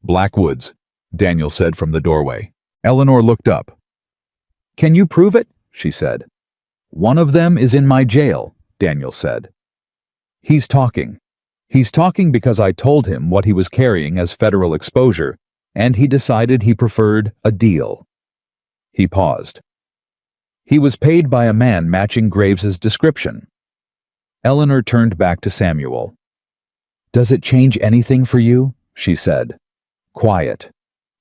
"Blackwoods," Daniel said from the doorway. Eleanor looked up. "Can you prove it?" she said. "One of them is in my jail," Daniel said. "He's talking. He's talking because I told him what he was carrying as federal exposure, and he decided he preferred a deal." He paused. "He was paid by a man matching Graves's description." Eleanor turned back to Samuel. "Does it change anything for you?" she said. Quiet.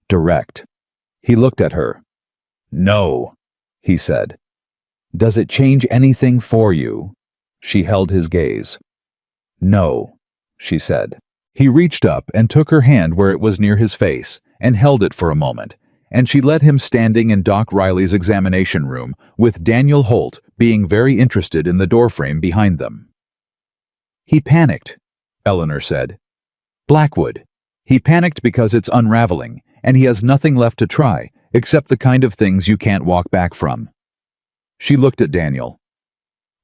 Direct. He looked at her. "No," he said. "Does it change anything for you?" She held his gaze. "No," she said. He reached up and took her hand where it was near his face, and held it for a moment, and she led him standing in Doc Riley's examination room, with Daniel Holt being very interested in the doorframe behind them. "He panicked," Eleanor said. "Blackwood. He panicked because it's unraveling, and he has nothing left to try, except the kind of things you can't walk back from." She looked at Daniel.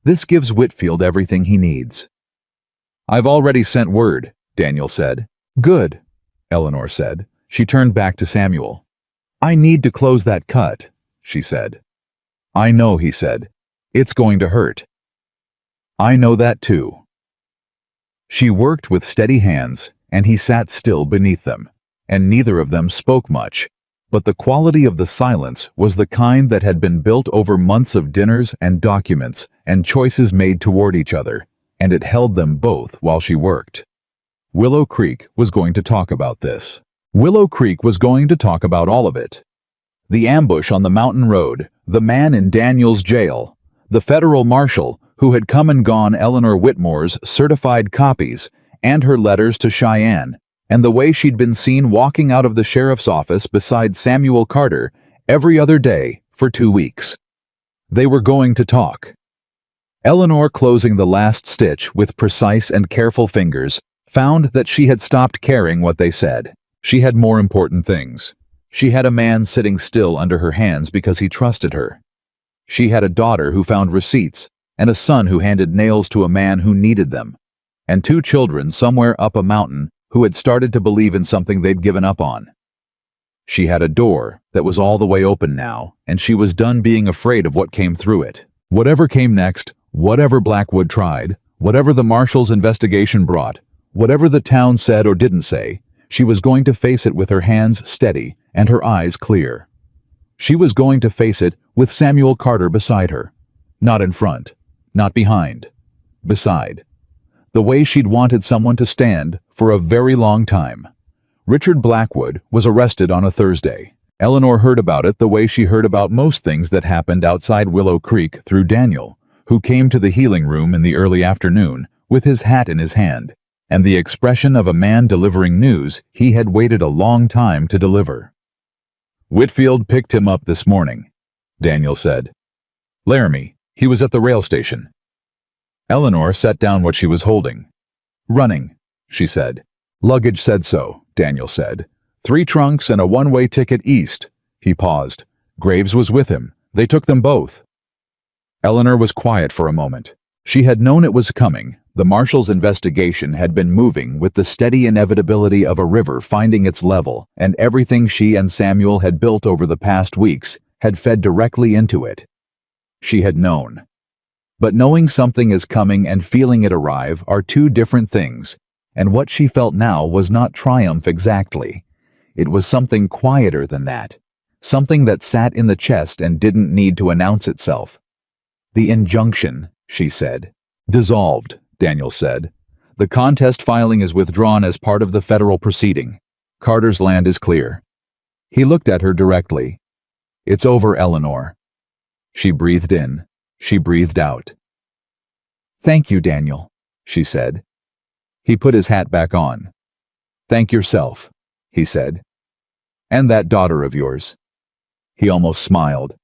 "This gives Whitfield everything he needs." "I've already sent word," Daniel said. "Good," Eleanor said. She turned back to Samuel. "I need to close that cut," she said. "I know," he said. "It's going to hurt." "I know that too." She worked with steady hands, and he sat still beneath them, and neither of them spoke much, but the quality of the silence was the kind that had been built over months of dinners and documents and choices made toward each other, and it held them both while she worked. Willow Creek was going to talk about this. Willow Creek was going to talk about all of it. The ambush on the mountain road, the man in Daniel's jail, the federal marshal who had come and gone Eleanor Whitmore's certified copies, and her letters to Cheyenne, and the way she'd been seen walking out of the sheriff's office beside Samuel Carter every other day for 2 weeks. They were going to talk. Eleanor, closing the last stitch with precise and careful fingers, found that she had stopped caring what they said. She had more important things. She had a man sitting still under her hands because he trusted her. She had a daughter who found receipts, and a son who handed nails to a man who needed them, and 2 children somewhere up a mountain who had started to believe in something they'd given up on. She had a door that was all the way open now, and she was done being afraid of what came through it. Whatever came next, whatever Blackwood tried, whatever the marshal's investigation brought, whatever the town said or didn't say, she was going to face it with her hands steady and her eyes clear. She was going to face it with Samuel Carter beside her. Not in front, not behind, beside. The way she'd wanted someone to stand for a very long time. Richard Blackwood was arrested on a Thursday. Eleanor heard about it the way she heard about most things that happened outside Willow Creek through Daniel, who came to the healing room in the early afternoon with his hat in his hand, and the expression of a man delivering news he had waited a long time to deliver. "Whitfield picked him up this morning," Daniel said. "Laramie, he was at the rail station." Eleanor set down what she was holding. "Running," she said. "Luggage said so," Daniel said. "3 trunks and a one-way ticket east." He paused. "Graves was with him. They took them both." Eleanor was quiet for a moment. She had known it was coming. The marshal's investigation had been moving with the steady inevitability of a river finding its level, and everything she and Samuel had built over the past weeks had fed directly into it. She had known. But knowing something is coming and feeling it arrive are two different things, and what she felt now was not triumph exactly. It was something quieter than that, something that sat in the chest and didn't need to announce itself. "The injunction," she said. "Dissolved," Daniel said. "The contest filing is withdrawn as part of the federal proceeding. Carter's land is clear." He looked at her directly. "It's over, Eleanor." She breathed in. She breathed out. "Thank you, Daniel," she said. He put his hat back on. "Thank yourself," he said. "And that daughter of yours." He almost smiled.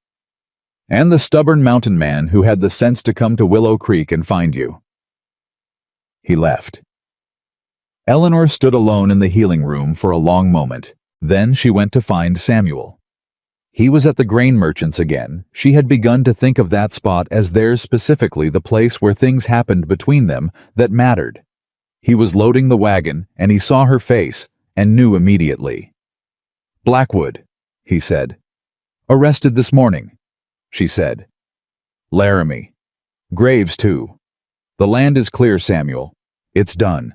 "And the stubborn mountain man who had the sense to come to Willow Creek and find you." He left. Eleanor stood alone in the healing room for a long moment. Then she went to find Samuel. He was at the grain merchant's again. She had begun to think of that spot as theirs, specifically the place where things happened between them that mattered. He was loading the wagon, and he saw her face, and knew immediately. "Blackwood," he said. "Arrested this morning," she said. "Laramie. Graves, too. The land is clear, Samuel. It's done."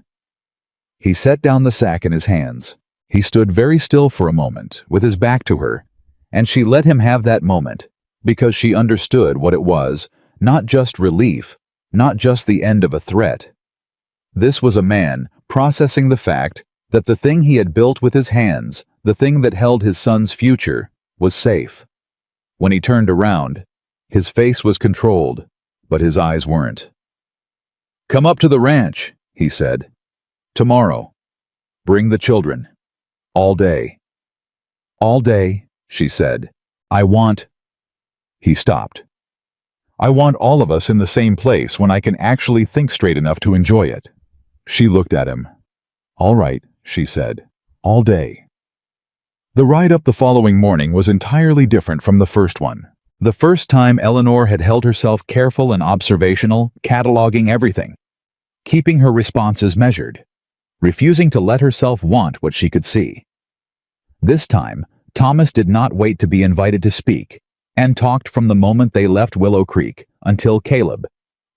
He set down the sack in his hands. He stood very still for a moment, with his back to her, and she let him have that moment, because she understood what it was, not just relief, not just the end of a threat. This was a man processing the fact that the thing he had built with his hands, the thing that held his son's future, was safe. When he turned around, his face was controlled, but his eyes weren't. "Come up to the ranch," he said. "Tomorrow. Bring the children. All day." "All day," she said. "I want—" He stopped. "I want all of us in the same place when I can actually think straight enough to enjoy it." She looked at him. "All right," she said. "All day." The ride up the following morning was entirely different from the first one. The first time Eleanor had held herself careful and observational, cataloging everything, keeping her responses measured, refusing to let herself want what she could see. This time, Thomas did not wait to be invited to speak, and talked from the moment they left Willow Creek until Caleb,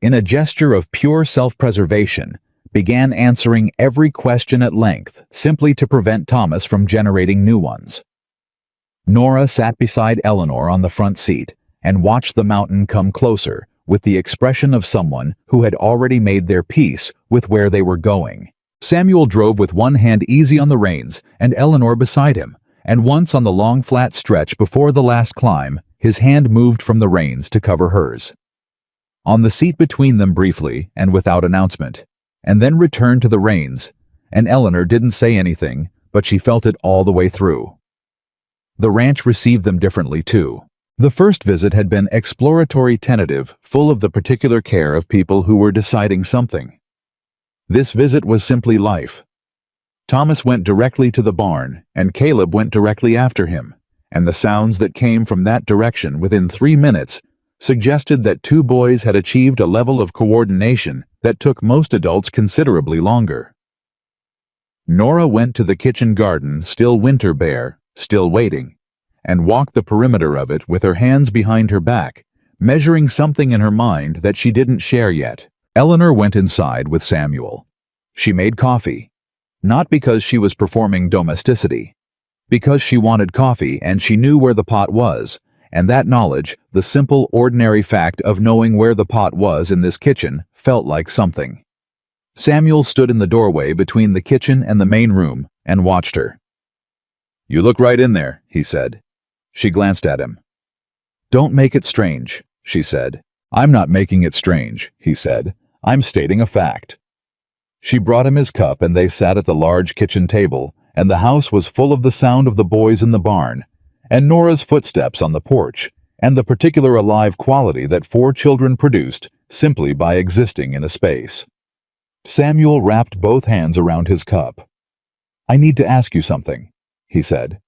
in a gesture of pure self-preservation, began answering every question at length, simply to prevent Thomas from generating new ones. Nora sat beside Eleanor on the front seat and watched the mountain come closer, with the expression of someone who had already made their peace with where they were going. Samuel drove with one hand easy on the reins and Eleanor beside him, and once on the long flat stretch before the last climb, his hand moved from the reins to cover hers. On the seat between them briefly and without announcement, and then returned to the reins, and Eleanor didn't say anything, but she felt it all the way through. The ranch received them differently, too. The first visit had been exploratory, tentative, full of the particular care of people who were deciding something. This visit was simply life. Thomas went directly to the barn, and Caleb went directly after him, and the sounds that came from that direction within 3 minutes suggested that two boys had achieved a level of coordination that took most adults considerably longer. Nora went to the kitchen garden, still winter bare, still waiting, and walked the perimeter of it with her hands behind her back, measuring something in her mind that she didn't share yet. Eleanor went inside with Samuel. She made coffee, not because she was performing domesticity, because she wanted coffee and she knew where the pot was, and that knowledge, the simple, ordinary fact of knowing where the pot was in this kitchen, felt like something. Samuel stood in the doorway between the kitchen and the main room and watched her. "You look right in there," he said. She glanced at him. "Don't make it strange," she said. "I'm not making it strange," he said. "I'm stating a fact." She brought him his cup and they sat at the large kitchen table, and the house was full of the sound of the boys in the barn, and Nora's footsteps on the porch, and the particular alive quality that 4 children produced simply by existing in a space. Samuel wrapped both hands around his cup. "I need to ask you something," he said.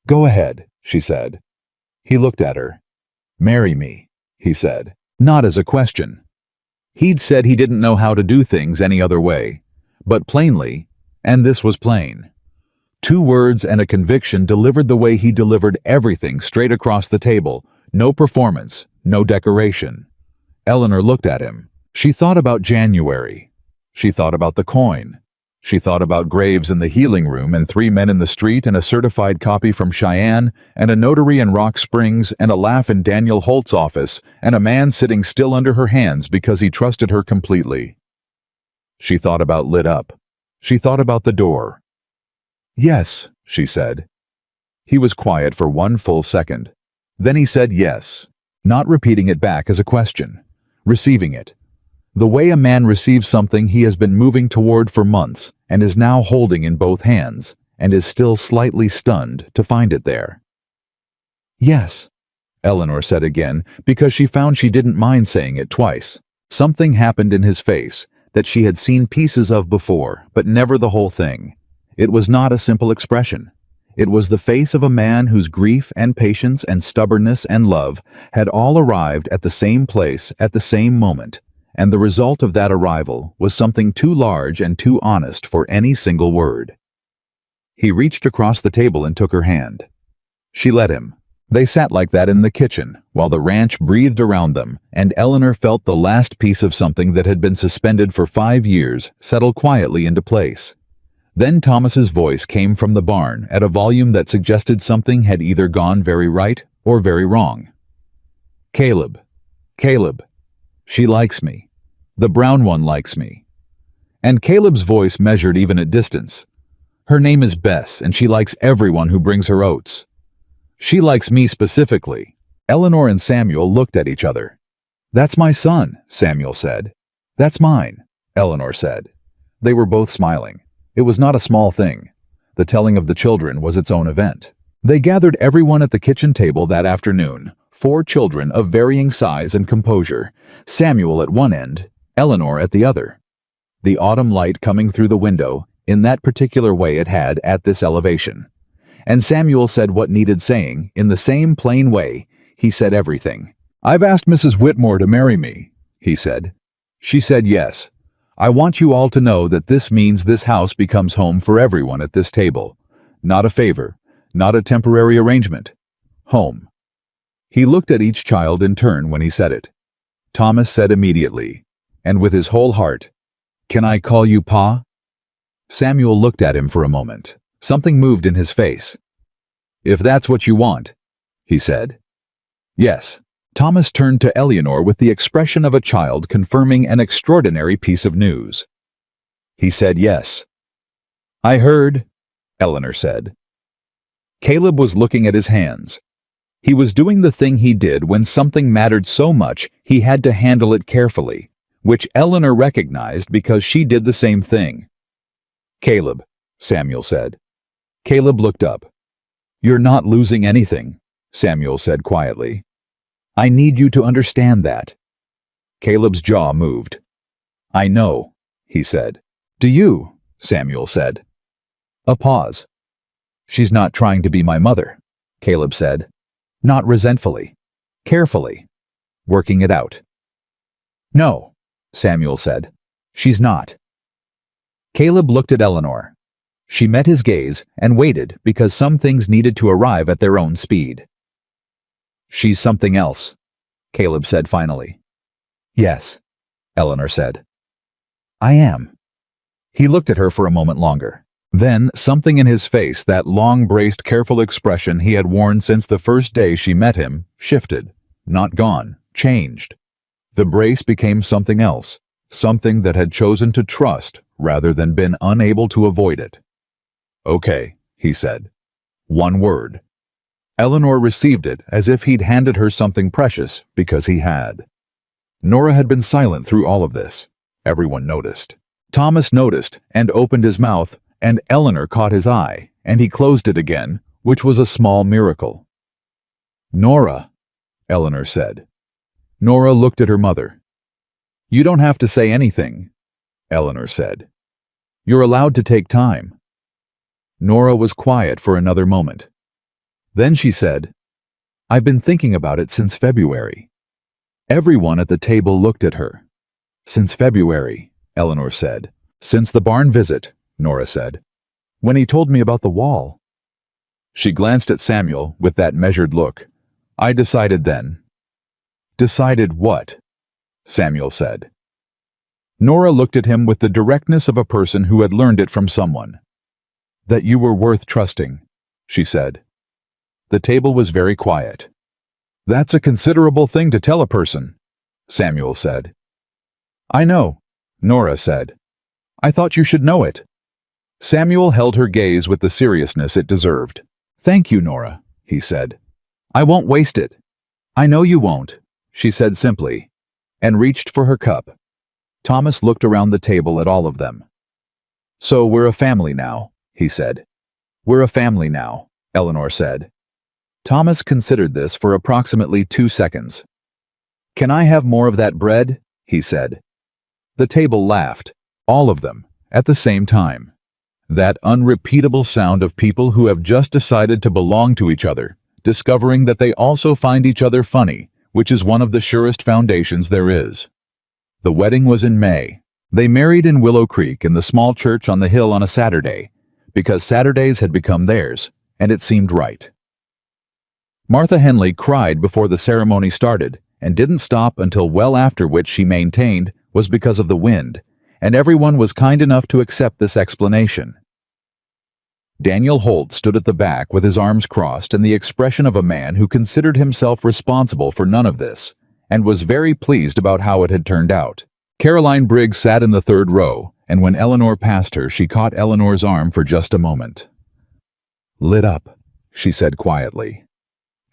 "Go ahead," she said. He looked at her. "Marry me," he said, not as a question. He'd said he didn't know how to do things any other way, but plainly, and this was plain. 2 words and a conviction delivered the way he delivered everything straight across the table, no performance, no decoration. Eleanor looked at him. She thought about January. She thought about the coin. She thought about graves in the healing room and 3 men in the street and a certified copy from Cheyenne and a notary in Rock Springs and a laugh in Daniel Holt's office and a man sitting still under her hands because he trusted her completely. She thought about lit up. She thought about the door. "Yes," she said. He was quiet for 1 full second. Then he said yes, not repeating it back as a question, receiving it. The way a man receives something he has been moving toward for months and is now holding in both hands and is still slightly stunned to find it there. "Yes," Eleanor said again, because she found she didn't mind saying it twice. Something happened in his face that she had seen pieces of before, but never the whole thing. It was not a simple expression. It was the face of a man whose grief and patience and stubbornness and love had all arrived at the same place at the same moment, and the result of that arrival was something too large and too honest for any single word. He reached across the table and took her hand. She let him. They sat like that in the kitchen, while the ranch breathed around them, and Eleanor felt the last piece of something that had been suspended for 5 years settle quietly into place. Then Thomas's voice came from the barn at a volume that suggested something had either gone very right or very wrong. "Caleb, Caleb, she likes me. The brown one likes me." And Caleb's voice measured even at distance. "Her name is Bess, and she likes everyone who brings her oats. She likes me specifically." Eleanor and Samuel looked at each other. "That's my son," Samuel said. "That's mine," Eleanor said. They were both smiling. It was not a small thing. The telling of the children was its own event. They gathered everyone at the kitchen table that afternoon, 4 children of varying size and composure, Samuel at one end, Eleanor at the other. The autumn light coming through the window, in that particular way it had at this elevation. And Samuel said what needed saying, in the same plain way. He said everything. "I've asked Mrs. Whitmore to marry me," he said. "She said yes. I want you all to know that this means this house becomes home for everyone at this table. Not a favor, not a temporary arrangement. Home." He looked at each child in turn when he said it. Thomas said immediately, and with his whole heart, "Can I call you Pa?" Samuel looked at him for a moment. Something moved in his face. "If that's what you want," he said. "Yes." Thomas turned to Eleanor with the expression of a child confirming an extraordinary piece of news. He said yes. "I heard," Eleanor said. Caleb was looking at his hands. He was doing the thing he did when something mattered so much he had to handle it carefully, which Eleanor recognized because she did the same thing. "Caleb," Samuel said. Caleb looked up. "You're not losing anything," Samuel said quietly. "I need you to understand that." Caleb's jaw moved. "I know," he said. "Do you?" Samuel said. A pause. "She's not trying to be my mother," Caleb said. Not resentfully. Carefully. Working it out. "No," Samuel said. "She's not." Caleb looked at Eleanor. She met his gaze and waited because some things needed to arrive at their own speed. "She's something else," Caleb said finally. "Yes," Eleanor said. "I am." He looked at her for a moment longer. Then, something in his face, that long-braced, careful expression he had worn since the first day she met him, shifted. Not gone, changed. The brace became something else, something that had chosen to trust rather than been unable to avoid it. "Okay," he said. One word. Eleanor received it as if he'd handed her something precious, because he had. Nora had been silent through all of this. Everyone noticed. Thomas noticed and opened his mouth, and Eleanor caught his eye, and he closed it again, which was a small miracle. "Nora," Eleanor said. Nora looked at her mother. "You don't have to say anything," Eleanor said. "You're allowed to take time." Nora was quiet for another moment. Then she said, "I've been thinking about it since February." Everyone at the table looked at her. "Since February," Eleanor said. "Since the barn visit," Nora said. "When he told me about the wall." She glanced at Samuel with that measured look. "I decided then." "Decided what?" Samuel said. Nora looked at him with the directness of a person who had learned it from someone. "That you were worth trusting," she said. The table was very quiet. "That's a considerable thing to tell a person," Samuel said. "I know," Nora said. "I thought you should know it." Samuel held her gaze with the seriousness it deserved. "Thank you, Nora," he said. "I won't waste it." "I know you won't," she said simply, and reached for her cup. Thomas looked around the table at all of them. "So we're a family now," he said. "We're a family now," Eleanor said. Thomas considered this for approximately 2 seconds. "Can I have more of that bread?" he said. The table laughed, all of them, at the same time. That unrepeatable sound of people who have just decided to belong to each other, discovering that they also find each other funny, which is one of the surest foundations there is. The wedding was in May. They married in Willow Creek in the small church on the hill on a Saturday, because Saturdays had become theirs, and it seemed right. Martha Henley cried before the ceremony started, and didn't stop until well after, which she maintained was because of the wind, and everyone was kind enough to accept this explanation. Daniel Holt stood at the back with his arms crossed and the expression of a man who considered himself responsible for none of this, and was very pleased about how it had turned out. Caroline Briggs sat in the third row, and when Eleanor passed her, she caught Eleanor's arm for just a moment. "Lit up," she said quietly.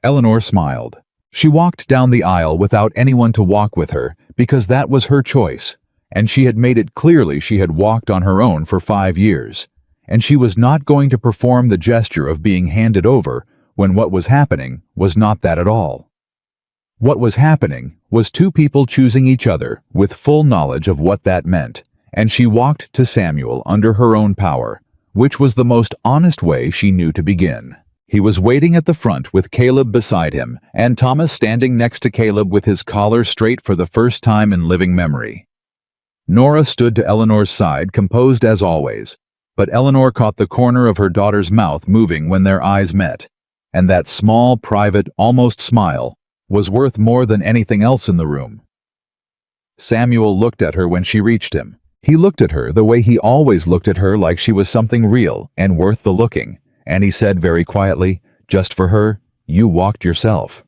Eleanor smiled. She walked down the aisle without anyone to walk with her, because that was her choice, and she had made it clearly she had walked on her own for 5 years, and she was not going to perform the gesture of being handed over when what was happening was not that at all. What was happening was two people choosing each other with full knowledge of what that meant, and she walked to Samuel under her own power, which was the most honest way she knew to begin. He was waiting at the front with Caleb beside him, and Thomas standing next to Caleb with his collar straight for the first time in living memory. Nora stood to Eleanor's side, composed as always, but Eleanor caught the corner of her daughter's mouth moving when their eyes met, and that small, private, almost smile was worth more than anything else in the room. Samuel looked at her when she reached him. He looked at her the way he always looked at her, like she was something real and worth the looking, and he said very quietly, "Just for her, you walked yourself."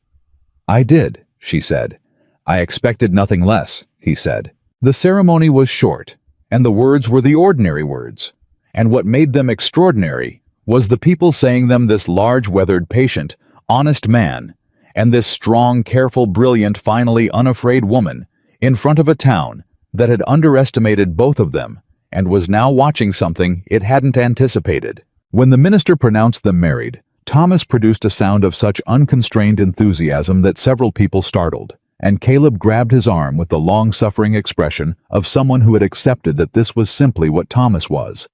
"I did," she said. "I expected nothing less," he said. The ceremony was short, and the words were the ordinary words, and what made them extraordinary was the people saying them, this large, weathered, patient, honest man, and this strong, careful, brilliant, finally unafraid woman, in front of a town that had underestimated both of them and was now watching something it hadn't anticipated. When the minister pronounced them married, Thomas produced a sound of such unconstrained enthusiasm that several people startled, and Caleb grabbed his arm with the long-suffering expression of someone who had accepted that this was simply what Thomas was.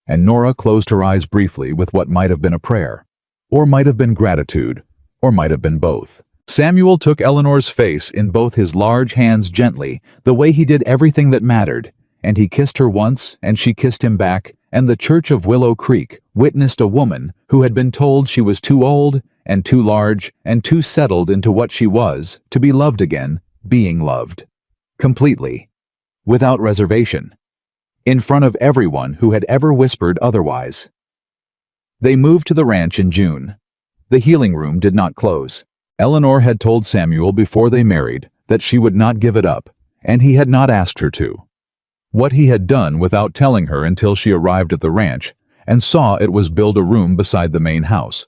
And Nora closed her eyes briefly with what might have been a prayer, or might have been gratitude, or might have been both. Samuel took Eleanor's face in both his large hands gently, the way he did everything that mattered, and he kissed her once, and she kissed him back, and the Church of Willow Creek witnessed a woman who had been told she was too old and too large and too settled into what she was to be loved again, being loved. Completely. Without reservation. In front of everyone who had ever whispered otherwise. They moved to the ranch in June. The healing room did not close. Eleanor had told Samuel before they married that she would not give it up, and he had not asked her to. What he had done without telling her until she arrived at the ranch and saw it was build a room beside the main house.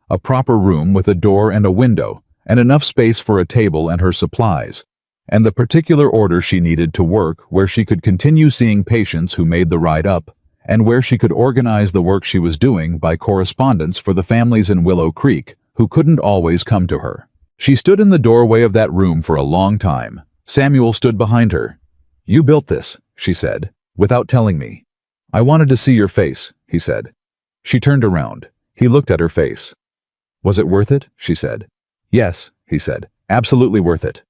A proper room with a door and a window, and enough space for a table and her supplies, and the particular order she needed to work where she could continue seeing patients who made the ride up, and where she could organize the work she was doing by correspondence for the families in Willow Creek who couldn't always come to her. She stood in the doorway of that room for a long time. Samuel stood behind her. "You built this," she said, "without telling me." "I wanted to see your face," he said. She turned around. He looked at her face. "Was it worth it?" she said. "Yes," he said, "absolutely worth it."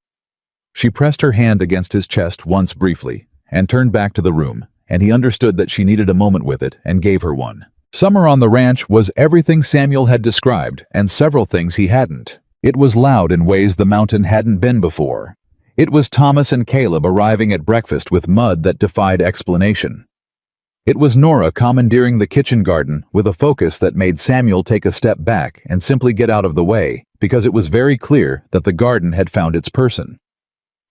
She pressed her hand against his chest once briefly, and turned back to the room, and he understood that she needed a moment with it and gave her one. Summer on the ranch was everything Samuel had described, and several things he hadn't. It was loud in ways the mountain hadn't been before. It was Thomas and Caleb arriving at breakfast with mud that defied explanation. It was Nora commandeering the kitchen garden with a focus that made Samuel take a step back and simply get out of the way, because it was very clear that the garden had found its person.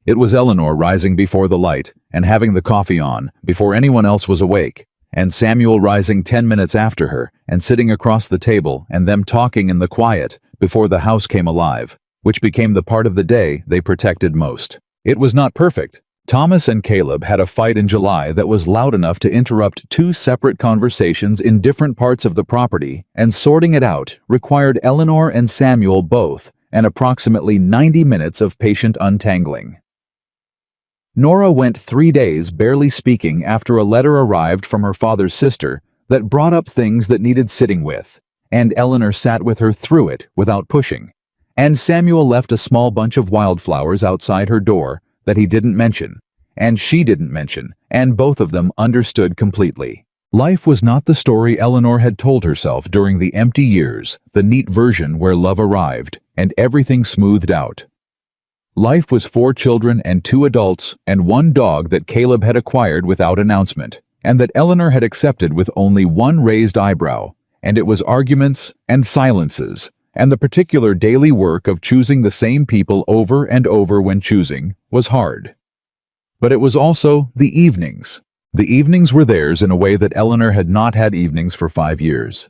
It was Eleanor rising before the light and having the coffee on before anyone else was awake, and Samuel rising 10 minutes after her and sitting across the table and them talking in the quiet before the house came alive, which became the part of the day they protected most. It was not perfect. Thomas and Caleb had a fight in July that was loud enough to interrupt two separate conversations in different parts of the property, and sorting it out required Eleanor and Samuel both and approximately 90 minutes of patient untangling. Nora went 3 days barely speaking after a letter arrived from her father's sister that brought up things that needed sitting with, and Eleanor sat with her through it without pushing. And Samuel left a small bunch of wildflowers outside her door that he didn't mention, and she didn't mention, and both of them understood completely. Life was not the story Eleanor had told herself during the empty years, the neat version where love arrived, and everything smoothed out. Life was 4 children and 2 adults and 1 dog that Caleb had acquired without announcement, and that Eleanor had accepted with only 1 raised eyebrow, and it was arguments and silences, and the particular daily work of choosing the same people over and over when choosing was hard. But it was also the evenings. The evenings were theirs in a way that Eleanor had not had evenings for 5 years.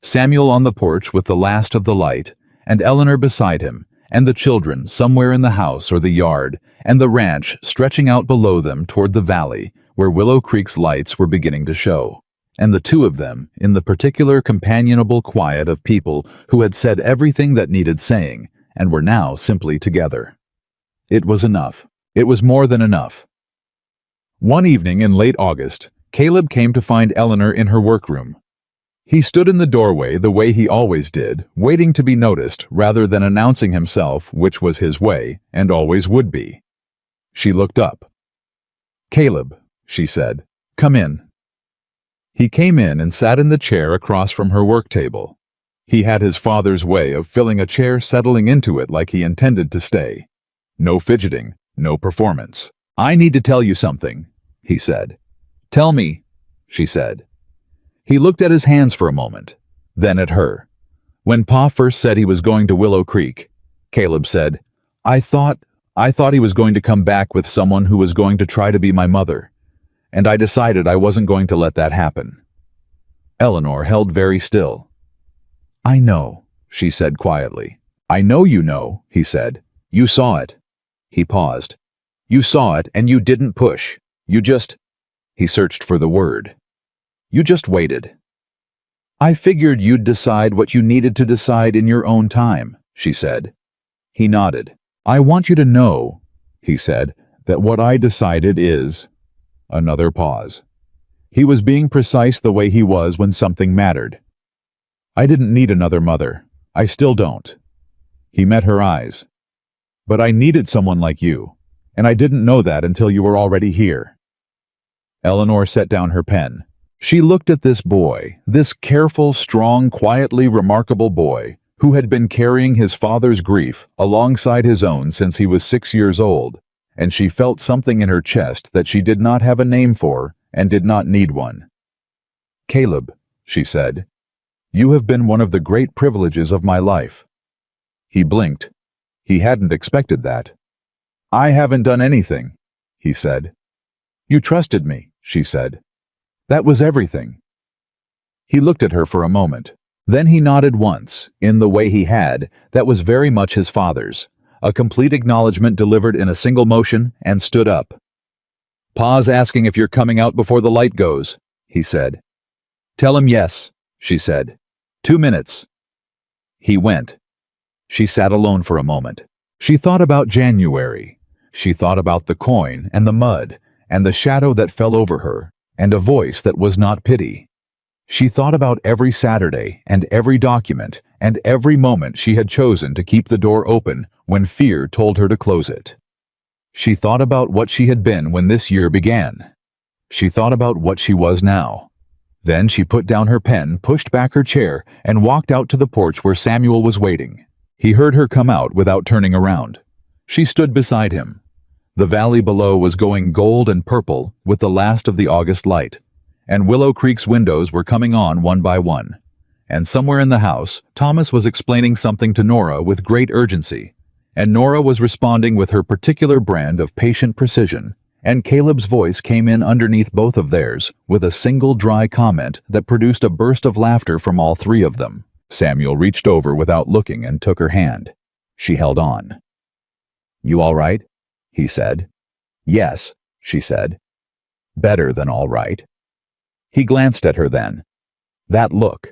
Samuel on the porch with the last of the light, and Eleanor beside him, and the children somewhere in the house or the yard, and the ranch stretching out below them toward the valley where Willow Creek's lights were beginning to show. And the 2 of them in the particular companionable quiet of people who had said everything that needed saying and were now simply together. It was enough. It was more than enough. One evening in late August, Caleb came to find Eleanor in her workroom. He stood in the doorway the way he always did, waiting to be noticed rather than announcing himself, which was his way and always would be. She looked up. "Caleb," she said, "come in." He came in and sat in the chair across from her work table. He had his father's way of filling a chair, settling into it like he intended to stay. No fidgeting, no performance. "I need to tell you something," he said. "Tell me," she said. He looked at his hands for a moment, then at her. When Pa first said he was going to Willow Creek, Caleb said, I thought he was going to come back with someone who was going to try to be my mother, and I decided I wasn't going to let that happen." Eleanor held very still. "I know," she said quietly. "I know you know," he said. "You saw it." He paused. "You saw it and you didn't push. You just—" He searched for the word. "You just waited." "I figured you'd decide what you needed to decide in your own time," she said. He nodded. "I want you to know," he said, "that what I decided is—" Another pause. He was being precise the way he was when something mattered. "I didn't need another mother. I still don't." He met her eyes. "But I needed someone like you, and I didn't know that until you were already here." Eleanor set down her pen. She looked at this boy, this careful, strong, quietly remarkable boy, who had been carrying his father's grief alongside his own since he was 6 years old, and she felt something in her chest that she did not have a name for and did not need one. "Caleb," she said, "you have been one of the great privileges of my life." He blinked. He hadn't expected that. "I haven't done anything," he said. "You trusted me," she said. "That was everything." He looked at her for a moment. Then he nodded once, in the way he had, that was very much his father's, a complete acknowledgement delivered in a single motion, and stood up. "Pa's asking if you're coming out before the light goes," he said. "Tell him yes," she said. 2 minutes. He went. She sat alone for a moment. She thought about January. She thought about the coin and the mud and the shadow that fell over her and a voice that was not pity. She thought about every Saturday and every document and every moment she had chosen to keep the door open when fear told her to close it. She thought about what she had been when this year began. She thought about what she was now. Then she put down her pen, pushed back her chair, and walked out to the porch where Samuel was waiting. He heard her come out without turning around. She stood beside him. The valley below was going gold and purple with the last of the August light, and Willow Creek's windows were coming on one by one. And somewhere in the house, Thomas was explaining something to Nora with great urgency, and Nora was responding with her particular brand of patient precision, and Caleb's voice came in underneath both of theirs with a single dry comment that produced a burst of laughter from all three of them. Samuel reached over without looking and took her hand. She held on. "You all right?" he said. "Yes," she said. "Better than all right." He glanced at her then. That look.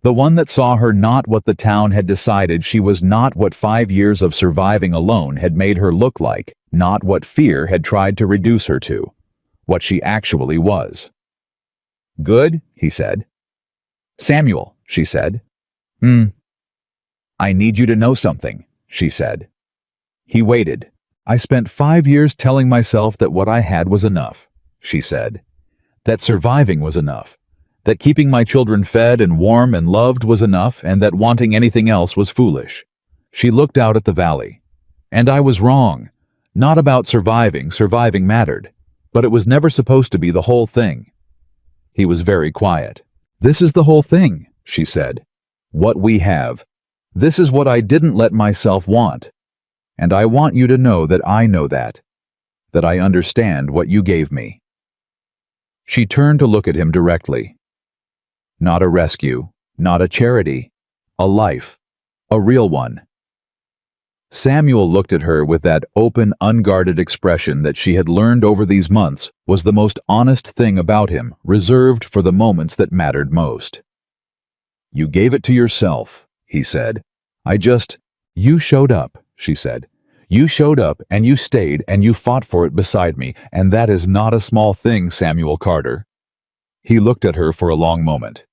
The one that saw her not what the town had decided she was, not what 5 years of surviving alone had made her look like, not what fear had tried to reduce her to. What she actually was. "Good," he said. "Samuel," she said. "I need you to know something," she said. He waited. "I spent 5 years telling myself that what I had was enough," she said. "That surviving was enough. That keeping my children fed and warm and loved was enough, and that wanting anything else was foolish." She looked out at the valley. "And I was wrong. Not about surviving. Surviving mattered. But it was never supposed to be the whole thing." He was very quiet. "This is the whole thing," she said. "What we have. This is what I didn't let myself want. And I want you to know that I know that I understand what you gave me." She turned to look at him directly. Not a rescue, not a charity, a life, a real one. Samuel looked at her with that open, unguarded expression that she had learned over these months was the most honest thing about him, reserved for the moments that mattered most. "You gave it to yourself," he said. You showed up," she said. "You showed up, and you stayed, and you fought for it beside me, and that is not a small thing, Samuel Carter." He looked at her for a long moment.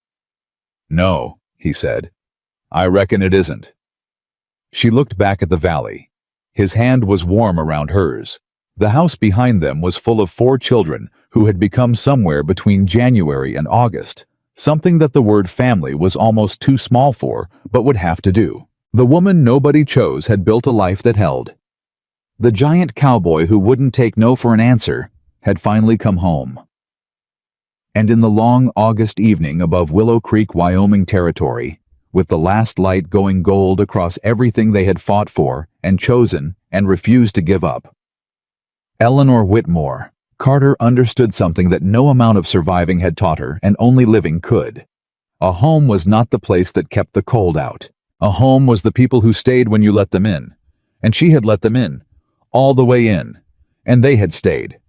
"No," he said. "I reckon it isn't." She looked back at the valley. His hand was warm around hers. The house behind them was full of 4 children who had become somewhere between January and August, something that the word family was almost too small for, but would have to do. The woman nobody chose had built a life that held. The giant cowboy who wouldn't take no for an answer had finally come home. And in the long August evening above Willow Creek, Wyoming territory, with the last light going gold across everything they had fought for and chosen and refused to give up, Eleanor Whitmore, Carter understood something that no amount of surviving had taught her and only living could. A home was not the place that kept the cold out. A home was the people who stayed when you let them in. And she had let them in, all the way in, and they had stayed.